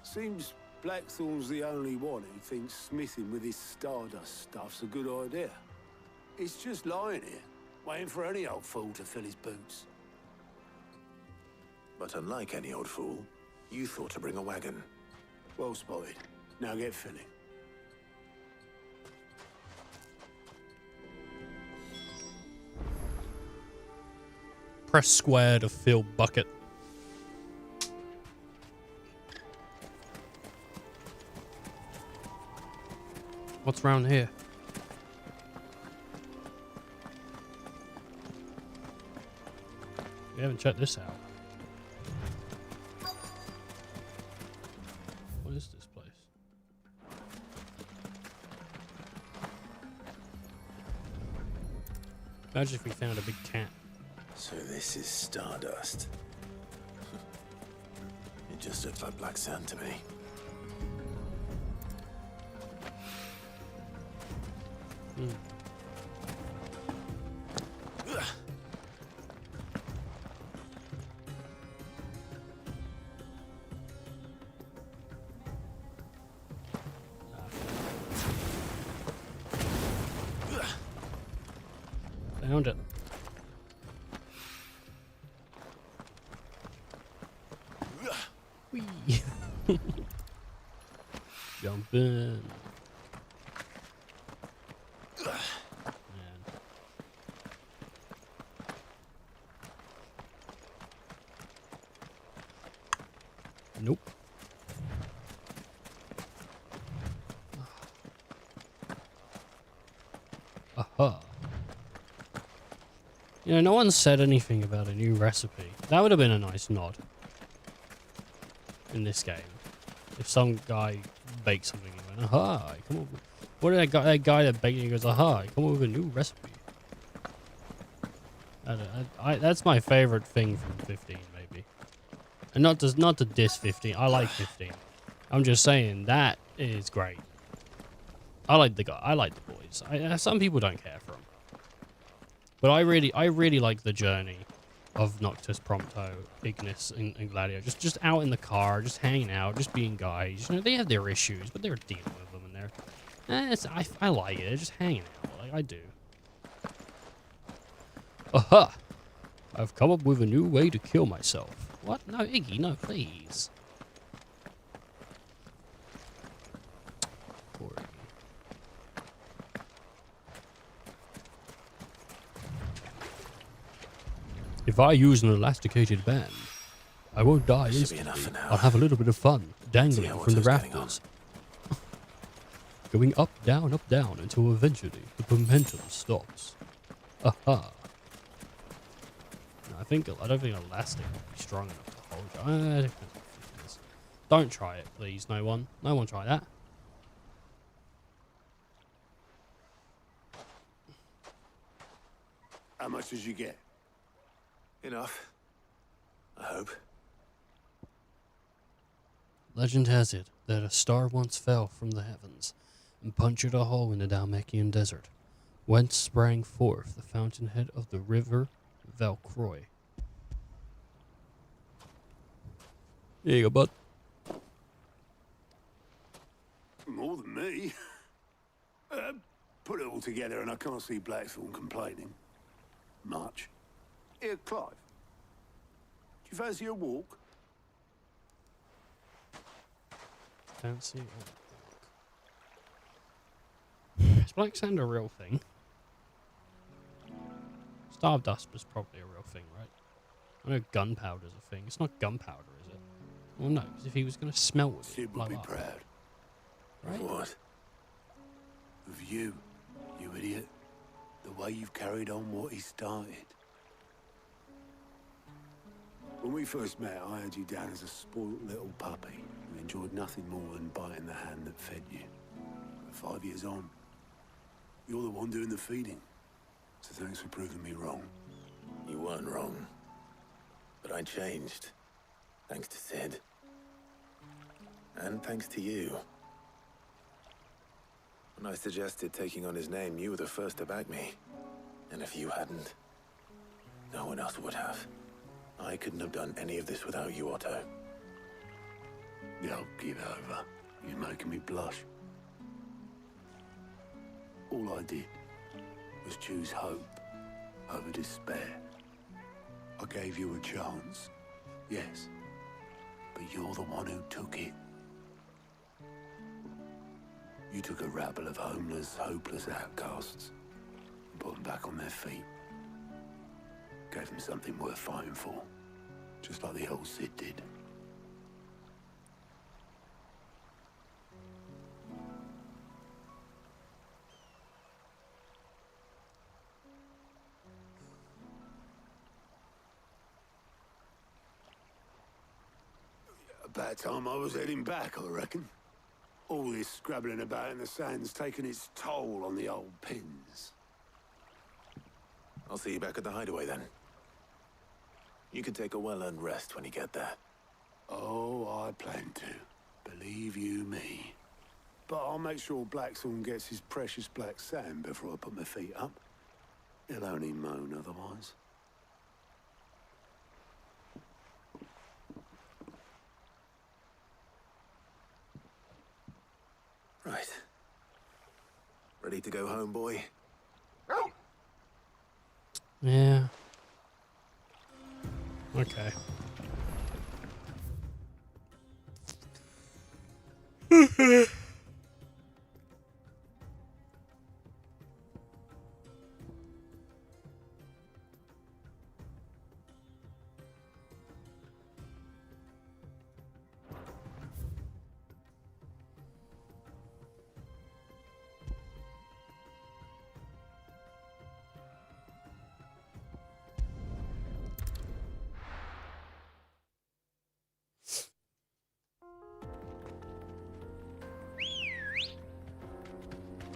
[SPEAKER 10] Seems Blackthorn's the only one who thinks smithing with his stardust stuff's a good idea. He's just lying here, waiting for any old fool to fill his boots.
[SPEAKER 2] But unlike any old fool, you thought to bring a wagon.
[SPEAKER 10] Well spotted. Now get filling.
[SPEAKER 1] Press square to fill bucket. What's around here? We haven't checked this out. What is this place? Imagine if we found a big cat.
[SPEAKER 2] So this is stardust. It just looks like black sand to me.
[SPEAKER 1] Found it. Whee. Jump in. Nope. Aha. You know, no one said anything about a new recipe. That would have been a nice nod in this game. If some guy baked something and went, aha, come on. What did that guy that baked it, he goes, aha, come up with a new recipe. That's my favorite thing from 15, maybe. And not to diss 15. I like 15. I'm just saying that is great. I like the guy. I like the boys. Some people don't care for them, but I really like the journey of Noctis, Prompto, Ignis, and Gladio. Just out in the car, just hanging out, just being guys. You know, they have their issues, but they're dealing with them, and I like it. They're just hanging out, like I do. Aha! I've come up with a new way to kill myself. What? No, Iggy, no, please. Poor Iggy. If I use an elasticated band, I won't die instantly. I'll have a little bit of fun, dangling from the rafters. Going up, down, until eventually the momentum stops. Aha. I don't think elastic would be strong enough to hold you. Don't try it, please. No one try that.
[SPEAKER 10] How much did you get?
[SPEAKER 2] Enough. I hope.
[SPEAKER 1] Legend has it that a star once fell from the heavens and punctured a hole in the Dalmacian desert, whence sprang forth the fountainhead of the river Valcroy. Here you go, bud.
[SPEAKER 10] More than me. Put it all together and I can't see Blackthorn complaining. Much. Here, Clive. Do you fancy a walk?
[SPEAKER 1] Fancy a walk. Is black sand a real thing? Stardust was probably a real thing, right? I know gunpowder's a thing. It's not gunpowder, is it? Well, no, because if he was going to smelt with it,
[SPEAKER 10] Sid would be proud.
[SPEAKER 1] Right?
[SPEAKER 2] What?
[SPEAKER 10] Of you, you idiot. The way you've carried on what he started. When we first met, I had you down as a spoilt little puppy who enjoyed nothing more than biting the hand that fed you. But 5 years on, you're the one doing the feeding. So thanks for proving me wrong.
[SPEAKER 2] You weren't wrong. But I changed. Thanks to Sid. And thanks to you. When I suggested taking on his name, you were the first to back me. And if you hadn't, no one else would have. I couldn't have done any of this without you, Otto.
[SPEAKER 10] Don't give over. You're making me blush. All I did was choose hope over despair. I gave you a chance, yes, but you're the one who took it. You took a rabble of homeless, hopeless outcasts and put them back on their feet. Gave them something worth fighting for, just like the old Cid did. About time I was heading back, I reckon. All this scrabbling about in the sand's taken its toll on the old pins.
[SPEAKER 2] I'll see you back at the hideaway then. You can take a well-earned rest when you get there.
[SPEAKER 10] Oh, I plan to. Believe you me. But I'll make sure Blackthorn gets his precious black sand before I put my feet up. He'll only moan otherwise.
[SPEAKER 2] Right. Ready to go home, boy?
[SPEAKER 1] Yeah. Okay.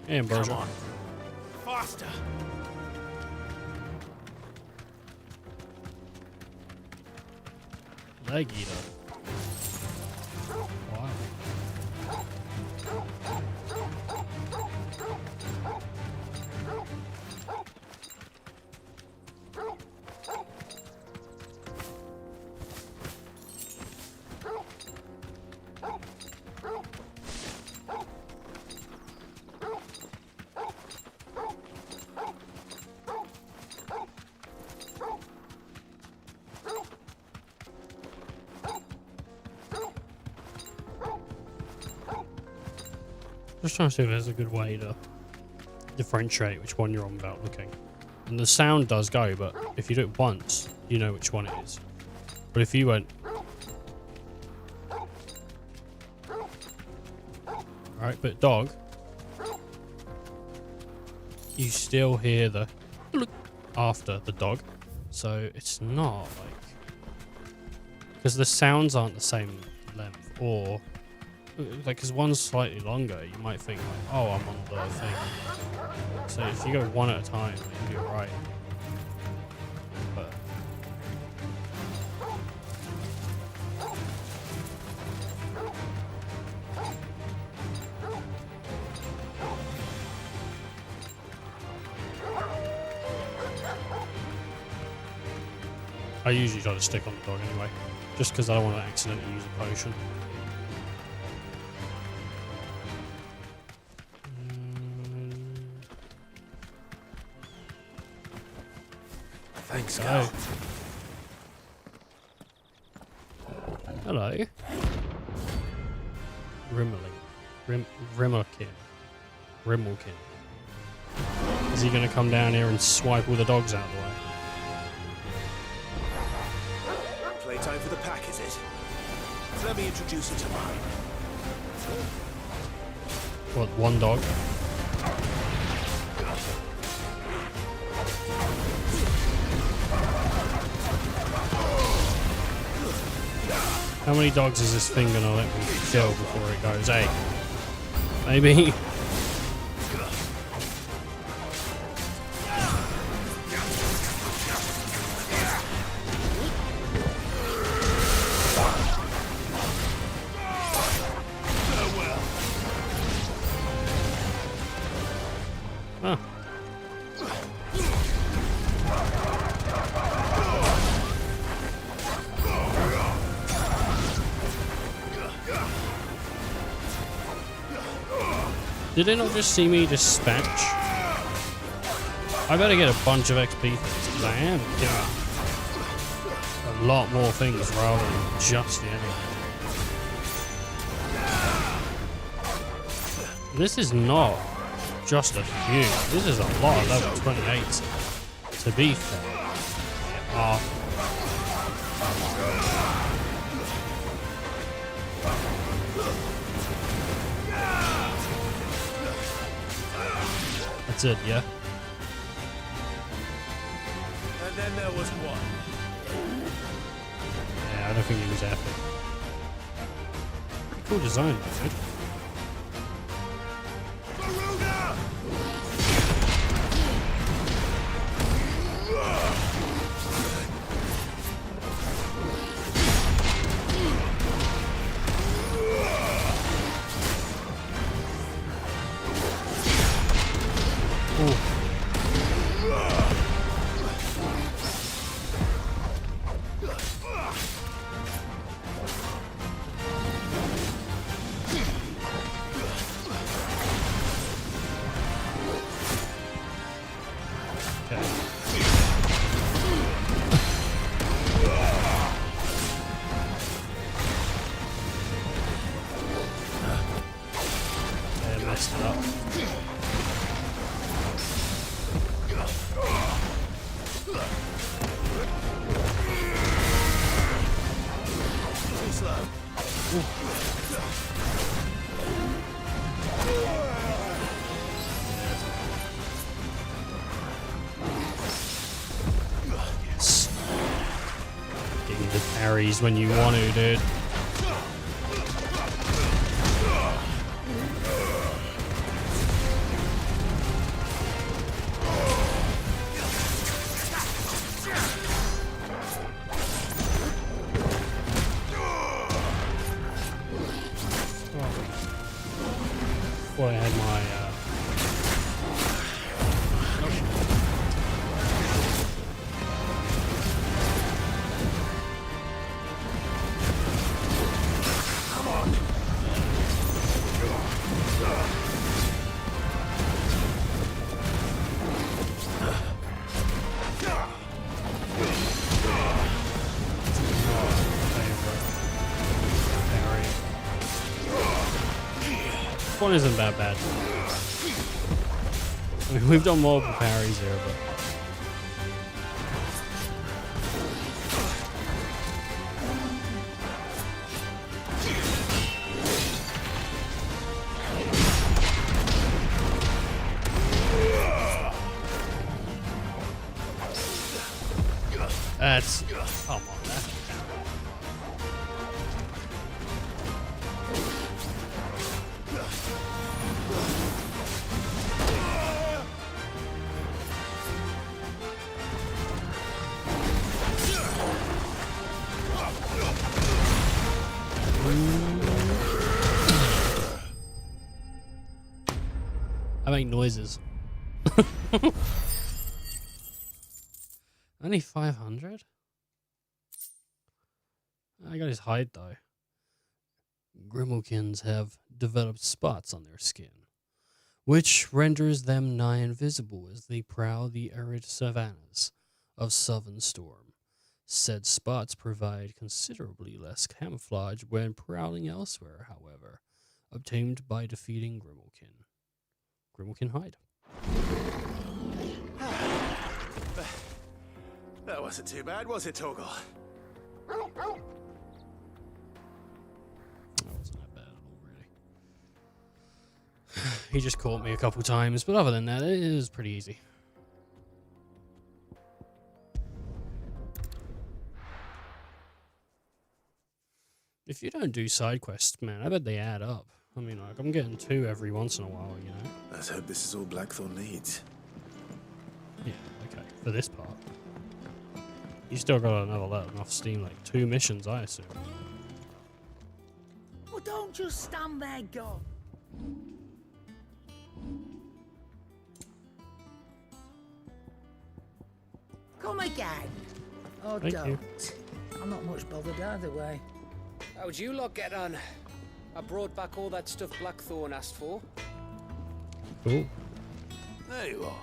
[SPEAKER 1] And
[SPEAKER 2] Come on. Faster!
[SPEAKER 1] Leg eater. Wow. Just trying to see if there's a good way to differentiate which one you're on without looking. And the sound does go, but if you do it once, you know which one it is. But if you went... Alright, but dog... You still hear the... after the dog. So it's not like... Because the sounds aren't the same length, or... Like, because one's slightly longer, you might think, like, oh, I'm on the thing. So if you go one at a time, you'll be alright. But... I usually try to stick on the dog anyway, just because I don't want to accidentally use a potion.
[SPEAKER 2] Thanks,
[SPEAKER 1] God. Hello. Rimmelkin. Is he going to come down here and swipe all the dogs out of the way?
[SPEAKER 2] Playtime for the pack, is it? Let me introduce you to mine.
[SPEAKER 1] What, one dog? How many dogs is this thing gonna let me kill before it goes? 8. Maybe. Huh. Did they not just see me dispatch? I better get a bunch of XP for this, because I am killing a lot more things rather than just the enemy. This is not just a few. This is a lot of level 28s. To be fair. That's it, yeah?
[SPEAKER 17] And then there was one.
[SPEAKER 1] Yeah, I don't think he was epic. Cool design, though, dude. When you want to, dude. Boy, I had my one isn't that bad. I mean, we've done multiple parries here, but that's come on, that's I make noises. Only 500? I got his hide though. Grimalkins have developed spots on their skin, which renders them nigh invisible as they prowl the arid savannas of Southern Storm. Said spots provide considerably less camouflage when prowling elsewhere, however, obtained by defeating Grimalkin. Grimalkin hide.
[SPEAKER 2] That wasn't too bad, was it, Torgal?
[SPEAKER 1] That wasn't that bad at all, really. He just caught me a couple times, but other than that, it was pretty easy. If you don't do side quests, man, I bet they add up. I mean, like, I'm getting 2 every once in a while, you know?
[SPEAKER 2] Let's hope this is all Blackthorn needs.
[SPEAKER 1] Yeah, okay, for this part. You still got another let enough steam, like 2 missions, I assume.
[SPEAKER 9] Well, don't just stand there, go. Come again. Oh,
[SPEAKER 1] Thank
[SPEAKER 9] don't.
[SPEAKER 1] you.
[SPEAKER 9] I'm not much bothered either way.
[SPEAKER 5] How'd you lot get on? I brought back all that stuff Blackthorn asked for.
[SPEAKER 1] Cool.
[SPEAKER 10] There you are.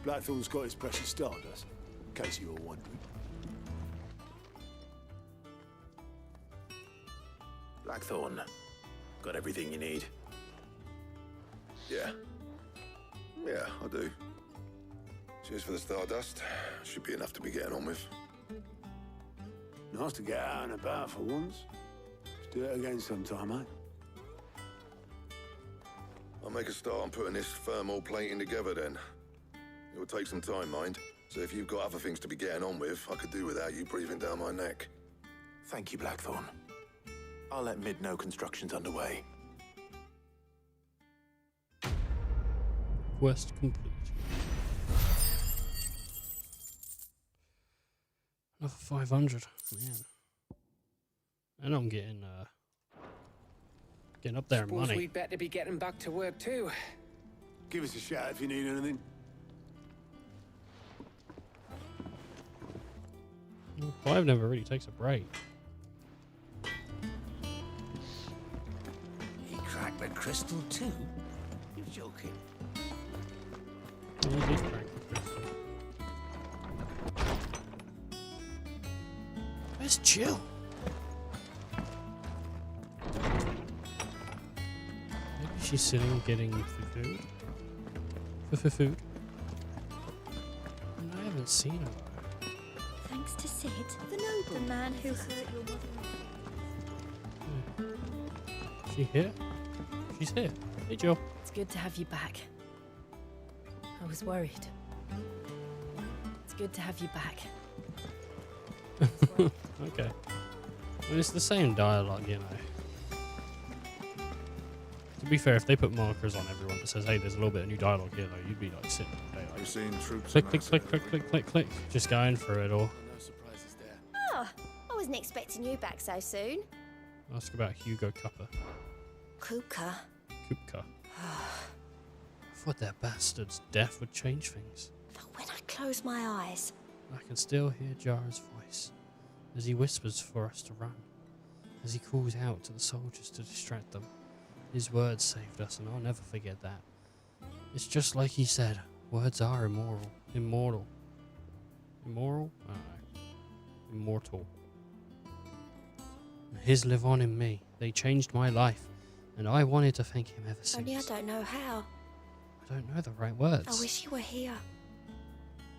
[SPEAKER 10] Blackthorn's got his precious stardust, in case you were wondering.
[SPEAKER 2] Blackthorn, got everything you need?
[SPEAKER 6] Yeah. Yeah, I do. Cheers for the stardust. Should be enough to be getting on with.
[SPEAKER 10] Nice to get out and about for once. Let's do it again sometime, eh?
[SPEAKER 6] I'll make a start on putting this thermal plating together then. It will take some time, mind. So if you've got other things to be getting on with, I could do without you breathing down my neck.
[SPEAKER 2] Thank you, Blackthorn. I'll let Mid know construction's underway.
[SPEAKER 1] Quest complete. Another 500, man. And I'm getting up there in
[SPEAKER 5] Suppose
[SPEAKER 1] money.
[SPEAKER 5] we'd better be getting back to work too.
[SPEAKER 10] Give us a shout if you need anything.
[SPEAKER 1] 5 never really takes a break.
[SPEAKER 19] He cracked the crystal too? You're joking.
[SPEAKER 1] Yeah, he did crack the crystal. Where's Jill? Maybe she's sitting getting food. Food. And I haven't seen her.
[SPEAKER 11] Thanks to Sid, the noble, the man who hurt your mother.
[SPEAKER 1] She here? She's here. Hey, Jill.
[SPEAKER 20] It's good to have you back. I was worried. It's good to have you back.
[SPEAKER 1] Okay. Well, it's the same dialogue, you know. To be fair, if they put markers on everyone that says, hey, there's a little bit of new dialogue here, though, you'd be like sitting all day. Like,
[SPEAKER 17] You've seen troops
[SPEAKER 1] click, click. Just going through it all.
[SPEAKER 11] Oh, I wasn't expecting you back so soon.
[SPEAKER 1] Ask about Hugo Cupper.
[SPEAKER 11] Kupka.
[SPEAKER 1] Kupka. I thought that bastard's death would change things.
[SPEAKER 11] But when I close my eyes,
[SPEAKER 1] I can still hear Jara's voice as he whispers for us to run, as he calls out to the soldiers to distract them. His words saved us, and I'll never forget that. It's just like he said, words are immoral. Immortal? I don't know. Immortal. His live on in me. They changed my life, and I wanted to thank him ever since.
[SPEAKER 11] only I don't know how.
[SPEAKER 1] I don't know the right words
[SPEAKER 11] I wish you were here.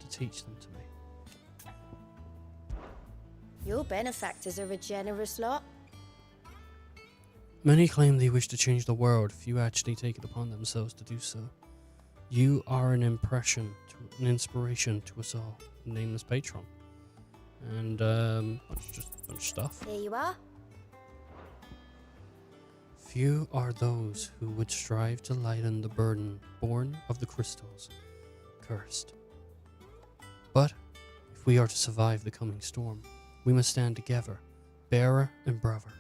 [SPEAKER 1] to teach them to me.
[SPEAKER 11] Your benefactors are a generous lot.
[SPEAKER 1] Many claim they wish to change the world. Few actually take it upon themselves to do so. You are an inspiration to us all. Nameless patron. And bunch of stuff.
[SPEAKER 11] Here you are.
[SPEAKER 1] Few are those who would strive to lighten the burden born of the crystals, cursed. But if we are to survive the coming storm, we must stand together, bearer and brother,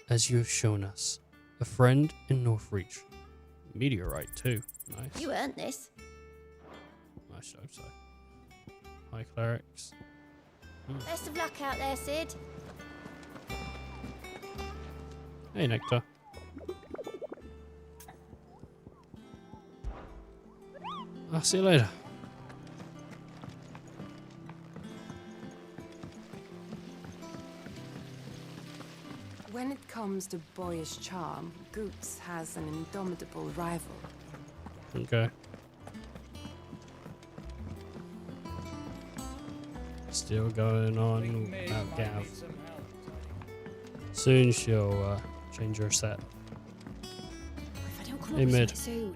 [SPEAKER 1] as you have shown us. A friend in Northreach. Meteorite too. Nice.
[SPEAKER 11] You earned this.
[SPEAKER 1] I should hope so. High clerics.
[SPEAKER 11] Best of luck out there, Sid.
[SPEAKER 1] Hey, Nectar. I'll see you later.
[SPEAKER 3] When it comes to boyish charm, Goots has an indomitable rival.
[SPEAKER 1] Okay. Still going on about Gav. Soon she'll change her set.
[SPEAKER 11] If I don't come
[SPEAKER 1] Hey,
[SPEAKER 11] up with
[SPEAKER 1] Mid.
[SPEAKER 11] something soon.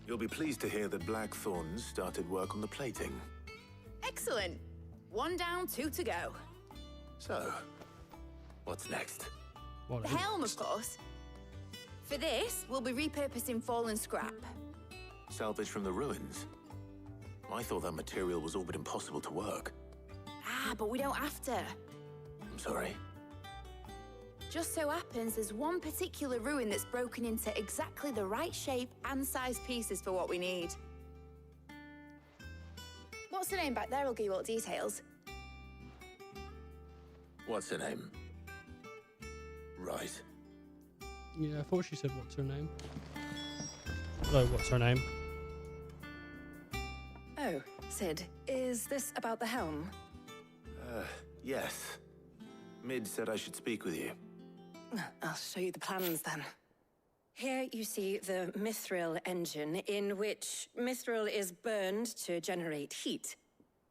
[SPEAKER 2] You'll be pleased to hear that Blackthorn's started work on the plating.
[SPEAKER 14] Excellent. 1 down, 2 to go.
[SPEAKER 2] So, what's next?
[SPEAKER 1] What
[SPEAKER 14] The helm, of course. For this, we'll be repurposing fallen scrap.
[SPEAKER 2] Salvage from the ruins? I thought that material was all but impossible to work.
[SPEAKER 14] Ah, but we don't have to.
[SPEAKER 2] I'm sorry.
[SPEAKER 14] Just so happens there's one particular ruin that's broken into exactly the right shape and size pieces for what we need. What's the name back there? I'll give you all the details.
[SPEAKER 2] What's her name? Right.
[SPEAKER 1] Yeah, I thought she said what's her name. Hello, what's her name?
[SPEAKER 3] Oh, Sid, is this about the helm?
[SPEAKER 2] Yes. Mid said I should speak with you.
[SPEAKER 3] I'll show you the plans then. Here you see the mithril engine, in which mithril is burned to generate heat.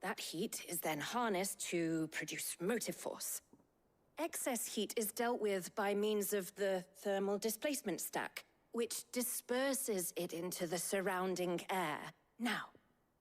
[SPEAKER 3] That heat is then harnessed to produce motive force. Excess heat is dealt with by means of the thermal displacement stack, which disperses it into the surrounding air. Now,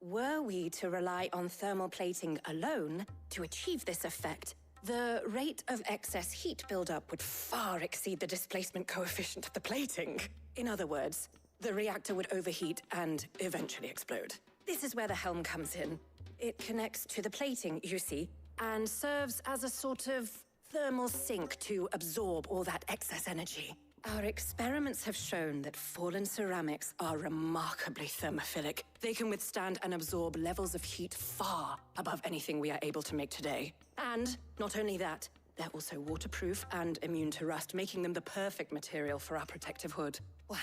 [SPEAKER 3] were we to rely on thermal plating alone to achieve this effect, the rate of excess heat buildup would far exceed the displacement coefficient of the plating. In other words, the reactor would overheat and eventually explode. This is where the helm comes in. It connects to the plating, you see, and serves as a sort of thermal sink to absorb all that excess energy. Our experiments have shown that fallen ceramics are remarkably thermophilic. They can withstand and absorb levels of heat far above anything we are able to make today. And not only that, they're also waterproof and immune to rust, making them the perfect material for our protective hood. Why,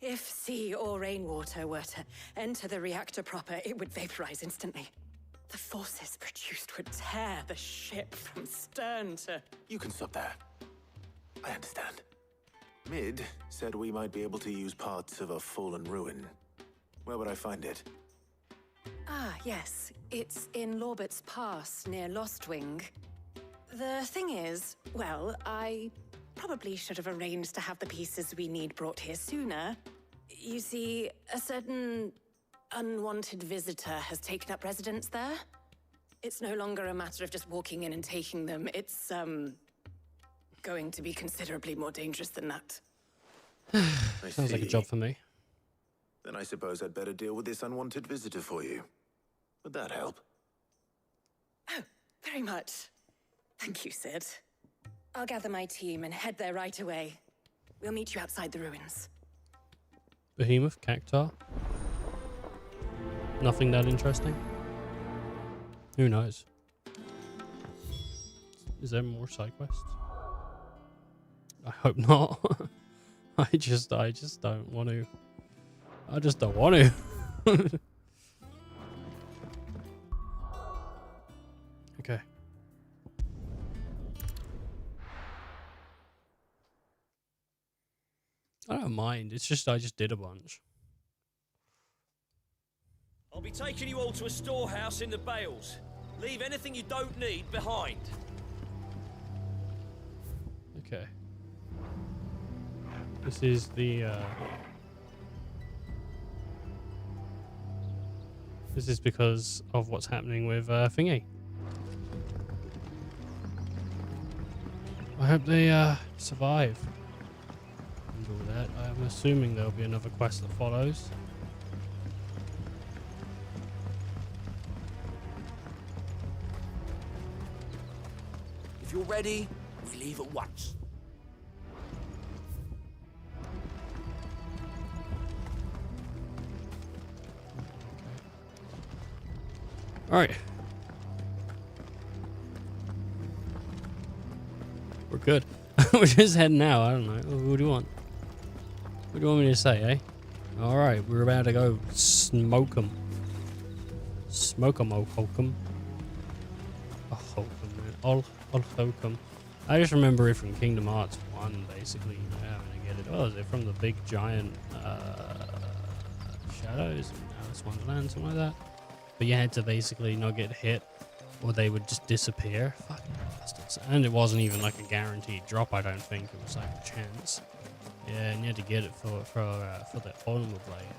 [SPEAKER 3] if sea or rainwater were to enter the reactor proper, it would vaporize instantly. The forces produced would tear the ship from stern to...
[SPEAKER 2] You can stop there. I understand. Mid said we might be able to use parts of a fallen ruin. Where would I find it?
[SPEAKER 3] Ah, yes. It's in Lorbert's Pass, near Lostwing. The thing is, well, I probably should have arranged to have the pieces we need brought here sooner. You see, a certain unwanted visitor has taken up residence there. It's no longer a matter of just walking in and taking them. It's, going to be considerably more dangerous than that.
[SPEAKER 1] Sounds like a job for me.
[SPEAKER 2] Then I suppose I'd better deal with this unwanted visitor for you. Would that help?
[SPEAKER 3] Oh, very much. Thank you, Sid. I'll gather my team and head there right away. We'll meet you outside the ruins.
[SPEAKER 1] Behemoth, Cactar. Nothing that interesting. Who knows? Is there more side quests? I hope not. I just don't want to. I just don't want to. Okay. I don't mind. It's just I just did a bunch.
[SPEAKER 21] I'll be taking you all to a storehouse in the Bales. Leave anything you don't need behind.
[SPEAKER 1] Okay. This is the this is because of what's happening with Thingy. I hope they survive and all that. I'm assuming there'll be another quest that follows.
[SPEAKER 19] If you're ready, we leave at once.
[SPEAKER 1] All right. We're good. We're just heading out. I don't know. What do you want? What do you want me to say, eh? All right, we're about to go smoke 'em. Smoke 'em, oh hokum. Oh hokum, man. All hokum. I just remember it from Kingdom Hearts 1, basically. Having to get it. Oh, is it from the big giant shadows in Alice Wonderland, something like that? But you had to basically not get hit, or they would just disappear. Fucking bastards. And it wasn't even like a guaranteed drop, I don't think. It was like a chance. Yeah, and you had to get it for the Ultima Blade.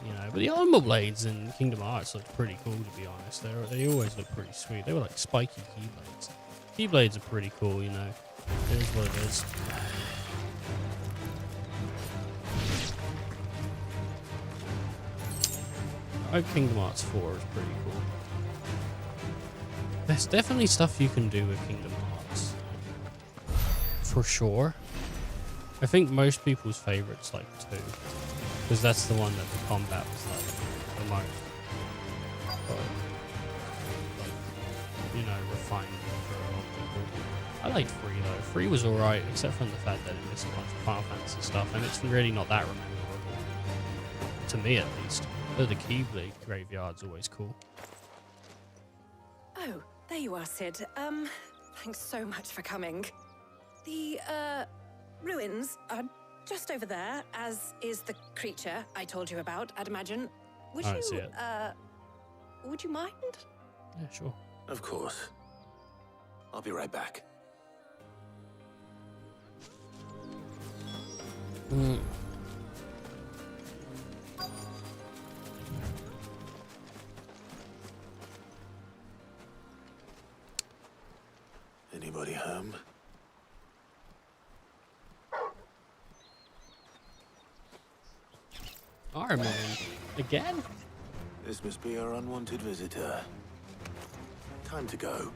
[SPEAKER 1] You know, but the Ultima Blades in Kingdom Hearts look pretty cool, to be honest. They always look pretty sweet. They were like spiky Keyblades. Keyblades are pretty cool, you know. It is what it is. I hope Kingdom Hearts 4 is pretty cool. There's definitely stuff you can do with Kingdom Hearts. For sure. I think most people's favourite's like 2. Because that's the one that the combat was like the most. But, like, you know, refinement for a lot of people. I liked 3 though. 3 was alright, except from the fact that it missed a bunch of Final Fantasy stuff, and it's really not that memorable. To me, at least. Though the Keyblade graveyard's always cool.
[SPEAKER 7] Oh, there you are, Sid. Thanks so much for coming. The, ruins are just over there, as is the creature I told you about, I'd imagine. Would
[SPEAKER 1] I don't see
[SPEAKER 7] you,
[SPEAKER 1] it.
[SPEAKER 7] would you mind?
[SPEAKER 1] Yeah, sure.
[SPEAKER 2] Of course. I'll be right back. Anybody home?
[SPEAKER 1] Armin. Again?
[SPEAKER 2] This must be our unwanted visitor. Time to go.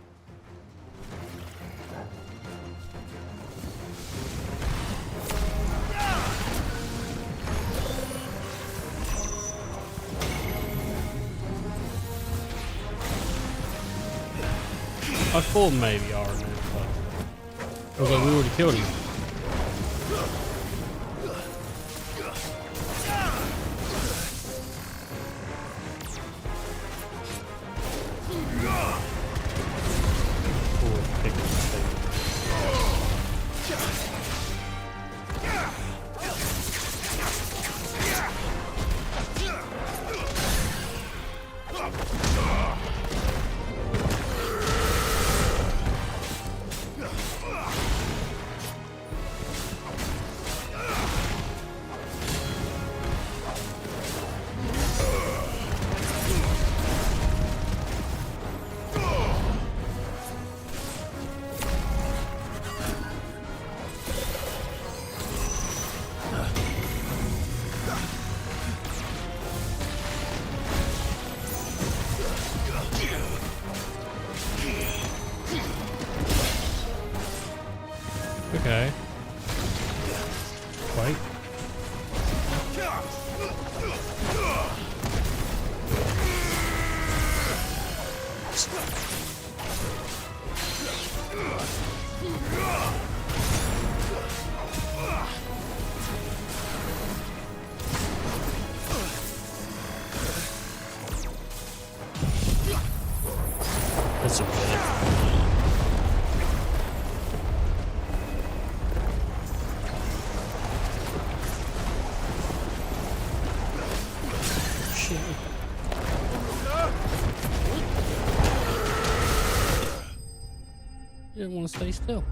[SPEAKER 1] I thought maybe Armin, but I was like, we already killed him. Okay. Wait. That's a bit. He didn't want to stay still.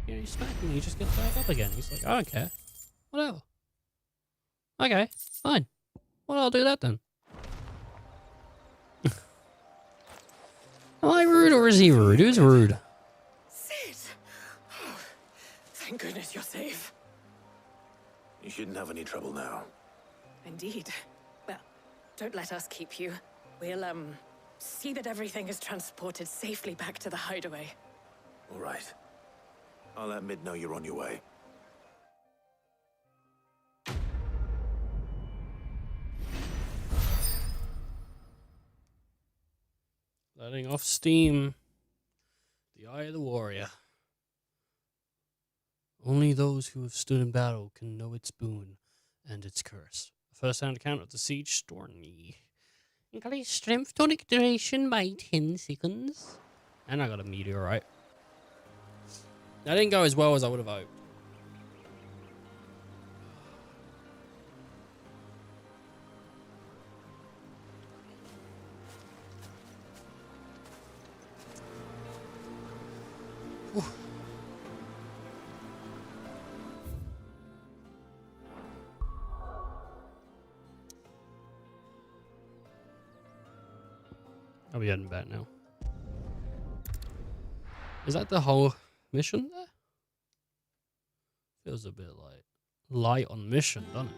[SPEAKER 1] You know, you smack him, he just gets back up again. He's like, I don't care. Whatever. Okay, fine. Well, I'll do that then. Am I rude or is he rude? Who's rude?
[SPEAKER 7] Sid! Oh, thank goodness you're safe.
[SPEAKER 2] You shouldn't have any trouble now.
[SPEAKER 7] Indeed. Well, don't let us keep you. We'll, see that everything is transported safely back to the hideaway.
[SPEAKER 2] All right. I'll let Mid know you're on your way.
[SPEAKER 1] Letting off steam. The Eye of the Warrior. Only those who have stood in battle can know its boon and its curse. First-hand account of the siege Stormy. Increase strength tonic duration by 10 seconds. And I got a meteorite. That didn't go as well as I would have hoped. Whew. I'll be heading back now. Is that the whole mission there? Feels a bit like light on mission, doesn't it?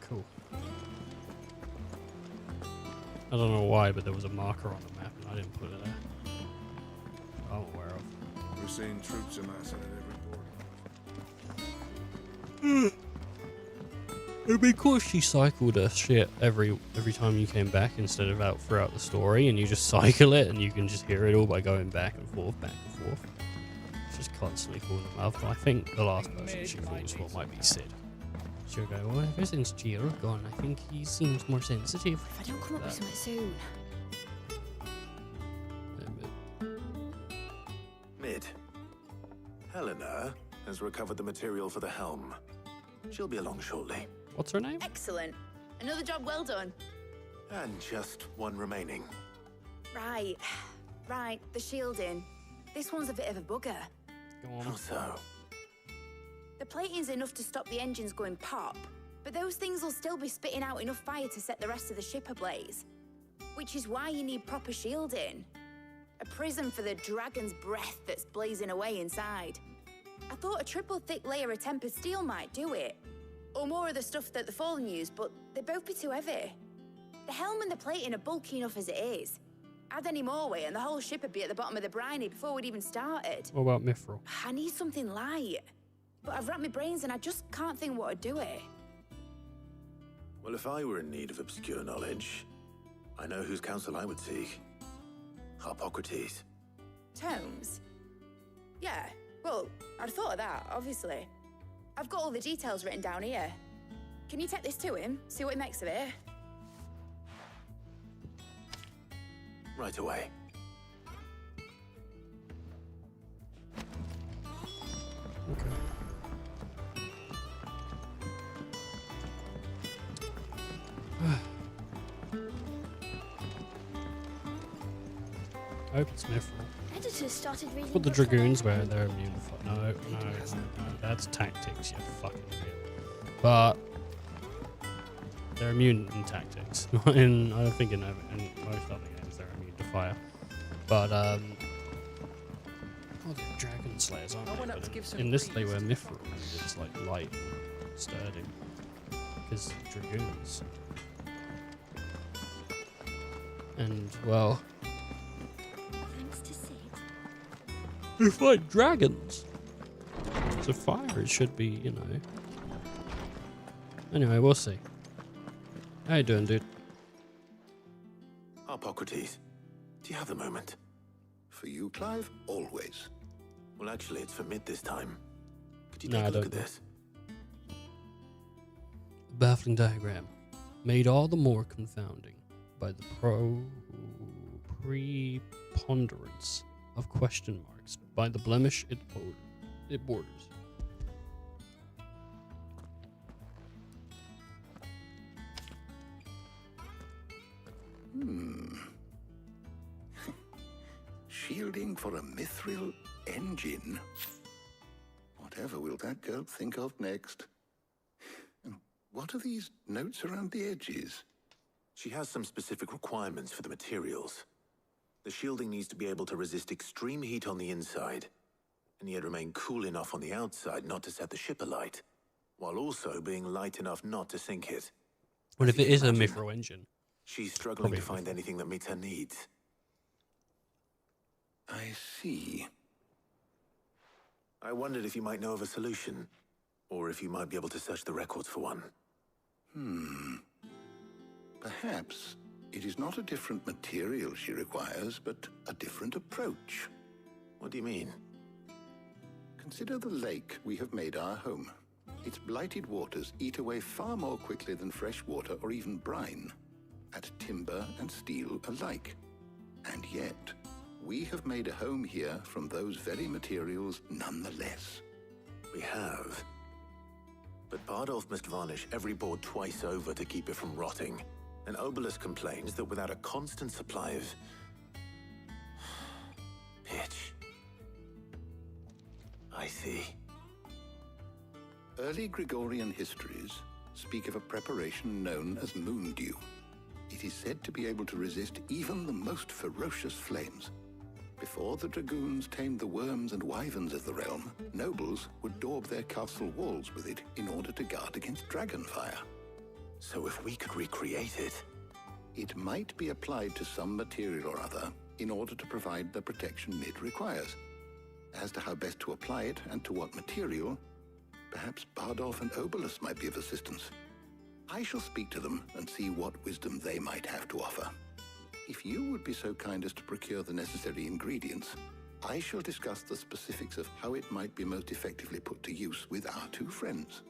[SPEAKER 1] Cool. I don't know why, but there was a marker on the map and I didn't put it there. I'm aware of.
[SPEAKER 22] We're seeing troops amassing at every port.
[SPEAKER 1] It'd be cool if she cycled her shit every time you came back instead of out throughout the story, and you just cycle it and you can just hear it all by going back and forth, back and forth. Just constantly calling them out. But I think the last person she calls for might be Sid. She'll go, well, ever since Gio's gone, I think he seems more sensitive.
[SPEAKER 14] If I don't come up with something soon.
[SPEAKER 2] Mid. Helena has recovered the material for the helm. She'll be along shortly.
[SPEAKER 1] What's her name?
[SPEAKER 14] Excellent. Another job well done.
[SPEAKER 2] And just one remaining.
[SPEAKER 14] Right. Right, the shielding. This one's a bit of a bugger.
[SPEAKER 1] Go on.
[SPEAKER 2] How so?
[SPEAKER 14] The plating's enough to stop the engines going pop, but those things will still be spitting out enough fire to set the rest of the ship ablaze. Which is why you need proper shielding. A prison for the dragon's breath that's blazing away inside. I thought a triple thick layer of tempered steel might do it. Or more of the stuff that the Fallen use, but they'd both be too heavy. The helm and the plating are bulky enough as it is. Add any more weight and the whole ship would be at the bottom of the briny before we'd even started.
[SPEAKER 1] What about Mithril?
[SPEAKER 14] I need something light. But I've racked my brains and I just can't think what to do it.
[SPEAKER 2] Well, if I were in need of obscure knowledge, I know whose counsel I would seek. Harpocrates.
[SPEAKER 14] Tomes? Yeah, well, I'd thought of that, obviously. I've got all the details written down here. Can you take this to him, see what he makes of it?
[SPEAKER 2] Right away.
[SPEAKER 1] Okay. I hope it's Mithril.
[SPEAKER 11] Editors started reading.
[SPEAKER 1] Put the Dragoons where they're immune to fire. No, that's tactics, you fucking idiot. But they're immune in tactics. I don't think in most other games they're immune to fire. But oh, they're Dragon Slayers, aren't they? But in this they were Mithril, and it's like light and sturdy. Because Dragoons. And well, they fight dragons. So fire it should be, you know. Anyway, we'll see. How you doing, dude?
[SPEAKER 2] Harpocrates, do you have the moment?
[SPEAKER 8] For you, Clive, always.
[SPEAKER 2] Well, actually, it's for Mid this time. Could you
[SPEAKER 1] No,
[SPEAKER 2] take
[SPEAKER 1] I
[SPEAKER 2] a look
[SPEAKER 1] don't
[SPEAKER 2] at
[SPEAKER 1] know.
[SPEAKER 2] this?
[SPEAKER 1] Baffling diagram. Made all the more confounding by the preponderance of question marks by the blemish it borders.
[SPEAKER 8] Shielding for a mithril engine. Whatever will that girl think of next? And what are these notes around the edges?
[SPEAKER 2] She has some specific requirements for the materials. The shielding needs to be able to resist extreme heat on the inside, and yet remain cool enough on the outside not to set the ship alight, while also being light enough not to sink it.
[SPEAKER 1] What if it is a Mithril engine?
[SPEAKER 2] She's struggling
[SPEAKER 1] Probably
[SPEAKER 2] to find anything that meets her needs.
[SPEAKER 8] I see.
[SPEAKER 2] I wondered if you might know of a solution, or if you might be able to search the records for one.
[SPEAKER 8] Perhaps it is not a different material she requires, but a different approach.
[SPEAKER 2] What do you mean?
[SPEAKER 8] Consider the lake we have made our home. Its blighted waters eat away far more quickly than fresh water or even brine, at timber and steel alike. And yet, we have made a home here from those very materials nonetheless.
[SPEAKER 2] We have. But Bardolph must varnish every board twice over to keep it from rotting. And Obelisk complains that without a constant supply of pitch. I see.
[SPEAKER 8] Early Gregorian histories speak of a preparation known as moon dew. It is said to be able to resist even the most ferocious flames. Before the dragoons tamed the worms and wyverns of the realm, nobles would daub their castle walls with it in order to guard against dragon fire.
[SPEAKER 2] So if we could recreate it...
[SPEAKER 8] It might be applied to some material or other in order to provide the protection Mid requires. As to how best to apply it and to what material, Perhaps Bardolph and Obolus might be of assistance. I shall speak to them and see what wisdom they might have to offer. If you would be so kind as to procure the necessary ingredients, I shall discuss the specifics of how it might be most effectively put to use with our two friends.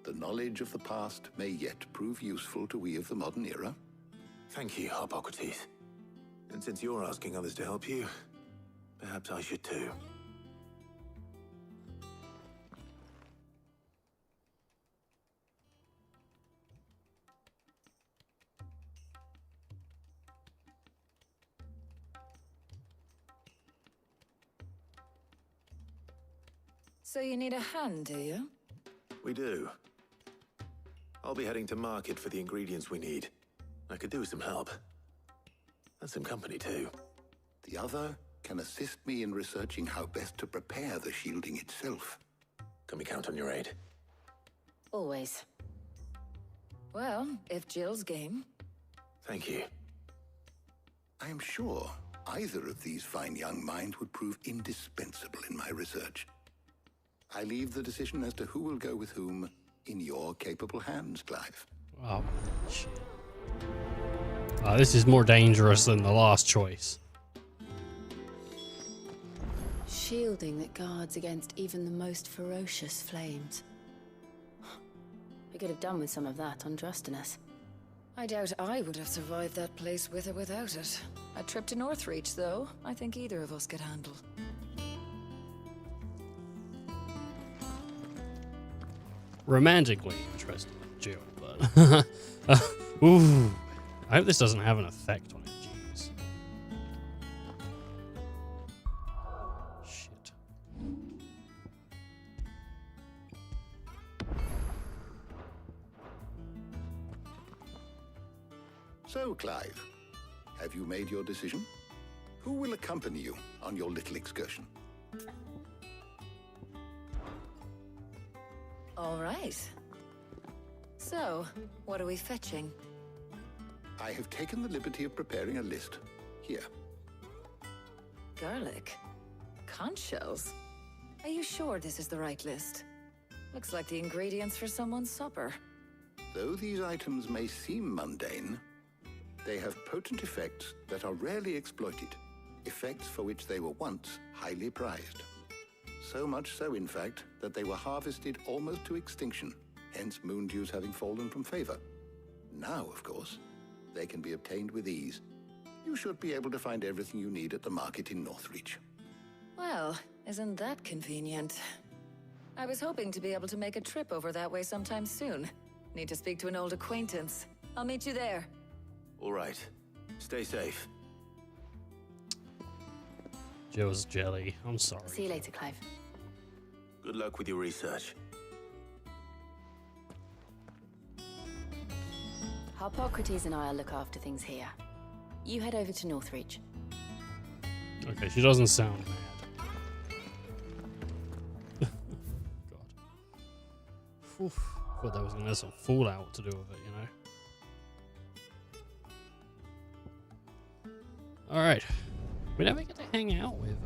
[SPEAKER 8] The knowledge of the past may yet prove useful to we of the modern era.
[SPEAKER 2] Thank you, Hippocrates. And since you're asking others to help you, perhaps I should too.
[SPEAKER 4] So you need a hand, do you?
[SPEAKER 2] We do. I'll be heading to market for the ingredients we need. I could do with some help. And some company, too.
[SPEAKER 8] The other can assist me in researching how best to prepare the shielding itself.
[SPEAKER 2] Can we count on your aid?
[SPEAKER 4] Always. Well, if Jill's game.
[SPEAKER 2] Thank you.
[SPEAKER 8] I am sure either of these fine young minds would prove indispensable in my research. I leave the decision as to who will go with whom in your capable hands, Clive.
[SPEAKER 1] Oh, shit. This is more dangerous than the last choice.
[SPEAKER 20] Shielding that guards against even the most ferocious flames. We could have done with some of that on Drustinus.
[SPEAKER 4] I doubt I would have survived that place with or without it. A trip to Northreach, though, I think either of us could handle.
[SPEAKER 1] Romantically interested in Jill, but ooh, I hope this doesn't have an effect on it. Jeez. Shit.
[SPEAKER 8] So, Clive, have you made your decision? Who will accompany you on your little excursion?
[SPEAKER 4] All right. So, what are we fetching?
[SPEAKER 8] I have taken the liberty of preparing a list. Here.
[SPEAKER 4] Garlic? Conch shells? Are you sure this is the right list? Looks like the ingredients for someone's supper.
[SPEAKER 8] Though these items may seem mundane, they have potent effects that are rarely exploited, effects for which they were once highly prized. So much so, in fact, that they were harvested almost to extinction, hence moon dews having fallen from favor. Now, of course, they can be obtained with ease. You should be able to find everything you need at the market in Northreach.
[SPEAKER 4] Well, isn't that convenient? I was hoping to be able to make a trip over that way sometime soon. Need to speak to an old acquaintance. I'll meet you there.
[SPEAKER 2] All right. Stay safe.
[SPEAKER 1] Jill's jelly. I'm sorry.
[SPEAKER 20] See you later, Clive.
[SPEAKER 2] Good luck with your research.
[SPEAKER 20] Hippocrates and I'll look after things here. You head over to Northreach.
[SPEAKER 1] Okay, she doesn't sound mad. God. Oof. Thought there was gonna be some fallout to do with it, you know. All right. We never get to hang out with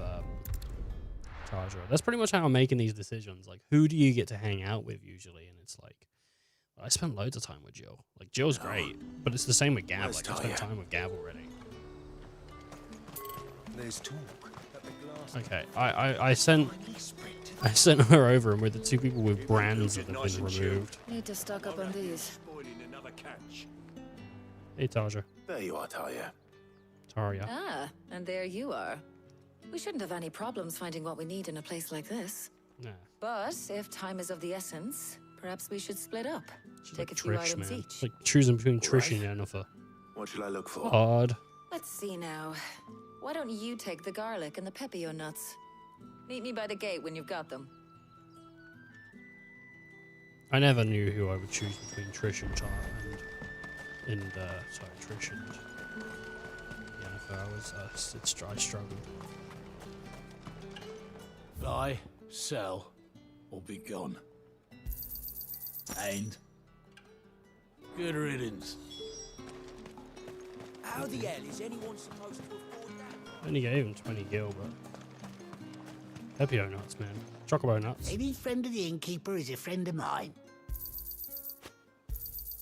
[SPEAKER 1] Tarja. That's pretty much how I'm making these decisions. Like, who do you get to hang out with usually? And it's like, I spent loads of time with Jill. Like, Jill's great, but it's the same with Gav. Like, I spent time with Gav already.
[SPEAKER 22] There's talk that the glass.
[SPEAKER 1] Okay, I sent her over, and we're the two people with brands that have been removed.
[SPEAKER 4] Need to stock up on these.
[SPEAKER 1] Hey, Tarja.
[SPEAKER 2] There you are, Talia.
[SPEAKER 1] Tarja.
[SPEAKER 4] Ah, and there you are. We shouldn't have any problems finding what we need in a place like this.
[SPEAKER 1] Nah.
[SPEAKER 4] But if time is of the essence, perhaps we should split up. Take a few
[SPEAKER 1] Trish,
[SPEAKER 4] items
[SPEAKER 1] man.
[SPEAKER 4] each.
[SPEAKER 1] It's like choosing between Trish and Yennefer.
[SPEAKER 2] What shall I look for?
[SPEAKER 1] Hard.
[SPEAKER 4] Let's see now. Why don't you take the garlic and the pepio nuts? Meet me by the gate when you've got them.
[SPEAKER 1] I never knew who I would choose between Trish and Tara Trish and Yennefer. I struggled.
[SPEAKER 10] Buy, sell, or be gone. And good riddance.
[SPEAKER 21] How the hell is anyone supposed to afford that?
[SPEAKER 1] I only gave him 20 gil, but Pepio nuts, man. Chocobo nuts.
[SPEAKER 13] Any friend of the innkeeper is a friend of mine.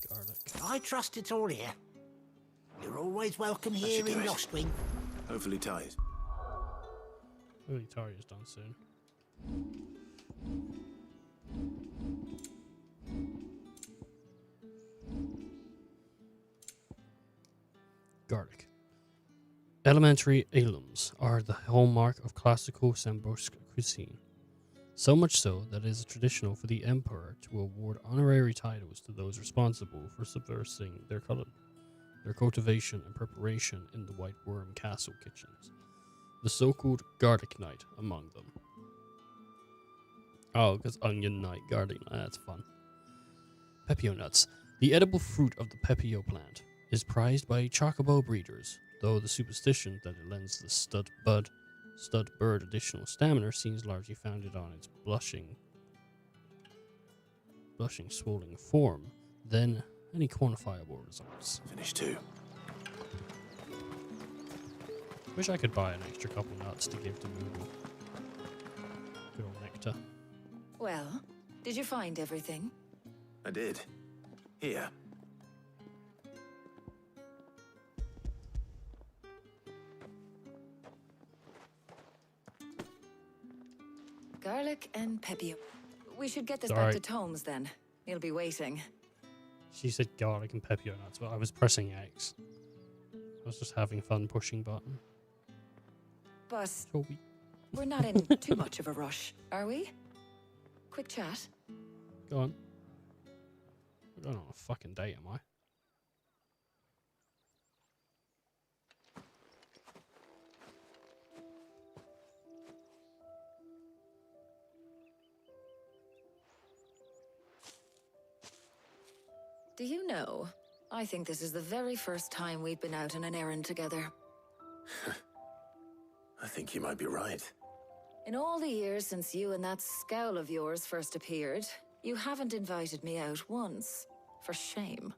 [SPEAKER 1] Garlic.
[SPEAKER 13] I trust it's all here. You're always welcome here in Lostwing.
[SPEAKER 2] Hopefully ties.
[SPEAKER 1] Hopefully Taria's done soon. Garlic. Elementary alums are the hallmark of classical Samborsk cuisine. So much so that it is traditional for the emperor to award honorary titles to those responsible for subversing their cultivation and preparation in the White Worm Castle kitchens. The so-called Garlic Knight among them. Oh, because Onion Knight, Garlic Knight, that's fun. Pepio nuts. The edible fruit of the Pepio plant is prized by chocobo breeders, though the superstition that it lends the stud bird additional stamina seems largely founded on its blushing swollen form, than any quantifiable results.
[SPEAKER 2] Finish too.
[SPEAKER 1] Wish I could buy an extra couple nuts to give to Moodle. Good old nectar.
[SPEAKER 4] Well, did you find everything?
[SPEAKER 2] I did. Here.
[SPEAKER 4] Garlic and Pepio. We should get this
[SPEAKER 1] Sorry.
[SPEAKER 4] back to Tomes then. He'll be waiting.
[SPEAKER 1] She said garlic and Pepio nuts, but I was pressing X. I was just having fun pushing button.
[SPEAKER 4] But
[SPEAKER 1] Toby.
[SPEAKER 4] we're not in too much of a rush, are we? Quick chat.
[SPEAKER 1] Go on. We're going on a fucking date, am I?
[SPEAKER 4] Do you know, I think this is the very first time we've been out on an errand together.
[SPEAKER 2] I think you might be right.
[SPEAKER 4] In all the years since you and that scowl of yours first appeared, you haven't invited me out once. For shame.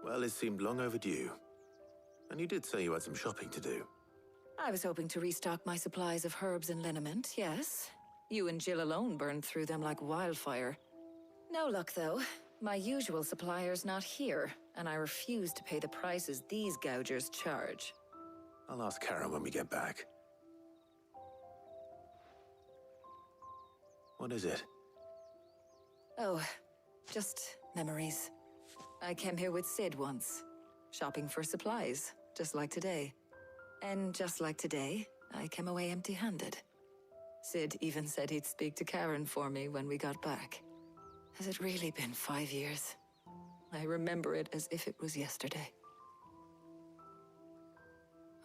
[SPEAKER 2] Well, it seemed long overdue. And you did say you had some shopping to do.
[SPEAKER 4] I was hoping to restock my supplies of herbs and liniment, yes. You and Jill alone burned through them like wildfire. No luck, though. My usual supplier's not here, and I refuse to pay the prices these gougers charge.
[SPEAKER 2] I'll ask Karen when we get back. What is it?
[SPEAKER 4] Oh, just memories. I came here with Sid once, shopping for supplies, just like today. And just like today, I came away empty-handed. Sid even said he'd speak to Karen for me when we got back. Has it really been 5 years? I remember it as if it was yesterday.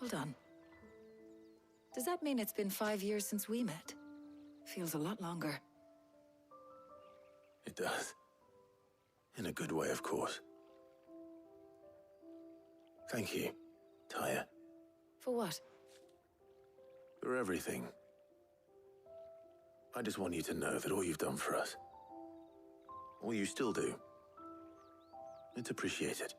[SPEAKER 4] Hold on. Does that mean it's been 5 years since we met? Feels a lot longer.
[SPEAKER 2] It does. In a good way, of course. Thank you, Taya.
[SPEAKER 4] For what?
[SPEAKER 2] For everything. I just want you to know that all you've done for us, all you still do, it's appreciated.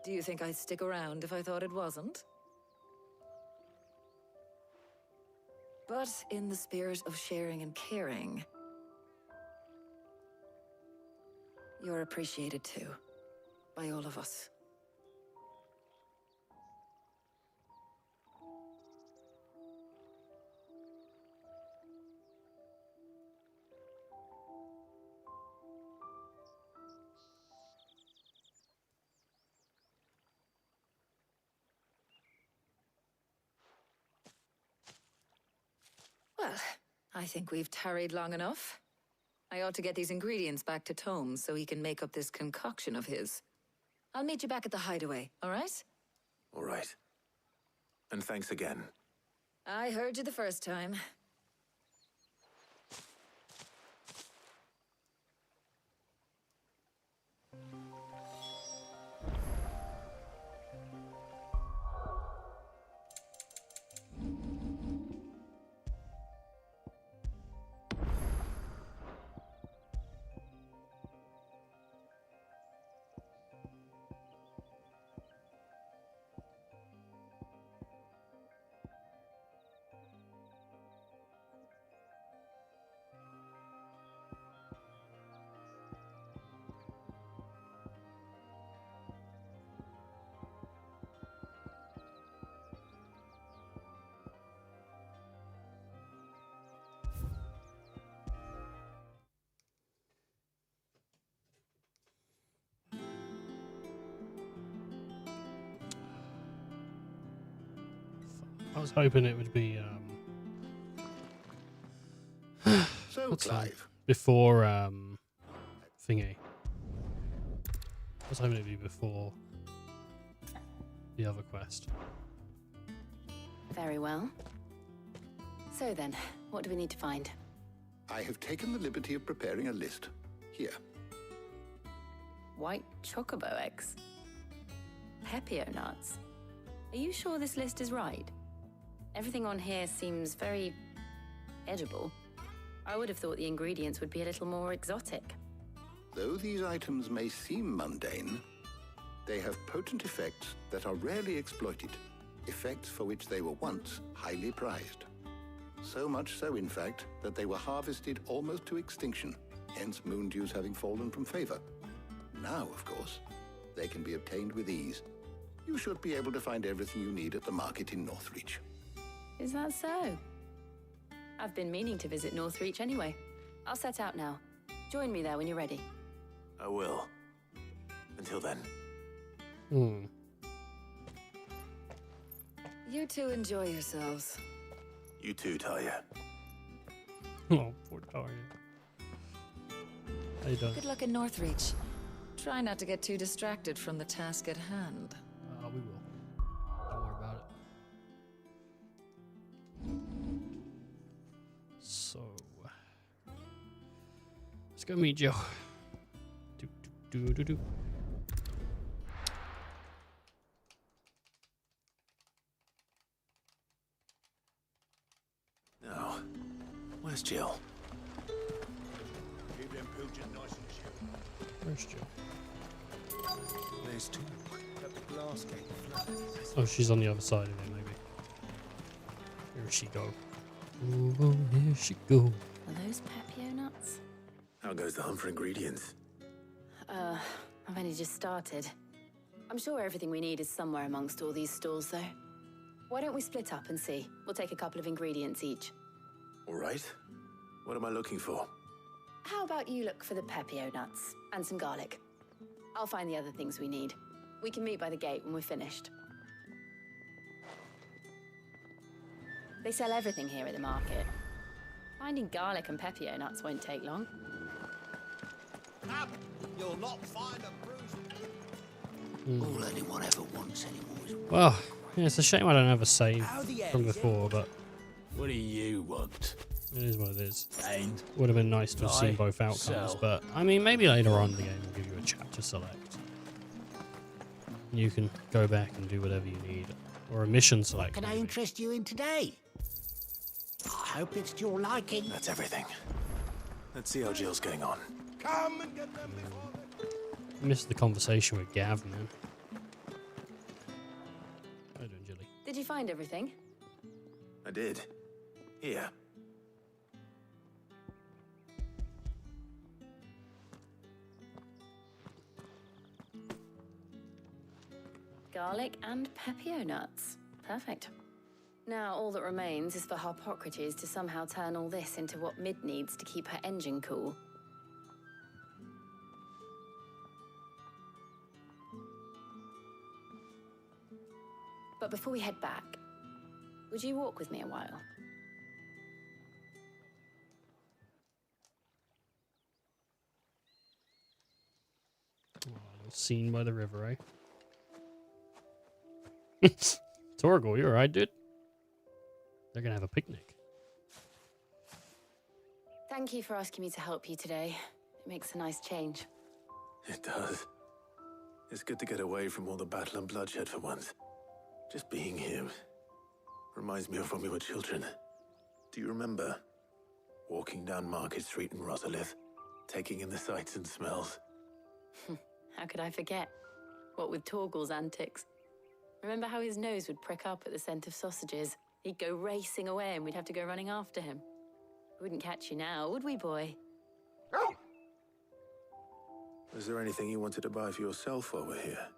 [SPEAKER 4] Do you think I'd stick around if I thought it wasn't? But in the spirit of sharing and caring, you're appreciated too, by all of us. Well, I think we've tarried long enough. I ought to get these ingredients back to Tomes so he can make up this concoction of his. I'll meet you back at the hideaway, all right?
[SPEAKER 2] All right. And thanks again.
[SPEAKER 4] I heard you the first time.
[SPEAKER 1] I was hoping it would be
[SPEAKER 8] So,
[SPEAKER 1] what's that?
[SPEAKER 8] Clive,
[SPEAKER 1] Before thingy. I was hoping it'd be before the other quest.
[SPEAKER 20] Very well. So then, what do we need to find?
[SPEAKER 8] I have taken the liberty of preparing a list. Here.
[SPEAKER 20] White chocobo eggs. Pepio nuts. Are you sure this list is right? Everything on here seems very edible. I would have thought the ingredients would be a little more exotic.
[SPEAKER 8] Though these items may seem mundane, they have potent effects that are rarely exploited, effects for which they were once highly prized. So much so, in fact, that they were harvested almost to extinction, hence moon dews having fallen from favor. Now, of course, they can be obtained with ease. You should be able to find everything you need at the market in Northreach.
[SPEAKER 20] Is that so? I've been meaning to visit Northreach anyway. I'll set out now. Join me there when you're ready.
[SPEAKER 2] I will. Until then.
[SPEAKER 4] You two enjoy yourselves.
[SPEAKER 2] You too, Talia.
[SPEAKER 1] Oh, poor Talia. How you doing?
[SPEAKER 4] Good luck in Northreach. Try not to get too distracted from the task at hand.
[SPEAKER 1] We will. Don't worry about it. So, let's go meet Joe. Do.
[SPEAKER 2] Now, where's Jill?
[SPEAKER 22] Keep them pilgers nice and chill.
[SPEAKER 1] Where's Jill?
[SPEAKER 22] There's talk that the glass gate flooded.
[SPEAKER 1] Oh, she's on the other side of it, maybe. Here she go. Oh, here she go.
[SPEAKER 20] Are those Pepio nuts?
[SPEAKER 2] How goes the hunt for ingredients?
[SPEAKER 20] I've only just started. I'm sure everything we need is somewhere amongst all these stalls, though. Why don't we split up and see? We'll take a couple of ingredients each.
[SPEAKER 2] All right. What am I looking for?
[SPEAKER 20] How about you look for the Pepio nuts and some garlic? I'll find the other things we need. We can meet by the gate when we're finished. They sell everything here at the market. Finding garlic and Pepio nuts won't take long.
[SPEAKER 13] You'll not find a bruise.
[SPEAKER 19] All anyone ever wants anymore is...
[SPEAKER 1] Well, yeah, it's a shame I don't have a save from before, but
[SPEAKER 10] What do you want?
[SPEAKER 1] it is what it is.
[SPEAKER 10] And
[SPEAKER 1] Would have been nice to have seen
[SPEAKER 10] buy,
[SPEAKER 1] both outcomes,
[SPEAKER 10] sell.
[SPEAKER 1] but I mean, maybe later on in the game will give you a chapter select. You can go back and do whatever you need, or a mission select.
[SPEAKER 13] Can I
[SPEAKER 1] maybe.
[SPEAKER 13] interest you in today? I hope it's to your liking.
[SPEAKER 2] That's everything. Let's see how Jill's getting on.
[SPEAKER 22] Come and get them before
[SPEAKER 1] I missed the conversation with Gav, man. How you doing, Jilly?
[SPEAKER 20] Did you find everything?
[SPEAKER 2] I did. Here.
[SPEAKER 20] Garlic and Pepio nuts. Perfect. Now all that remains is for Harpocrates to somehow turn all this into what Mid needs to keep her engine cool. But before we head back, would you walk with me a while?
[SPEAKER 1] Oh, a little scene by the river, eh? Torgal, you alright, dude? They're gonna have a picnic.
[SPEAKER 20] Thank you for asking me to help you today. It makes a nice change.
[SPEAKER 2] It does. It's good to get away from all the battle and bloodshed for once. Just being here reminds me of when we were children. Do you remember? Walking down Market Street in Rosalith, taking in the sights and smells.
[SPEAKER 20] How could I forget? What with Torgal's antics. Remember how his nose would prick up at the scent of sausages? He'd go racing away and we'd have to go running after him. We wouldn't catch you now, would we, boy?
[SPEAKER 2] Was there anything you wanted to buy for yourself while we're here?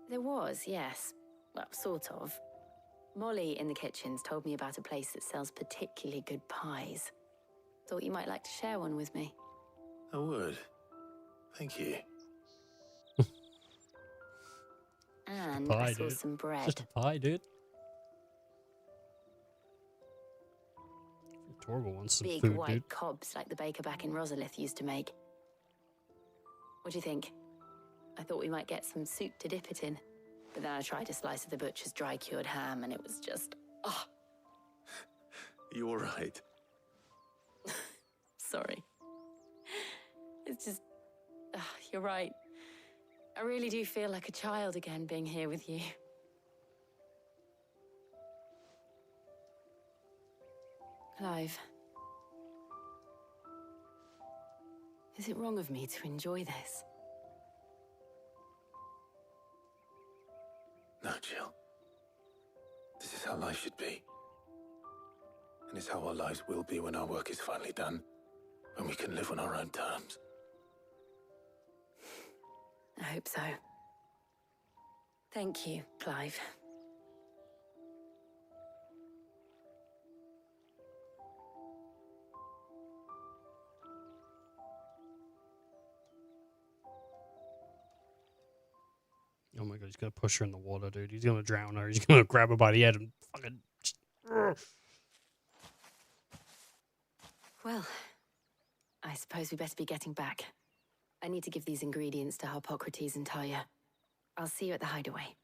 [SPEAKER 20] There was, yes. Well, sort of. Molly in the kitchens told me about a place that sells particularly good pies. Thought you might like to share one with me.
[SPEAKER 2] I would. Thank you.
[SPEAKER 20] And
[SPEAKER 1] Pie,
[SPEAKER 20] I saw
[SPEAKER 1] dude.
[SPEAKER 20] some bread.
[SPEAKER 1] Just a pie, dude. Torgal wants some
[SPEAKER 20] Big
[SPEAKER 1] food,
[SPEAKER 20] white
[SPEAKER 1] dude.
[SPEAKER 20] cobs like the baker back in Rosalith used to make. What do you think? I thought we might get some soup to dip it in. But then I tried a slice of the butcher's dry-cured ham, and it was just... oh,
[SPEAKER 2] You all right?
[SPEAKER 20] sorry. It's just... you're right. I really do feel like a child again being here with you. Clive. Is it wrong of me to enjoy this?
[SPEAKER 2] No, Jill. This is how life should be. And it's how our lives will be when our work is finally done. When we can live on our own terms.
[SPEAKER 20] I hope so. Thank you, Clive.
[SPEAKER 1] Oh my god, he's gonna push her in the water, dude. He's gonna drown her. He's gonna grab her by the head and fucking...
[SPEAKER 20] Well, I suppose we better be getting back. I need to give these ingredients to Harpocrates and Talia. I'll see you at the hideaway.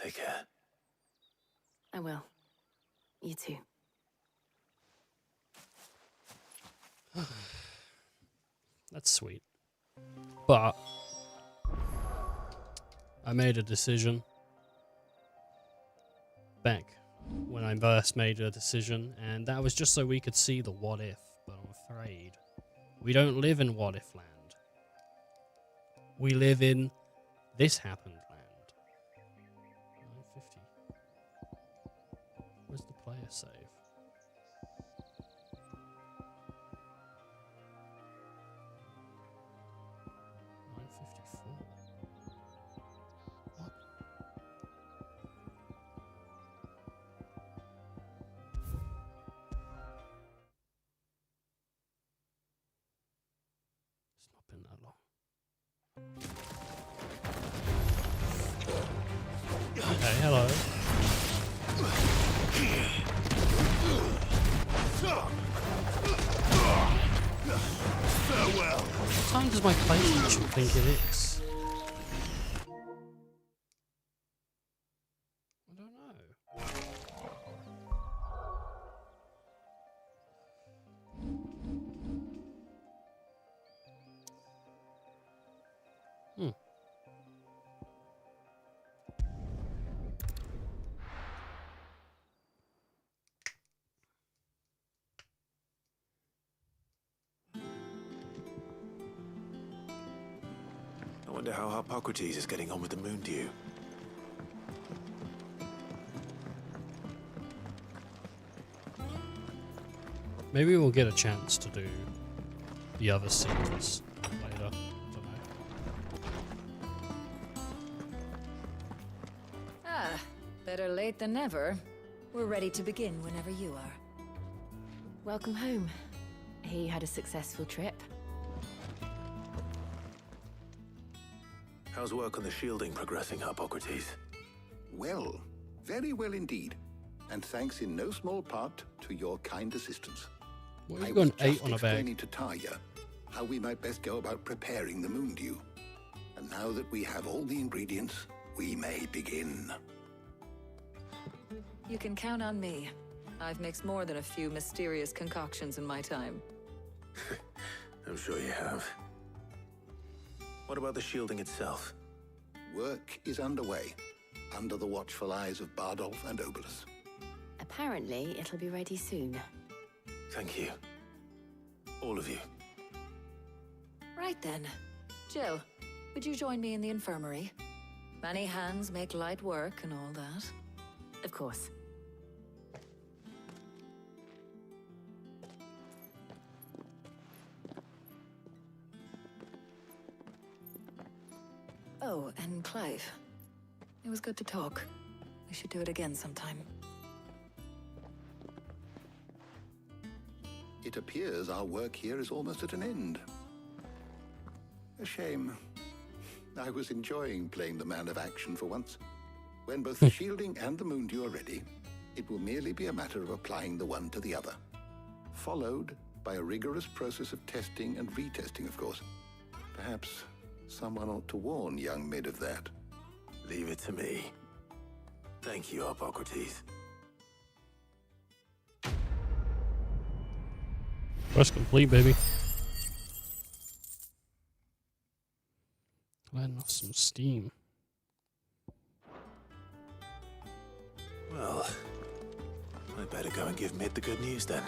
[SPEAKER 2] Take care.
[SPEAKER 20] I will. You too.
[SPEAKER 1] That's sweet. But I made a decision back when I first made a decision, and that was just so we could see the what if. But I'm afraid we don't live in what if land. We live in this happened land. 950. Where's the player save? Okay, hello.
[SPEAKER 17] Farewell.
[SPEAKER 1] What time does my PlayStation think it is? I don't know. Hmm.
[SPEAKER 2] I wonder how Harpocrates is getting on with the moon dew.
[SPEAKER 1] Maybe we'll get a chance to do the other scenes later.
[SPEAKER 4] Ah, better late than never. We're ready to begin whenever you are.
[SPEAKER 20] Welcome home. He had a successful trip.
[SPEAKER 2] How's work on the shielding progressing, Harpocrates?
[SPEAKER 8] Well, very well indeed. And thanks in no small part to your kind assistance.
[SPEAKER 1] What have
[SPEAKER 8] I
[SPEAKER 1] you
[SPEAKER 8] was
[SPEAKER 1] got an 8
[SPEAKER 8] just
[SPEAKER 1] on a bag?
[SPEAKER 8] explaining to Talia how we might best go about preparing the moon dew. And now that we have all the ingredients, we may begin.
[SPEAKER 4] You can count on me. I've mixed more than a few mysterious concoctions in my time.
[SPEAKER 2] I'm sure you have. What about the shielding itself?
[SPEAKER 8] Work is underway, under the watchful eyes of Bardolph and Obolus.
[SPEAKER 20] Apparently, it'll be ready soon.
[SPEAKER 2] Thank you. All of you.
[SPEAKER 4] Right then. Jill, would you join me in the infirmary? Many hands make light work and all that.
[SPEAKER 20] Of course.
[SPEAKER 4] Oh, and Clive. It was good to talk. We should do it again sometime.
[SPEAKER 8] It appears our work here is almost at an end. A shame. I was enjoying playing the man of action for once. When both the shielding and the moon dew are ready, it will merely be a matter of applying the one to the other. followed by a rigorous process of testing and retesting, of course. Perhaps someone ought to warn young Mid of that.
[SPEAKER 2] Leave it to me. Thank you, Hippocrates.
[SPEAKER 1] Quest complete, baby. Letting off some steam.
[SPEAKER 2] Well, I better go and give Mid the good news then.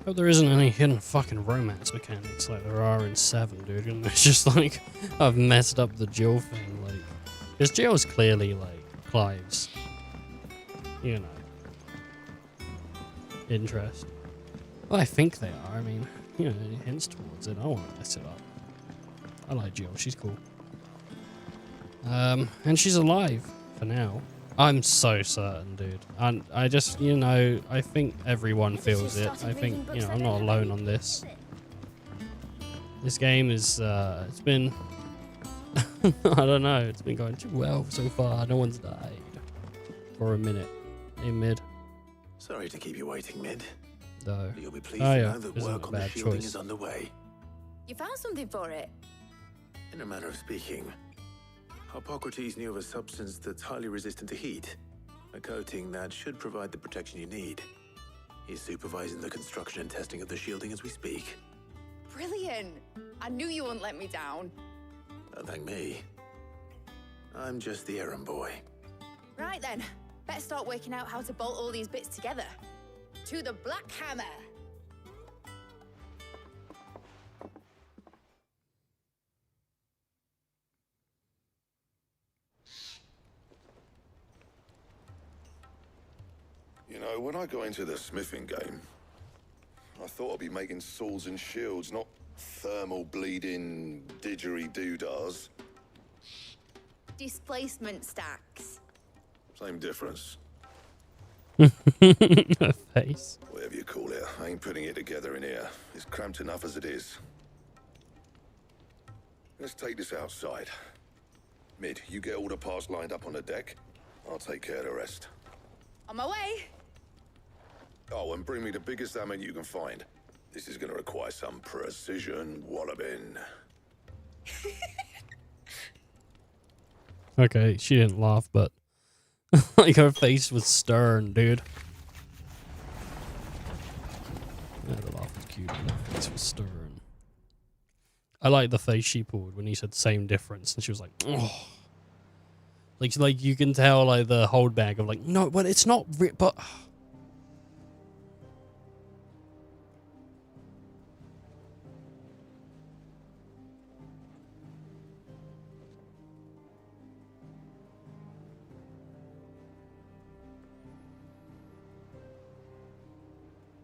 [SPEAKER 1] Hope there isn't any hidden fucking romance mechanics like there are in 7, dude. And it's just like, I've messed up the Jill thing, like... Because Jill's clearly, like, Clive's, you know, interest. Well, I think they are. I mean, you know, it hints towards it. I don't want to mess it up. I like Jill. She's cool. And she's alive, for now. I'm so certain, dude. And I just, you know, I think everyone feels it. I think, you know, I'm not alone on this. This game is, it's been... I don't know, it's been going too well so far. No one's died. For a minute. Hey, Mid.
[SPEAKER 2] Sorry to keep you waiting, Mid.
[SPEAKER 1] No.
[SPEAKER 2] You'll be pleased to know that
[SPEAKER 1] isn't
[SPEAKER 2] work
[SPEAKER 1] a
[SPEAKER 2] on the
[SPEAKER 1] bad
[SPEAKER 2] shielding
[SPEAKER 1] choice.
[SPEAKER 2] is underway.
[SPEAKER 14] You found something for it?
[SPEAKER 2] In a manner of speaking, Hippocrates knew of a substance that's highly resistant to heat. A coating that should provide the protection you need. He's supervising the construction and testing of the shielding as we speak.
[SPEAKER 14] Brilliant! I knew you wouldn't let me down.
[SPEAKER 2] Don't thank me. I'm just the errand boy.
[SPEAKER 14] Right then, better start working out how to bolt all these bits together. To the Black Hammer!
[SPEAKER 6] You know, when I got into the smithing game, I thought I'd be making swords and shields, not thermal bleeding didgeridoo-dahs.
[SPEAKER 14] Displacement stacks.
[SPEAKER 6] Same difference.
[SPEAKER 1] Her face.
[SPEAKER 6] Whatever you call it, I ain't putting it together in here. It's cramped enough as it is. Let's take this outside. Mid, you get all the parts lined up on the deck. I'll take care of the rest.
[SPEAKER 14] On my way!
[SPEAKER 6] Oh, and bring me the biggest hammer you can find. This is gonna require some precision walloping.
[SPEAKER 1] Okay, she didn't laugh, but like her face was stern, dude. Yeah, the laugh was cute, but her face was stern. I like the face she pulled when he said same difference, and she was like, oh. Like you can tell, like, the holdback of like, no, but it's not, but...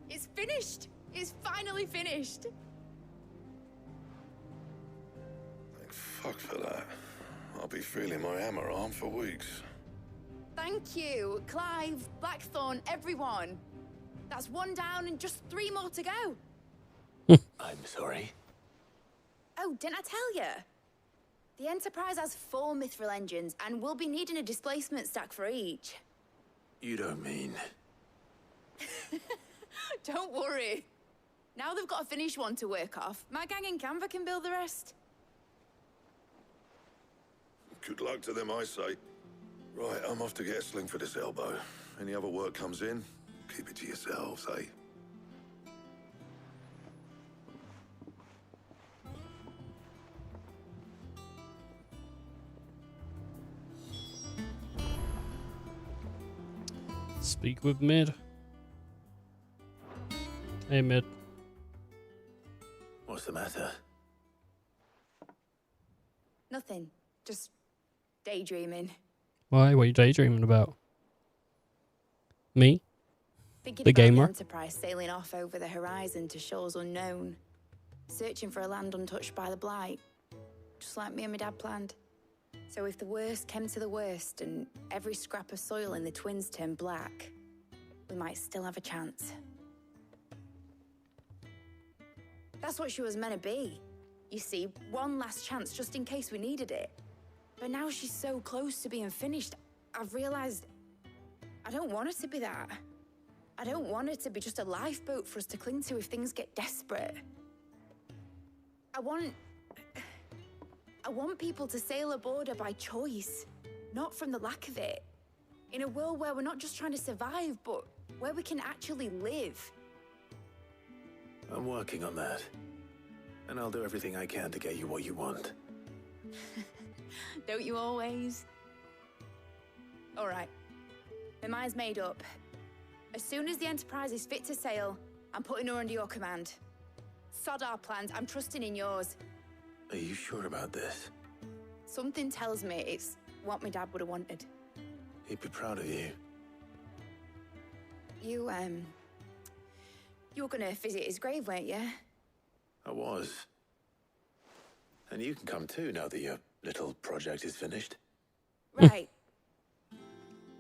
[SPEAKER 14] It's finished! It's finally finished!
[SPEAKER 6] Thank fuck for that. I'll be feeling my hammer arm for weeks.
[SPEAKER 14] Thank you, Clive, Blackthorn, everyone. That's one down and just 3 more to go.
[SPEAKER 2] I'm sorry.
[SPEAKER 14] Oh, didn't I tell you? The Enterprise has 4 mithril engines, and we'll be needing a displacement stack for each.
[SPEAKER 2] You don't mean...
[SPEAKER 14] Don't worry. Now they've got a finished one to work off. My gang in Canva can build the rest.
[SPEAKER 6] Good luck to them, I say. Right, I'm off to get a sling for this elbow. Any other work comes in, keep it to yourselves, eh?
[SPEAKER 1] Speak with Mid. Hey, Mid.
[SPEAKER 2] What's the matter?
[SPEAKER 14] Nothing. Just daydreaming.
[SPEAKER 1] Why? What are you daydreaming about? Me?
[SPEAKER 14] Thinking
[SPEAKER 1] The
[SPEAKER 14] about
[SPEAKER 1] gamer?
[SPEAKER 14] the Enterprise sailing off over the horizon to shores unknown. Searching for a land untouched by the Blight. Just like me and my dad planned. So if the worst came to the worst and every scrap of soil in the Twins turned black, we might still have a chance. That's what she was meant to be. You see, one last chance just in case we needed it. But now she's so close to being finished, I've realized I don't want her to be that. I don't want her to be just a lifeboat for us to cling to if things get desperate. I want people to sail aboard her by choice, not from the lack of it. In a world where we're not just trying to survive, but where we can actually live.
[SPEAKER 2] I'm working on that. And I'll do everything I can to get you what you want.
[SPEAKER 14] Don't you always? All right. My mind's made up. As soon as the Enterprise is fit to sail, I'm putting her under your command. Sod our plans, I'm trusting in yours.
[SPEAKER 2] Are you sure about this?
[SPEAKER 14] Something tells me it's what my dad would have wanted.
[SPEAKER 2] He'd be proud of you.
[SPEAKER 14] You were gonna visit his grave, weren't you?
[SPEAKER 2] I was. And you can come too now that your little project is finished.
[SPEAKER 14] Right.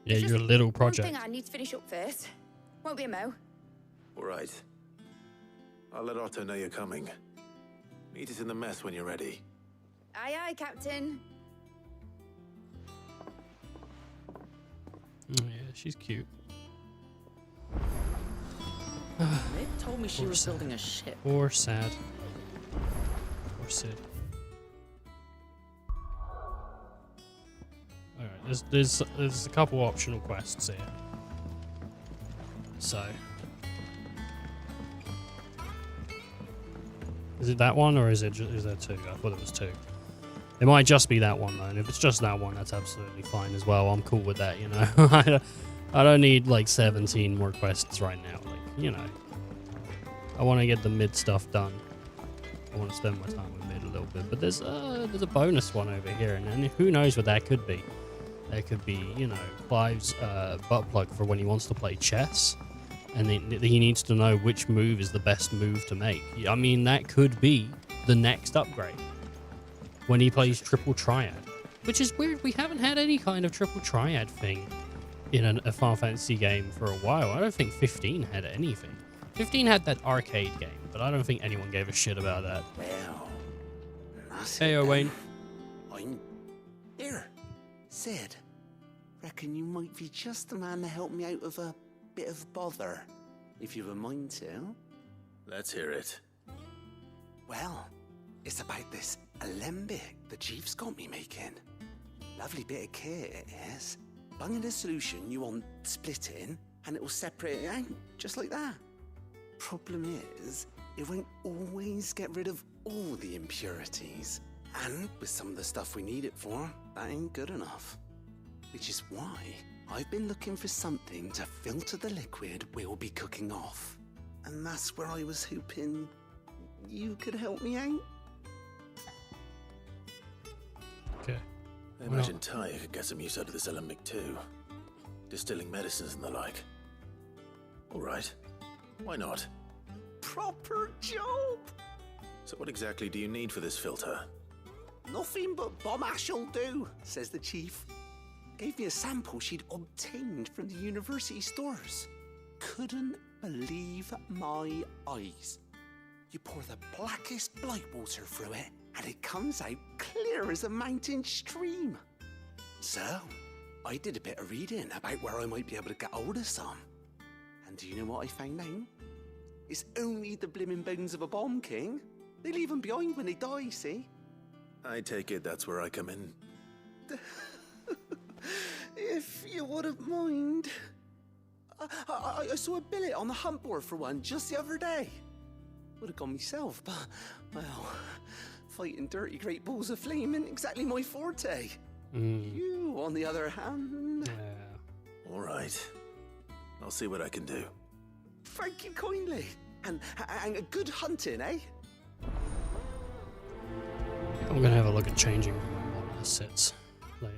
[SPEAKER 1] Yeah, your little project.
[SPEAKER 14] One thing I need to finish up first. Won't be a mo.
[SPEAKER 2] All right. I'll let Otto know you're coming. Meet us in the mess when you're ready.
[SPEAKER 14] Aye, aye, Captain.
[SPEAKER 1] Oh, yeah, she's cute.
[SPEAKER 15] Mid told me she was building a ship.
[SPEAKER 1] Or sad. Or Sid. Alright, there's a couple optional quests here. So. Is it that one or is there two? I thought it was two. It might just be that one though, and if it's just that one, that's absolutely fine as well. I'm cool with that, you know. I don't need like 17 more quests right now. Like, you know, I want to get the mid stuff done. I want to spend my time with mid a little bit, but there's a bonus one over here, and who knows what that could be. There could be, you know, Clive's butt plug for when he wants to play chess, and he needs to know which move is the best move to make. I mean, that could be the next upgrade when he plays triple triad, which is weird. We haven't had any kind of triple triad thing in a Final Fantasy game for a while. I don't think 15 had anything. 15 had that arcade game, but I don't think anyone gave a shit about that.
[SPEAKER 13] Well,
[SPEAKER 1] Hey, Owain.
[SPEAKER 13] I'm here. Sid, reckon you might be just the man to help me out of a bit of bother, if you've a mind to.
[SPEAKER 2] Let's hear it.
[SPEAKER 13] Well, it's about this alembic the chief's got me making. Lovely bit of kit it is. Bunging a solution you want splitting, and it will separate it out, just like that. Problem is, it won't always get rid of all the impurities. And with some of the stuff we need it for, that ain't good enough. Which is why I've been looking for something to filter the liquid we'll be cooking off. And that's where I was hoping you could help me out.
[SPEAKER 1] Okay.
[SPEAKER 2] I imagine Tyre could get some use out of this alembic too. Distilling medicines and the like. All right. Why not?
[SPEAKER 13] Proper job!
[SPEAKER 2] So what exactly do you need for this filter?
[SPEAKER 13] Nothing but bomb ash'll do, says the chief. Gave me a sample she'd obtained from the university stores. Couldn't believe my eyes. You pour the blackest blight water through it, and it comes out clear as a mountain stream. So, I did a bit of reading about where I might be able to get hold of some. And do you know what I found out? It's only the blimmin' bones of a bomb king. They leave them behind when they die, see?
[SPEAKER 2] I take it that's where I come in.
[SPEAKER 13] If you wouldn't mind. I saw a billet on the hunt board for one just the other day. Would have gone myself, but, well, fighting dirty great balls of flame isn't exactly my forte. You, on the other hand...
[SPEAKER 2] All right. I'll see what I can do.
[SPEAKER 13] Thank you kindly. And a good hunting, eh?
[SPEAKER 1] I'm gonna have a look at changing my assets later.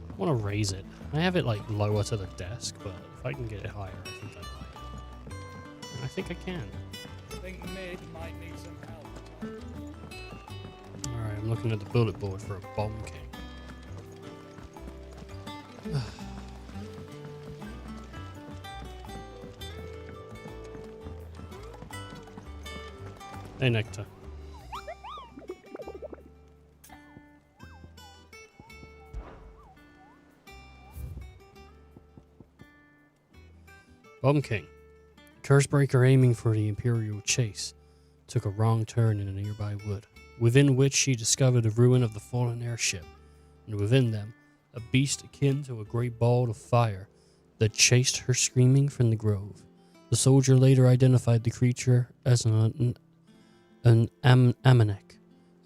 [SPEAKER 1] I want to raise it. I have it like lower to the desk, but if I can get it higher, I think I might. And I think I can.
[SPEAKER 12] I think Mid might need some help.
[SPEAKER 1] Alright, I'm looking at the bullet board for a bomb king. Hey, Nectar. Bomb King. Cursebreaker aiming for the Imperial chase took a wrong turn in a nearby wood, within which she discovered a ruin of the fallen airship, and within them, a beast akin to a great ball of fire that chased her screaming from the grove. The soldier later identified the creature as an Amanek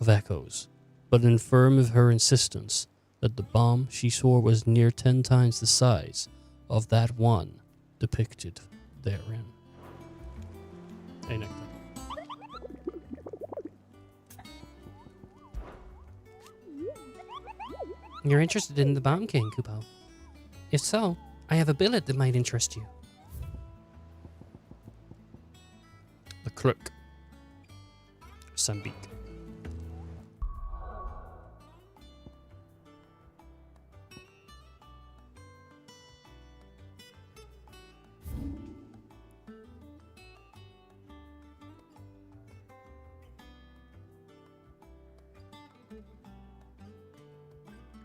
[SPEAKER 1] of echoes, but infirm of her insistence that the bomb she swore was near 10 times the size of that one depicted therein. Hey, Nectar. You're interested in the Bomb King, Kupo? If so, I have a billet that might interest you. The Crook. Sambique.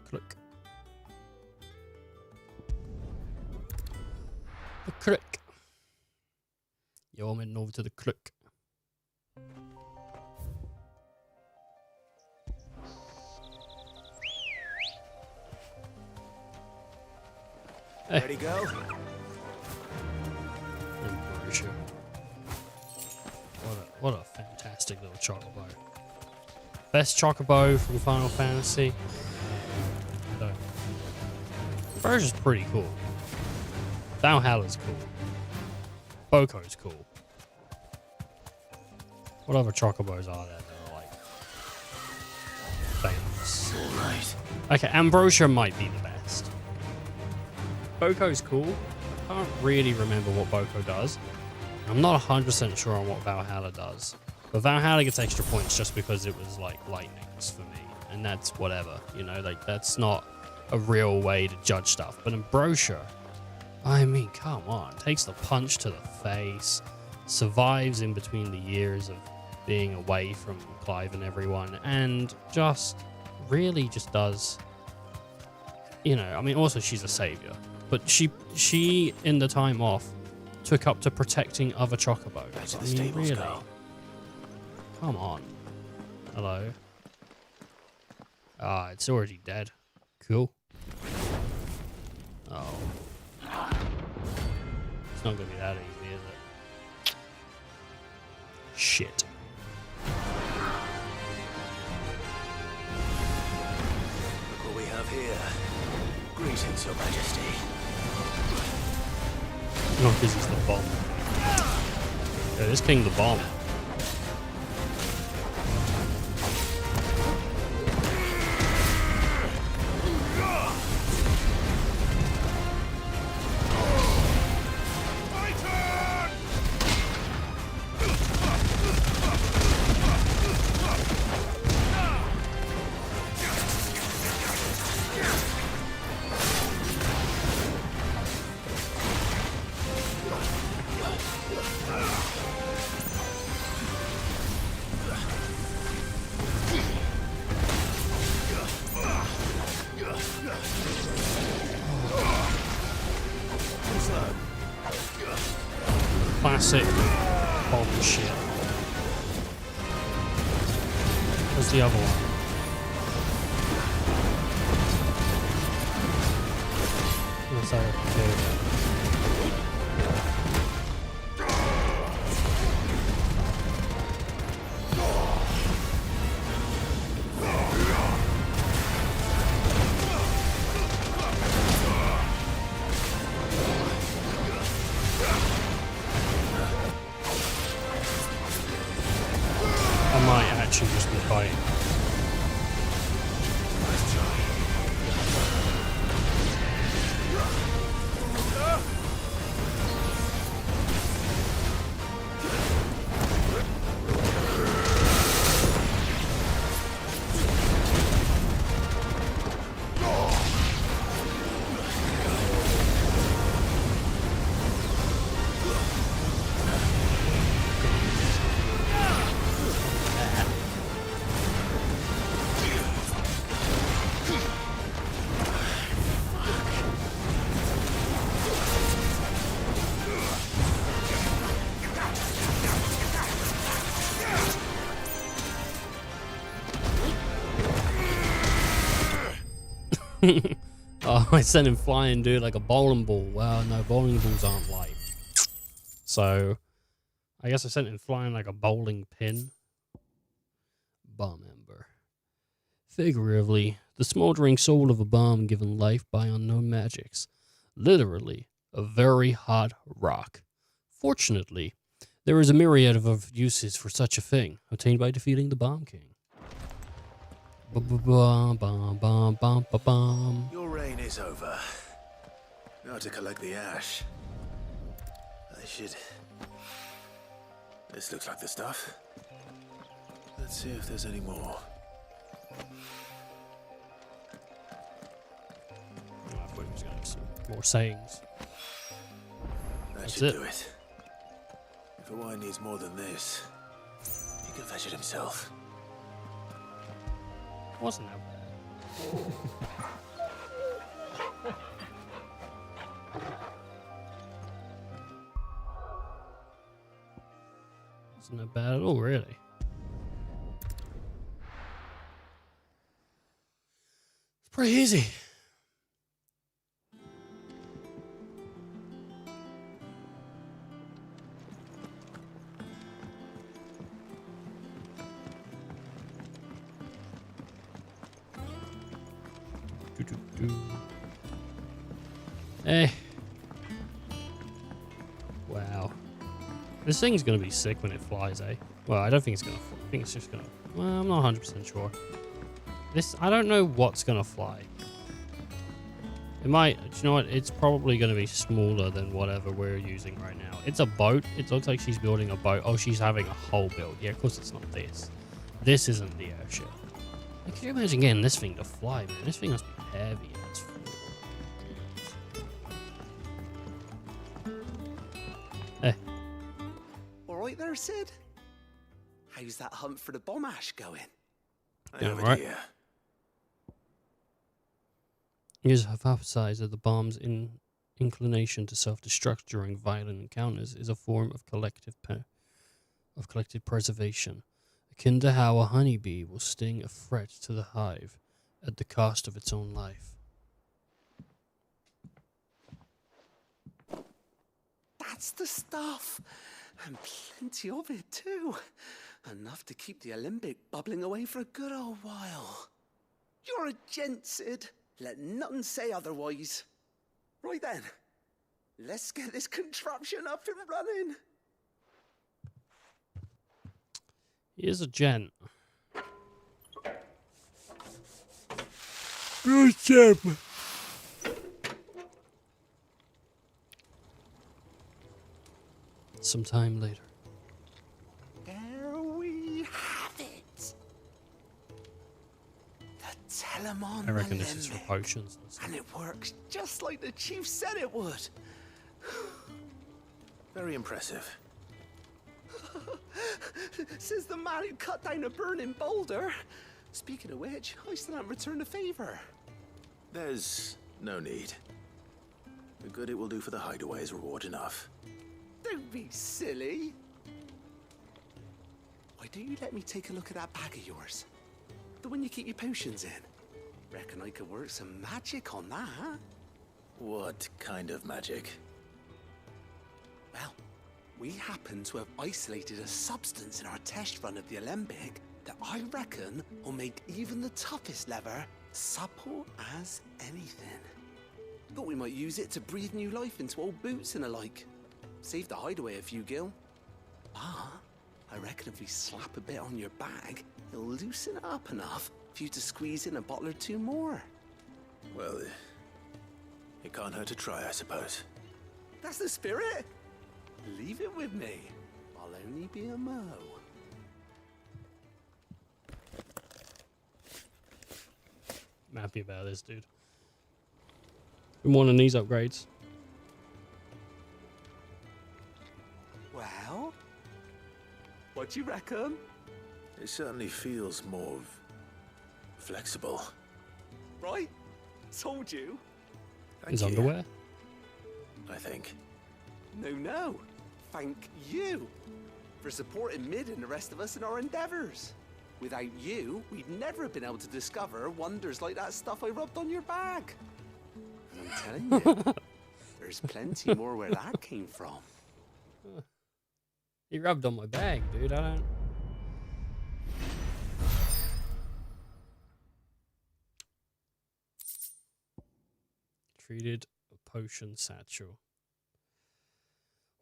[SPEAKER 1] Crook. The Crook. Yo, I'm heading over to the Crook.
[SPEAKER 13] Ready to go?
[SPEAKER 1] Ambrosia. What a fantastic little chocobo. Best chocobo from Final Fantasy. Ambrosia's pretty cool. Valhalla's cool. Boko's cool. What other chocobos are there that are like famous?
[SPEAKER 2] Alright.
[SPEAKER 1] Okay, Ambrosia might be the best. Boko's cool. I can't really remember what Boko does. I'm not 100% sure on what Valhalla does. But Valhalla gets extra points just because it was like lightnings for me. And that's whatever, you know, like that's not a real way to judge stuff. But Ambrosia, I mean, come on. Takes the punch to the face. Survives in between the years of being away from Clive and everyone. And just really just does, you know, I mean, also she's a savior. But she in the time off, took up to protecting other chocobos. I mean, really? Come on. Hello? Ah, it's already dead. Cool. Oh. It's not gonna be that easy, is it? Shit.
[SPEAKER 2] Look what we have here. Greetings, Your Majesty.
[SPEAKER 1] Not because he's the bomb. Yeah, this king the bomb. Classic bomb shit. Where's the other one? What's that? Okay. Just be fighting. Oh, I sent him flying, dude, like a bowling ball. Well, no, bowling balls aren't light. So, I guess I sent him flying like a bowling pin. Bomb ember. Figuratively, the smoldering soul of a bomb given life by unknown magics. Literally, a very hot rock. Fortunately, there is a myriad of uses for such a thing, obtained by defeating the Bomb King.
[SPEAKER 2] Your reign is over. Now to collect the ash. I should... This looks like the stuff. Let's see if there's any more.
[SPEAKER 1] I thought he was going to have some more sayings.
[SPEAKER 2] That should do it. If a wine needs more than this, he can fetch it himself.
[SPEAKER 1] Wasn't that bad. Wasn't that bad at all, really. It's pretty easy. Hey. Wow. This thing's gonna be sick when it flies, eh? Well, I don't think it's gonna fly. I think it's just gonna... Well, I'm not 100% sure. I don't know what's gonna fly. It might... Do you know what? It's probably gonna be smaller than whatever we're using right now. It's a boat. It looks like she's building a boat. Oh, she's having a whole build. Yeah, of course it's not this. This isn't the airship. Like, can you imagine getting this thing to fly, man? This thing must be heavy. It's
[SPEAKER 13] All right there, Sid. How's that hunt for the bomb ash going?
[SPEAKER 2] I have an idea.
[SPEAKER 1] Here's hypothesized that the bomb's inclination to self-destruct during violent encounters is a form of collective preservation, akin to how a honeybee will sting a threat to the hive at the cost of its own life.
[SPEAKER 13] That's the stuff. And plenty of it, too. Enough to keep the Olympic bubbling away for a good old while. You're a gent, Sid. Let nothing say otherwise. Right then. Let's get this contraption up and running.
[SPEAKER 1] He is a gent. Good job. Some time later.
[SPEAKER 13] There we have it. The Telemon
[SPEAKER 1] I reckon this is for potions.
[SPEAKER 13] And it works just like the chief said it would.
[SPEAKER 2] Very impressive.
[SPEAKER 13] Says the man who cut down a burning boulder. Speaking of which, I still haven't returned the favor.
[SPEAKER 2] There's no need. The good it will do for the hideaway is reward enough.
[SPEAKER 13] Don't be silly. Why don't you let me take a look at that bag of yours? The one you keep your potions in. Reckon I could work some magic on that.
[SPEAKER 2] What kind of magic?
[SPEAKER 13] Well, we happen to have isolated a substance in our test run of the Olympic that I reckon will make even the toughest leather supple as anything. Thought we might use it to breathe new life into old boots and the like. Save the hideaway a few gil. But I reckon if we slap a bit on your bag, it'll loosen it up enough for you to squeeze in a bottle or two more.
[SPEAKER 2] Well, it can't hurt to try, I suppose.
[SPEAKER 13] That's the spirit. Leave it with me. I'll only be a mo.
[SPEAKER 1] I'm happy about this, dude. Been wanting these upgrades.
[SPEAKER 13] Well, what do you reckon?
[SPEAKER 2] It certainly feels more flexible.
[SPEAKER 13] Right? Told you.
[SPEAKER 1] His underwear?
[SPEAKER 2] I think.
[SPEAKER 13] No. Thank you for supporting Mid and the rest of us in our endeavors. Without you, we'd never have been able to discover wonders like that stuff I rubbed on your bag. And I'm telling you, there's plenty more where that came from.
[SPEAKER 1] He rubbed on my bag, dude. I don't... Treated a potion satchel.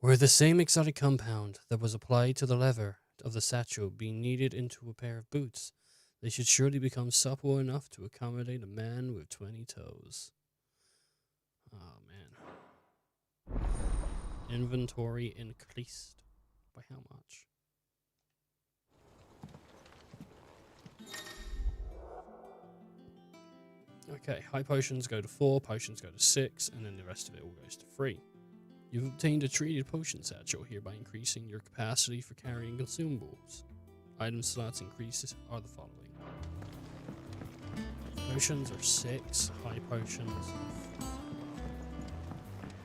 [SPEAKER 1] Were the same exotic compound that was applied to the leather of the satchel being kneaded into a pair of boots, they should surely become supple enough to accommodate a man with 20 toes. Oh, man. Inventory increased. By how much? Okay, high potions go to 4, potions go to 6, and then the rest of it all goes to 3. You've obtained a treated potion satchel, hereby increasing your capacity for carrying consumables. Item slots increases are the following. Potions are 6, high potions.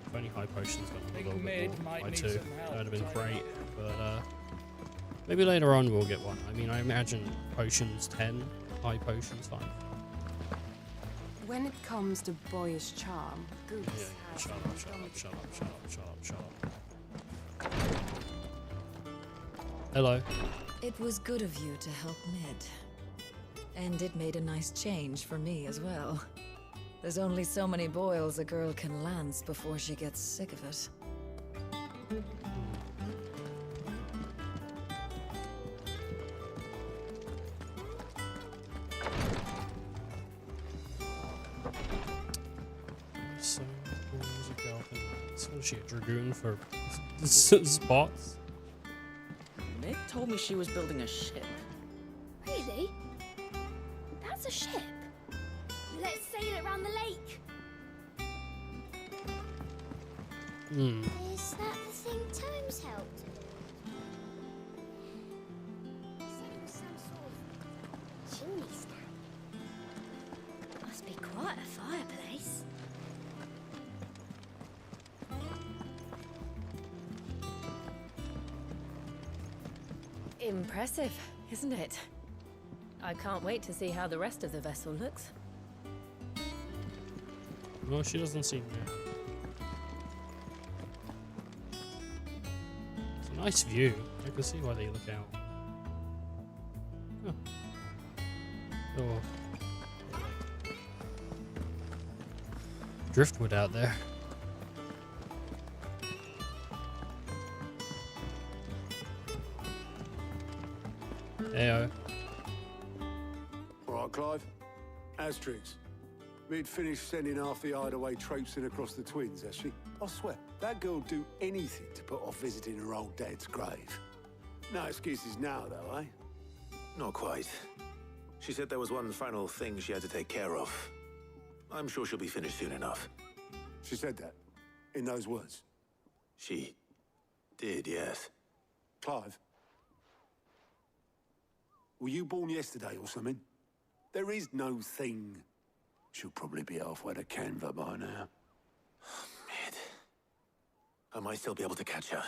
[SPEAKER 1] If only high potions got a little bit more. High 2, that would have been great, but maybe later on we'll get one. I mean, I imagine potions 10, high potions 5.
[SPEAKER 3] When it comes to boyish charm, Goose has...
[SPEAKER 1] Shut up. Hello.
[SPEAKER 4] It was good of you to help Ned. And it made a nice change for me as well. There's only so many boils a girl can lance before she gets sick of it.
[SPEAKER 1] So, where's a girl can lance? Was she a dragoon for spots?
[SPEAKER 15] Nick told me she was building a ship.
[SPEAKER 11] Really? That's a ship? Let's sail it around the lake. Is that the thing Tomes helped? He said it was some sort of chimney stack. Must be quite a fireplace.
[SPEAKER 20] Impressive, isn't it? I can't wait to see how the rest of the vessel looks.
[SPEAKER 1] No, she doesn't seem there. It's a nice view. I can see why they look out. Huh. Oh. Driftwood out there. Heyo.
[SPEAKER 10] All right, Clive. Asterix. We'd finished sending half the hideaway traipsing across the twins, has she? I swear, that girl'd do anything to put off visiting her old dad's grave. No excuses now, though, eh?
[SPEAKER 2] Not quite. She said there was one final thing she had to take care of. I'm sure she'll be finished soon enough.
[SPEAKER 10] She said that? In those words?
[SPEAKER 2] She did, yes.
[SPEAKER 10] Clive? Were you born yesterday or something? There is no thing. She'll probably be halfway to Canva by now.
[SPEAKER 2] Mid. I might still be able to catch her.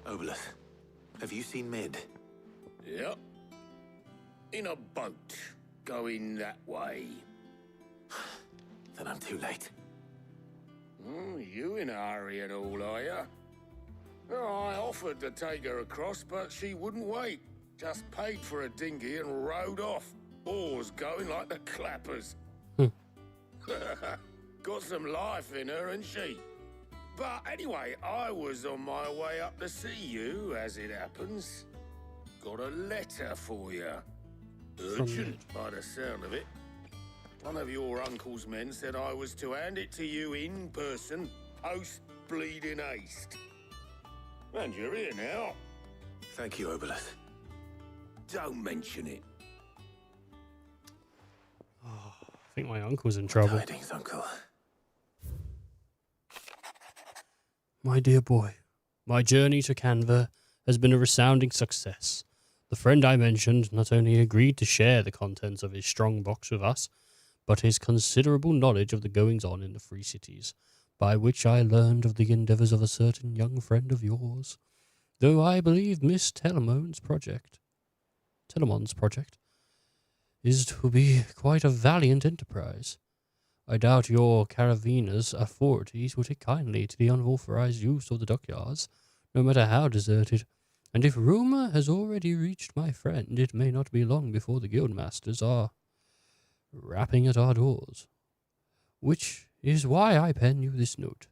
[SPEAKER 2] Obolus, have you seen Mid?
[SPEAKER 16] Yep. In a boat, going that way.
[SPEAKER 2] Then I'm too late.
[SPEAKER 16] You in a hurry and all, are you? I offered to take her across, but she wouldn't wait. Just paid for a dinghy and rowed off. Oars going like the clappers. Got some life in her, ain't she? But anyway, I was on my way up to see you, as it happens. Got a letter for you. Urgent, by the sound of it. One of your uncle's men said I was to hand it to you in person, post-bleeding haste. And you're here now.
[SPEAKER 2] Thank you, Obolus.
[SPEAKER 16] Don't mention it.
[SPEAKER 1] Oh, I think my uncle's in trouble.
[SPEAKER 2] Tidings, Uncle.
[SPEAKER 1] My dear boy, my journey to Canva has been a resounding success. The The friend I mentioned not only agreed to share the contents of his strong box with us, but his considerable knowledge of the goings-on in the Free Cities, by which I learned of the endeavours of a certain young friend of yours, though I believe Miss Telemon's project is to be quite a valiant enterprise. I doubt your Caravaner's authorities will take kindly to the unauthorized use of the dockyards, no matter how deserted, and if rumour has already reached my friend, it may not be long before the guildmasters are rapping at our doors. Which is why I pen you this note.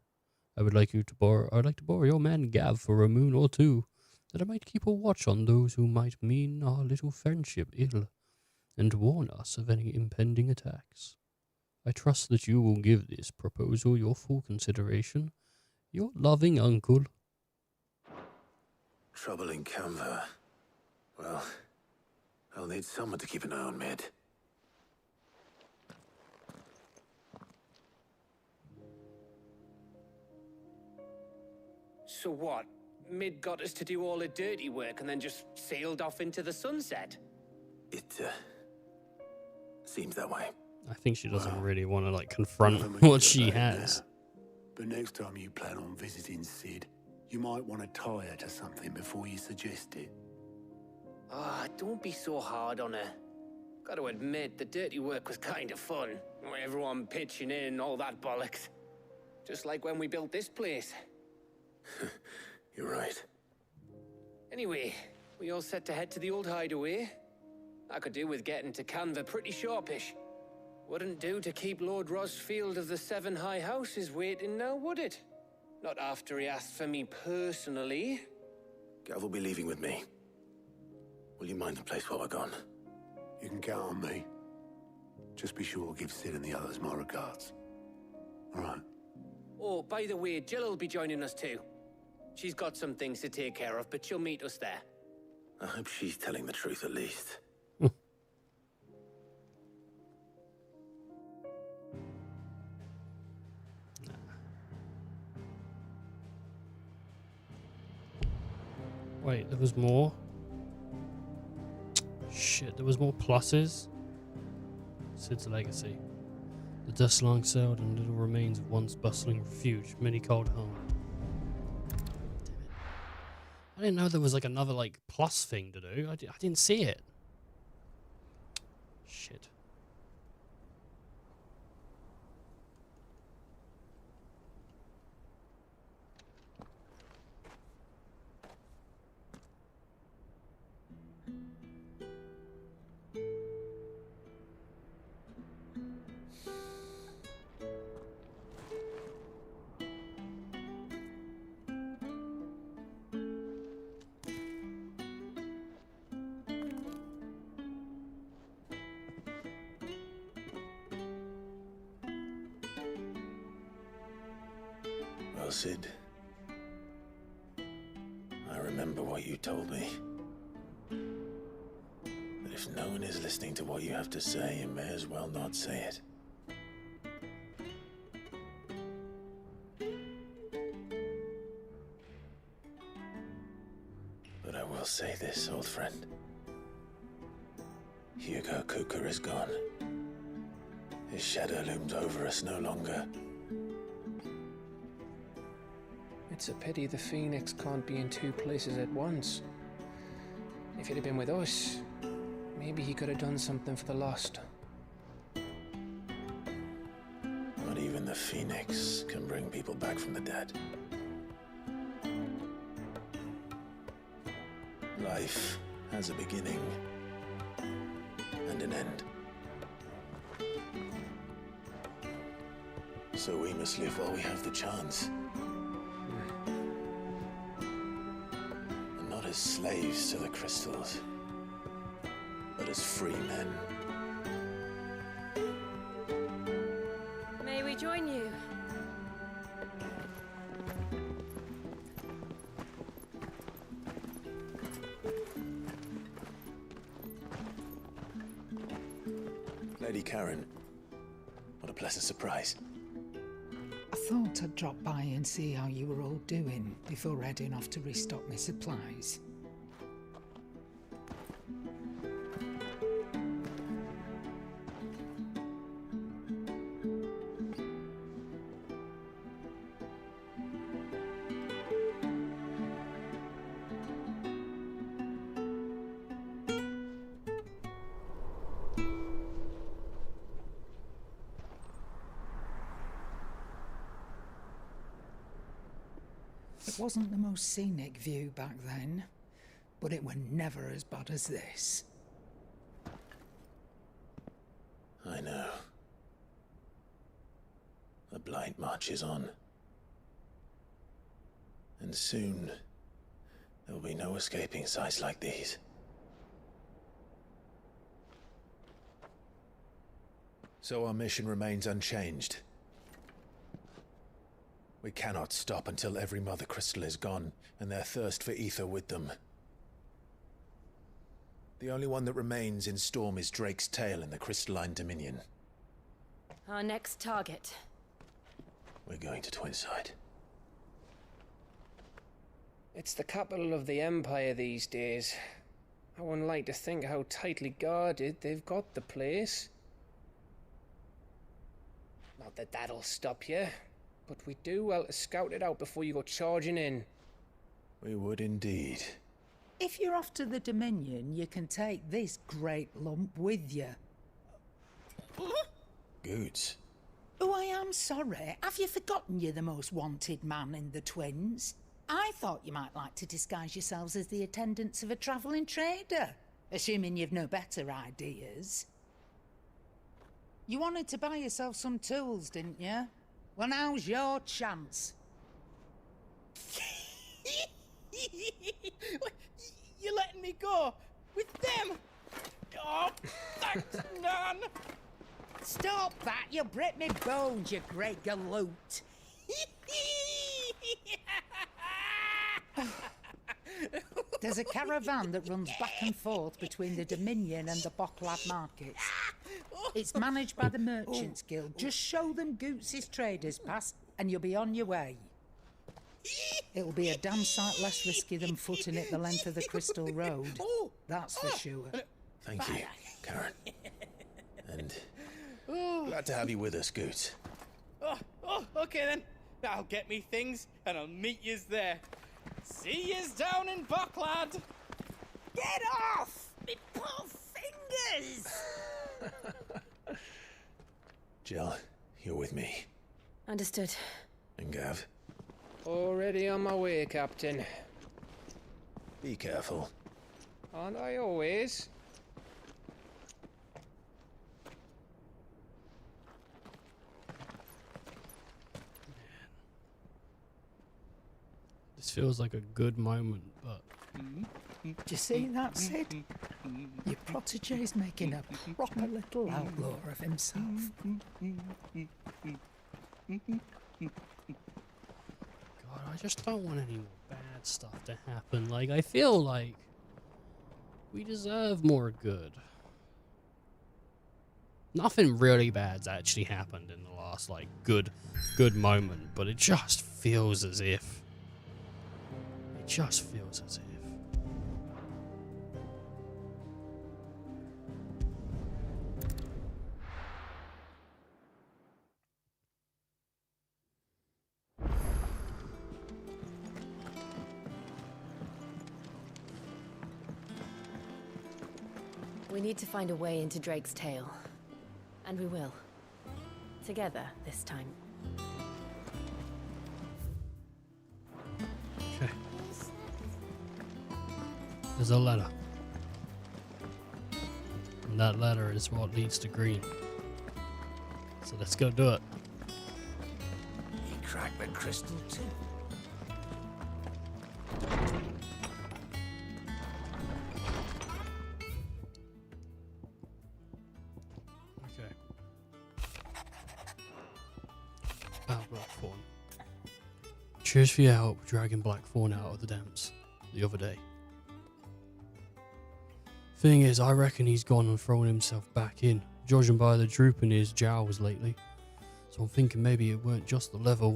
[SPEAKER 1] I'd like to borrow your man Gav for a moon or two, that I might keep a watch on those who might mean our little friendship ill, and warn us of any impending attacks. I trust that you will give this proposal your full consideration. Your loving uncle.
[SPEAKER 2] Trouble in Canva. Well, I'll need someone to keep an eye on Mid.
[SPEAKER 5] So what? Mid got us to do all the dirty work and then just sailed off into the sunset?
[SPEAKER 2] It, seems that way.
[SPEAKER 1] I think she doesn't really want to, like, confront what she has.
[SPEAKER 10] But next time you plan on visiting Sid, you might want to tie her to something before you suggest it.
[SPEAKER 5] Ah, don't be so hard on her. Got to admit, the dirty work was kind of fun. Everyone pitching in and all that bollocks. Just like when we built this place.
[SPEAKER 2] You're right.
[SPEAKER 5] Anyway, we all set to head to the old hideaway. I could do with getting to Canva pretty sharpish. Wouldn't do to keep Lord Rosfield of the Seven High Houses waiting now, would it? Not after he asked for me personally.
[SPEAKER 2] Gav will be leaving with me. Will you mind the place while we're gone?
[SPEAKER 10] You can count on me. Just be sure to give Sid and the others my regards. All right.
[SPEAKER 5] Oh, by the way, Jill will be joining us too. She's got some things to take care of, but she'll meet us there.
[SPEAKER 2] I hope she's telling the truth at least.
[SPEAKER 1] Wait, there was more? Shit, there was more pluses? Sid's legacy. The dust long sailed and little remains of once bustling refuge, many called home. Damn it. I didn't know there was like another like plus thing to do. I didn't see it. Shit.
[SPEAKER 2] Well, Sid, I remember what you told me. That if no one is listening to what you have to say, you may as well not say it. But I will say this, old friend. Hugo Kuka is gone. His shadow looms over us no longer.
[SPEAKER 5] It's a pity the Phoenix can't be in two places at once. If he'd have been with us, maybe he could have done something for the lost.
[SPEAKER 2] Not even the Phoenix can bring people back from the dead. Life has a beginning and an end. So we must live while we have the chance. And not as slaves to the crystals, but as free men.
[SPEAKER 3] May we join you?
[SPEAKER 2] Lady Karen, what a pleasant surprise.
[SPEAKER 9] I thought I'd drop by and see how you were all doing before heading off to restock my supplies. It wasn't the most scenic view back then, but it were never as bad as this.
[SPEAKER 2] I know. The Blight marches on. And soon, there will be no escaping sights like these. So our mission remains unchanged. We cannot stop until every Mother Crystal is gone, and their thirst for ether with them. The only one that remains in Storm is Drake's tail in the Crystalline Dominion.
[SPEAKER 20] Our next target.
[SPEAKER 2] We're going to Twinside.
[SPEAKER 5] It's the capital of the Empire these days. I wouldn't like to think how tightly guarded they've got the place. Not that that'll stop you, but we do well to scout it out before you go charging in.
[SPEAKER 2] We would indeed.
[SPEAKER 9] If you're off to the Dominion, you can take this great lump with you.
[SPEAKER 2] Goods.
[SPEAKER 9] Oh, I am sorry. Have you forgotten you're the most wanted man in the Twins? I thought you might like to disguise yourselves as the attendants of a travelling trader, assuming you've no better ideas. You wanted to buy yourself some tools, didn't you? Well, now's your chance.
[SPEAKER 7] You're letting me go with them? Oh, thanks, Nan.
[SPEAKER 9] Stop that! You'll break me bones, you great galoot. There's a caravan that runs back and forth between the Dominion and the Bocklad markets. It's managed by the Merchants Guild. Just show them Goots' traders pass and you'll be on your way. It'll be a damn sight less risky than footing it the length of the Crystal Road. That's for sure.
[SPEAKER 2] Thank you, Karen. And glad to have you with us, Goots.
[SPEAKER 7] Okay then. I'll get me things and I'll meet yous there. See yous down in Bocklad.
[SPEAKER 9] Get off! Me poor fingers!
[SPEAKER 2] Jill, you're with me.
[SPEAKER 20] Understood.
[SPEAKER 2] And Gav.
[SPEAKER 5] Already on my way, Captain.
[SPEAKER 2] Be careful.
[SPEAKER 5] Aren't I always?
[SPEAKER 1] This feels like a good moment, but...
[SPEAKER 9] Do you see that, Sid? Your protege's making a proper little outlaw of himself.
[SPEAKER 1] God, I just don't want any more bad stuff to happen. Like, I feel like we deserve more good. Nothing really bad's actually happened in the last, like, good moment, but it just feels as if... It just feels as if...
[SPEAKER 20] We need to find a way into Drake's tail. And we will. Together, this time.
[SPEAKER 1] Okay. There's a letter. And that letter is what leads to Green. So let's go do it.
[SPEAKER 19] He cracked the crystal too.
[SPEAKER 1] Cheers for your help dragging Blackthorn out of the damps the other day. Thing is, I reckon he's gone and thrown himself back in, judging by the droop in his jowls lately. So I'm thinking maybe it weren't just the lever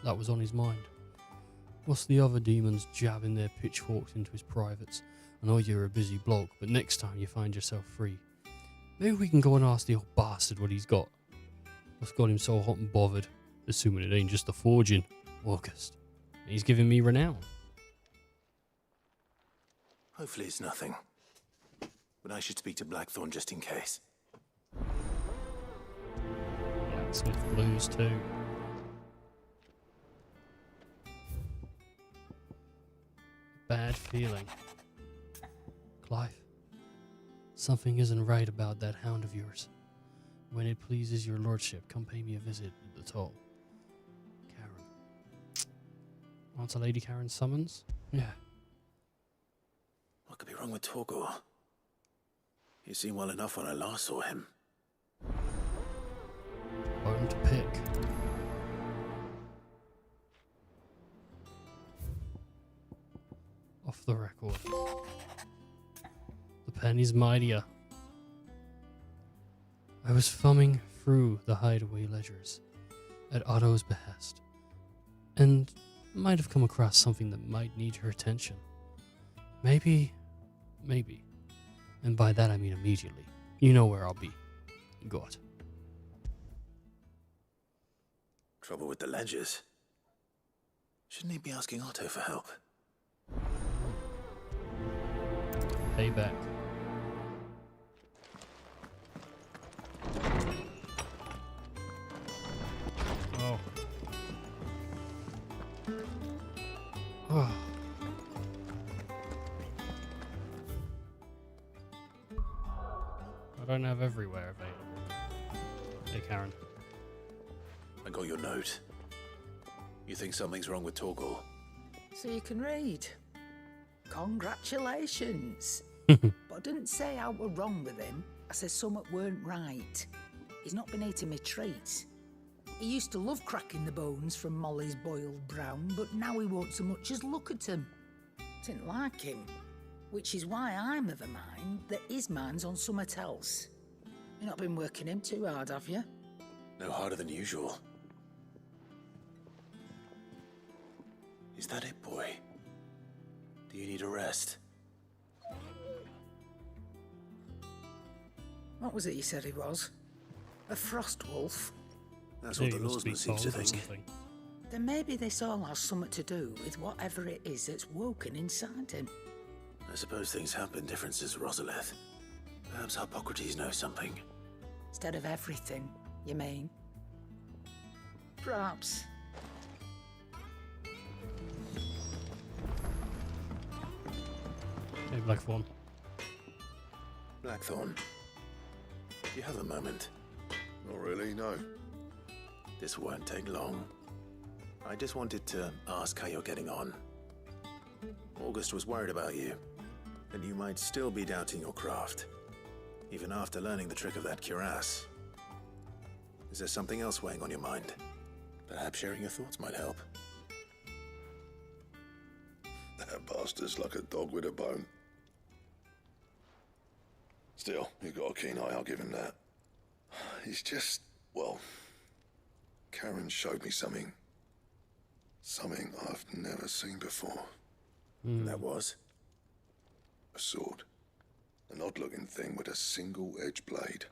[SPEAKER 1] that was on his mind. What's the other demons jabbing their pitchforks into his privates? I know you're a busy bloke, but next time you find yourself free, maybe we can go and ask the old bastard what he's got. What's got him so hot and bothered, assuming it ain't just the forging. August. He's giving me renown.
[SPEAKER 2] Hopefully it's nothing. But I should speak to Blackthorn just in case.
[SPEAKER 1] Blacksmith blues too. bad feeling. Clive, something isn't right about that hound of yours. When it pleases your lordship, come pay me a visit at the toll. Karen. Answer Lady Karen's summons? Yeah.
[SPEAKER 2] What could be wrong with Torgor? He seemed well enough when I last saw him.
[SPEAKER 1] Bone to pick. Off the record. The penny's mightier. I was thumbing through the hideaway ledgers at Otto's behest, and might have come across something that might need your attention. Maybe, and by that I mean immediately. You know where I'll be. God.
[SPEAKER 2] Trouble with the ledgers? Shouldn't he be asking Otto for help?
[SPEAKER 1] Payback. Oh. Oh. I don't have everywhere available. Hey, Karen.
[SPEAKER 2] I got your note. You think something's wrong with Torgor?
[SPEAKER 9] So you can read. Congratulations. But I didn't say how we're wrong with him. I said something weren't right. He's not been eating me treats. He used to love cracking the bones from Molly's boiled brown, but now he won't so much as look at them. Didn't like him. Which is why I'm of a mind that his mind's on something else. You've not been working him too hard, have you?
[SPEAKER 2] No harder than usual. Is that it, boy? Do you need a rest?
[SPEAKER 9] What was it you said he was? A frost wolf?
[SPEAKER 2] That's what the lawsman seems to think.
[SPEAKER 9] Then maybe this all has something to do with whatever it is that's woken inside him.
[SPEAKER 2] I suppose things have been different since Rosalith. Perhaps Hippocrates knows something.
[SPEAKER 9] Instead of everything, you mean? Perhaps.
[SPEAKER 1] Hey, Blackthorn.
[SPEAKER 2] Blackthorn, do you have a moment?
[SPEAKER 6] Not really, no.
[SPEAKER 2] This won't take long. I just wanted to ask how you're getting on. August was worried about you, and you might still be doubting your craft, even after learning the trick of that cuirass. Is there something else weighing on your mind? Perhaps sharing your thoughts might help.
[SPEAKER 6] That bastard's like a dog with a bone. Still, you've got a keen eye, I'll give him that. He's just, well, Karen showed me something. Something I've never seen before.
[SPEAKER 2] That was?
[SPEAKER 6] A sword. An odd-looking thing with a single-edged blade.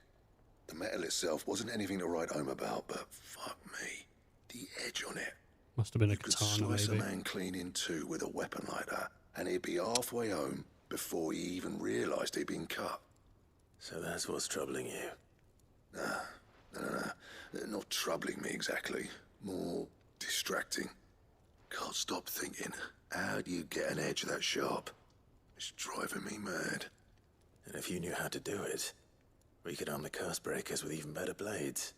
[SPEAKER 6] The metal itself wasn't anything to write home about, but fuck me, the edge on it.
[SPEAKER 1] Must have been a
[SPEAKER 6] You could
[SPEAKER 1] katana,
[SPEAKER 6] slice
[SPEAKER 1] maybe.
[SPEAKER 6] a man clean in two with a weapon like that, and he'd be halfway home before he even realised he'd been cut.
[SPEAKER 2] So that's what's troubling you?
[SPEAKER 6] Nah. Not troubling me exactly. More distracting. Can't stop thinking, how do you get an edge that sharp? It's driving me mad.
[SPEAKER 2] And if you knew how to do it, we could arm the curse breakers with even better blades.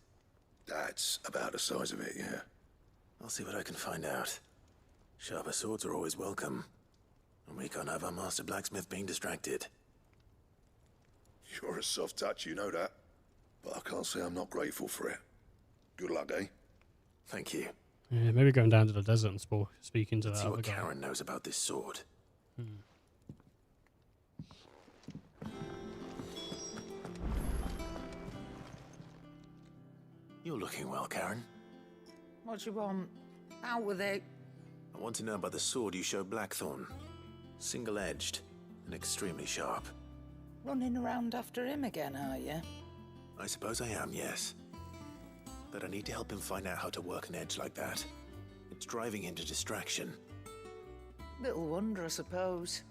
[SPEAKER 6] That's about the size of it, yeah.
[SPEAKER 2] I'll see what I can find out. Sharper swords are always welcome. And we can't have our master blacksmith being distracted.
[SPEAKER 6] You're a soft touch, you know that. But I can't say I'm not grateful for it. Good luck, eh?
[SPEAKER 2] Thank you.
[SPEAKER 1] Yeah, maybe going down to the desert and speaking to
[SPEAKER 2] Let's
[SPEAKER 1] that
[SPEAKER 2] see
[SPEAKER 1] other
[SPEAKER 2] what
[SPEAKER 1] guy.
[SPEAKER 2] Karen knows about this sword. You're looking well, Karen.
[SPEAKER 9] What do you want? Out with it.
[SPEAKER 2] I want to know about the sword you showed Blackthorn. Single-edged and extremely sharp.
[SPEAKER 9] Running around after him again, are you?
[SPEAKER 2] I suppose I am, yes. But I need to help him find out how to work an edge like that. It's driving him to distraction.
[SPEAKER 9] Little wonder, I suppose.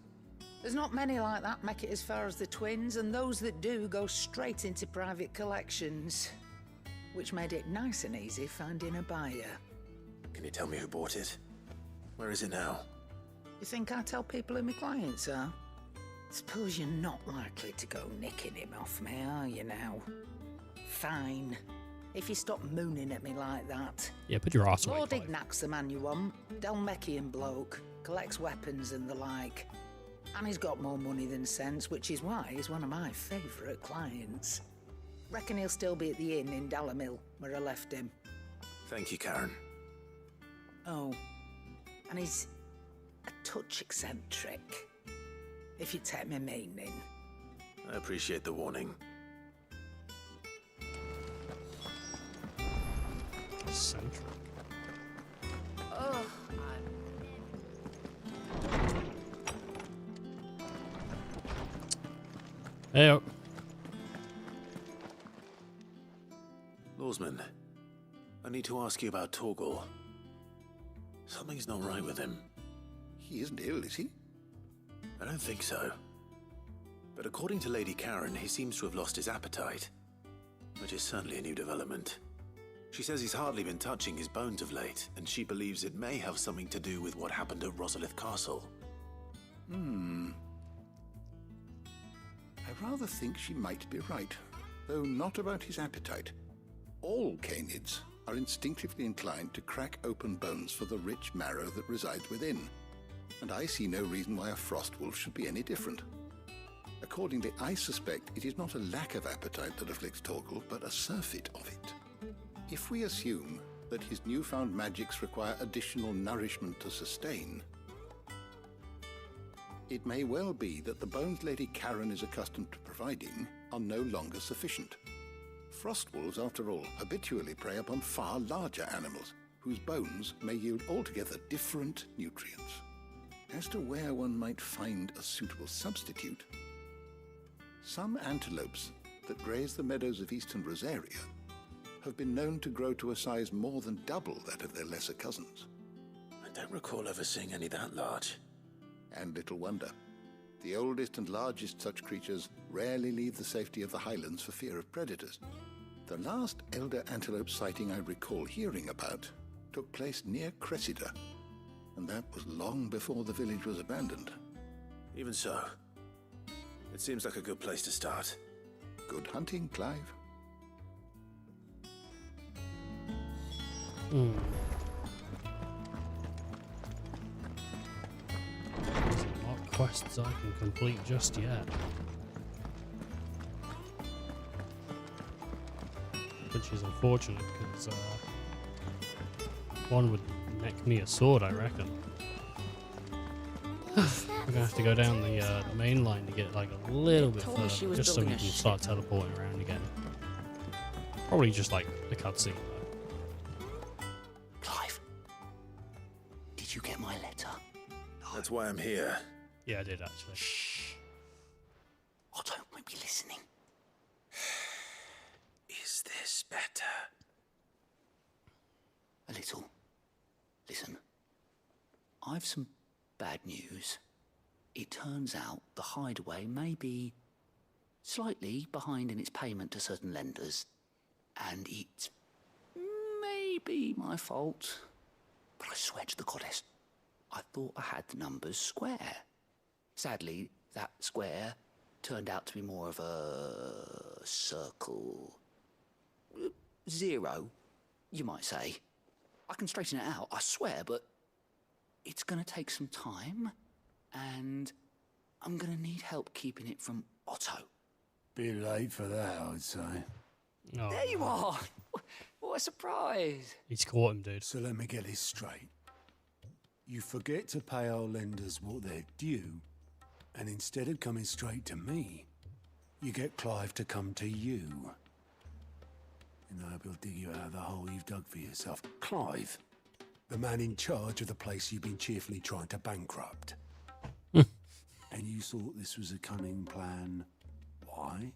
[SPEAKER 9] There's not many like that make it as far as the twins, and those that do go straight into private collections. Which made it nice and easy finding a buyer.
[SPEAKER 2] Can you tell me who bought it? Where is it now?
[SPEAKER 9] You think I tell people who my clients are? Suppose you're not likely to go nicking him off me, are you now? Fine. If you stop mooning at me like that.
[SPEAKER 1] Yeah, put your ass away.
[SPEAKER 9] Lord Ignac's the man you want. Dalmekian bloke. Collects weapons and the like. And he's got more money than sense, which is why he's one of my favourite clients. Reckon he'll still be at the inn in Dalamil, where I left him.
[SPEAKER 2] Thank you, Karen.
[SPEAKER 9] Oh, and he's a touch eccentric, if you take my meaning.
[SPEAKER 2] I appreciate the warning.
[SPEAKER 1] Eccentric.
[SPEAKER 14] Oh,
[SPEAKER 1] Hey,
[SPEAKER 2] Lawsman, I need to ask you about Torgal. Something's not right with him.
[SPEAKER 8] He isn't ill, is he?
[SPEAKER 2] I don't think so. But according to Lady Karen, he seems to have lost his appetite, which is certainly a new development. She says he's hardly been touching his bones of late, and she believes it may have something to do with what happened at Rosalith Castle.
[SPEAKER 8] I rather think she might be right, though not about his appetite. All canids are instinctively inclined to crack open bones for the rich marrow that resides within, and I see no reason why a frost wolf should be any different. Accordingly, I suspect it is not a lack of appetite that afflicts Torgal, but a surfeit of it. If we assume that his newfound magics require additional nourishment to sustain, it may well be that the bones Lady Karen is accustomed to providing are no longer sufficient. Frost wolves, after all, habitually prey upon far larger animals, whose bones may yield altogether different nutrients. As to where one might find a suitable substitute, some antelopes that graze the meadows of eastern Rosaria have been known to grow to a size more than double that of their lesser cousins.
[SPEAKER 2] I don't recall ever seeing any that large.
[SPEAKER 8] And little wonder. The oldest and largest such creatures rarely leave the safety of the highlands for fear of predators. The last elder antelope sighting I recall hearing about took place near Cressida, and that was long before the village was abandoned.
[SPEAKER 2] Even so, it seems like a good place to start.
[SPEAKER 8] Good hunting, Clive.
[SPEAKER 1] There's not quests I can complete just yet. Which is unfortunate, because one would neck me a sword, I reckon. We're gonna have to go down the main line to get like a little bit further, just so we can start teleporting around again. Probably just like a cutscene though.
[SPEAKER 13] Clive, did you get my letter?
[SPEAKER 2] That's why I'm here.
[SPEAKER 1] Yeah, I did actually.
[SPEAKER 13] Shh. Otto won't be listening.
[SPEAKER 2] Is this better?
[SPEAKER 13] A little. Listen, I've some bad news. It turns out the hideaway may be slightly behind in its payment to certain lenders, and it may be my fault. But I swear to the goddess, I thought I had the numbers square. Sadly, that square turned out to be more of a circle. 0, you might say. I can straighten it out, I swear, but it's going to take some time, and I'm going to need help keeping it from Otto.
[SPEAKER 10] Bit late for that, I'd say.
[SPEAKER 1] Oh,
[SPEAKER 13] There you are! What a surprise!
[SPEAKER 1] He's caught him, dude.
[SPEAKER 10] So let me get this straight. You forget to pay our lenders what they're due, and instead of coming straight to me, you get Clive to come to you. And I hope he'll dig you out of the hole you've dug for yourself. Clive, the man in charge of the place you've been cheerfully trying to bankrupt. And you thought this was a cunning plan. Why?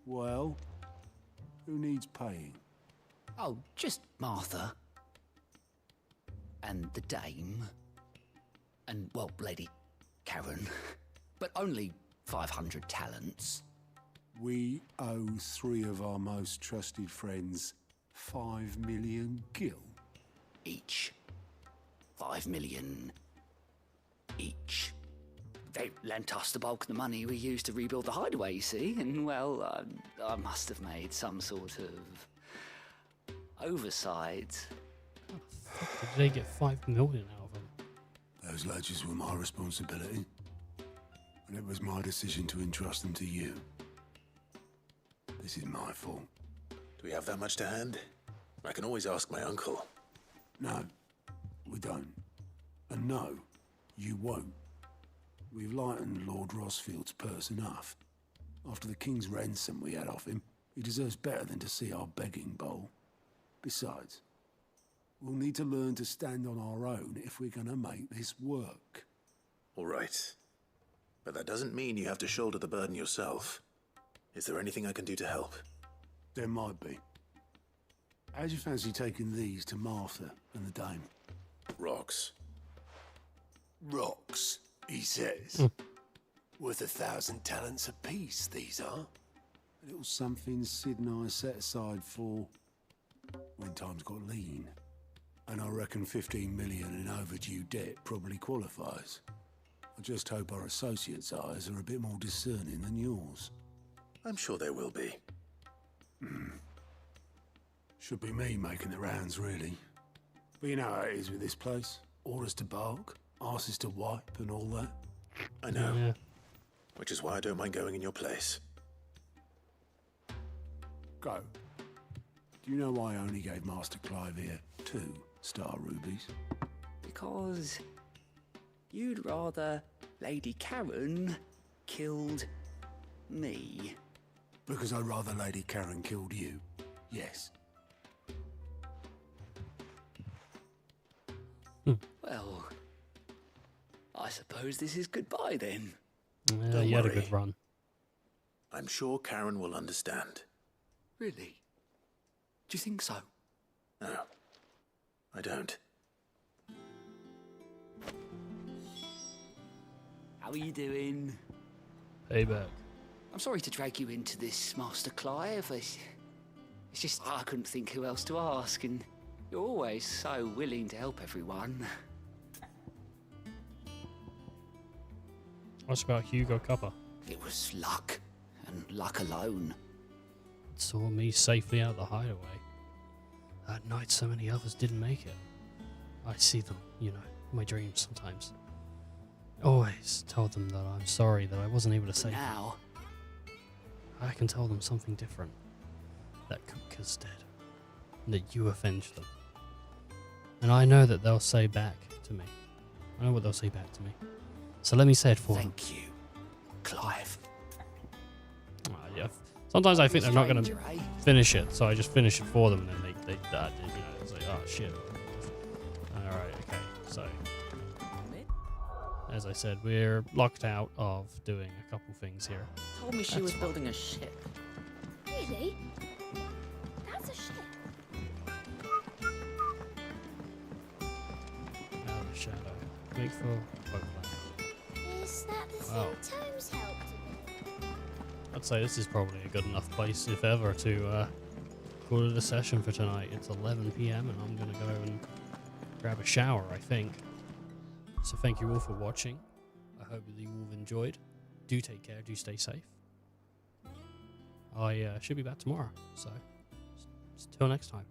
[SPEAKER 10] Well, who needs paying?
[SPEAKER 13] Oh, just Martha. And the dame. And, well, Lady Karen. But only 500 talents.
[SPEAKER 10] We owe 3 of our most trusted friends 5 million gil.
[SPEAKER 13] Each. 5 million each. They lent us the bulk of the money we used to rebuild the hideaway, you see, and, well, I must have made some sort of oversight.
[SPEAKER 1] Did they get 5 million out of them?
[SPEAKER 10] Those ledgers were my responsibility, and it was my decision to entrust them to you. This is my fault.
[SPEAKER 2] Do we have that much to hand? I can always ask my uncle.
[SPEAKER 10] No, we don't. And no, you won't. We've lightened Lord Rosfield's purse enough. After the king's ransom we had off him, he deserves better than to see our begging bowl. Besides, we'll need to learn to stand on our own if we're gonna make this work.
[SPEAKER 2] All right. But that doesn't mean you have to shoulder the burden yourself. Is there anything I can do to help?
[SPEAKER 10] There might be. How'd you fancy taking these to Martha and the dame?
[SPEAKER 2] Rocks.
[SPEAKER 10] Rocks, he says. Worth 1,000 talents apiece, these are. A little something Sid and I set aside for when times got lean. And I reckon 15 million in overdue debt probably qualifies. I just hope our associates' eyes are a bit more discerning than yours.
[SPEAKER 2] I'm sure there will be.
[SPEAKER 10] Should be me making the rounds, really. But you know how it is with this place. Orders to bark, arses to wipe, and all that.
[SPEAKER 2] I know.
[SPEAKER 1] Yeah.
[SPEAKER 2] Which is why I don't mind going in your place.
[SPEAKER 10] Go. Do you know why I only gave Master Clive here 2 star rubies?
[SPEAKER 13] Because you'd rather Lady Karen killed me.
[SPEAKER 10] Because I'd rather Lady Karen killed you. Yes.
[SPEAKER 13] Well, I suppose this is goodbye then.
[SPEAKER 2] Don't
[SPEAKER 1] you had a
[SPEAKER 2] worry.
[SPEAKER 1] good run.
[SPEAKER 2] I'm sure Karen will understand.
[SPEAKER 13] Really? Do you think so?
[SPEAKER 2] No, I don't.
[SPEAKER 13] How are you doing?
[SPEAKER 1] Payback.
[SPEAKER 13] I'm sorry to drag you into this, Master Clive. It's just I couldn't think who else to ask, and you're always so willing to help everyone.
[SPEAKER 1] What's about Hugo Cupper?
[SPEAKER 13] It was luck, and luck alone.
[SPEAKER 1] Saw me safely out of the hideaway. That night so many others didn't make it. I see them, you know, in my dreams sometimes. Always told them that I'm sorry that I wasn't able to save them.
[SPEAKER 13] Now,
[SPEAKER 1] I can tell them something different. That Kupka's dead. And that you avenged them. And I know that they'll say back to me. I know what they'll say back to me. So let me say it for them.
[SPEAKER 13] thank you, Clive.
[SPEAKER 1] Yeah. Sometimes I think they're not going to finish it, so I just finish it for them, and then they you know, it's like, oh shit. Alright, okay, so. As I said, we're locked out of doing a couple things here.
[SPEAKER 15] Told me she was building a ship.
[SPEAKER 11] Really? That's a ship.
[SPEAKER 1] Out of the shadow. Make for boatland.
[SPEAKER 11] Is that the
[SPEAKER 1] Wow.
[SPEAKER 11] thing Tomes helped with?
[SPEAKER 1] I'd say this is probably a good enough place, if ever, to call it a session for tonight. It's 11 PM and I'm going to go and grab a shower, I think. So thank you all for watching. I hope that you all have enjoyed. Do take care, do stay safe. I should be back tomorrow, so till next time.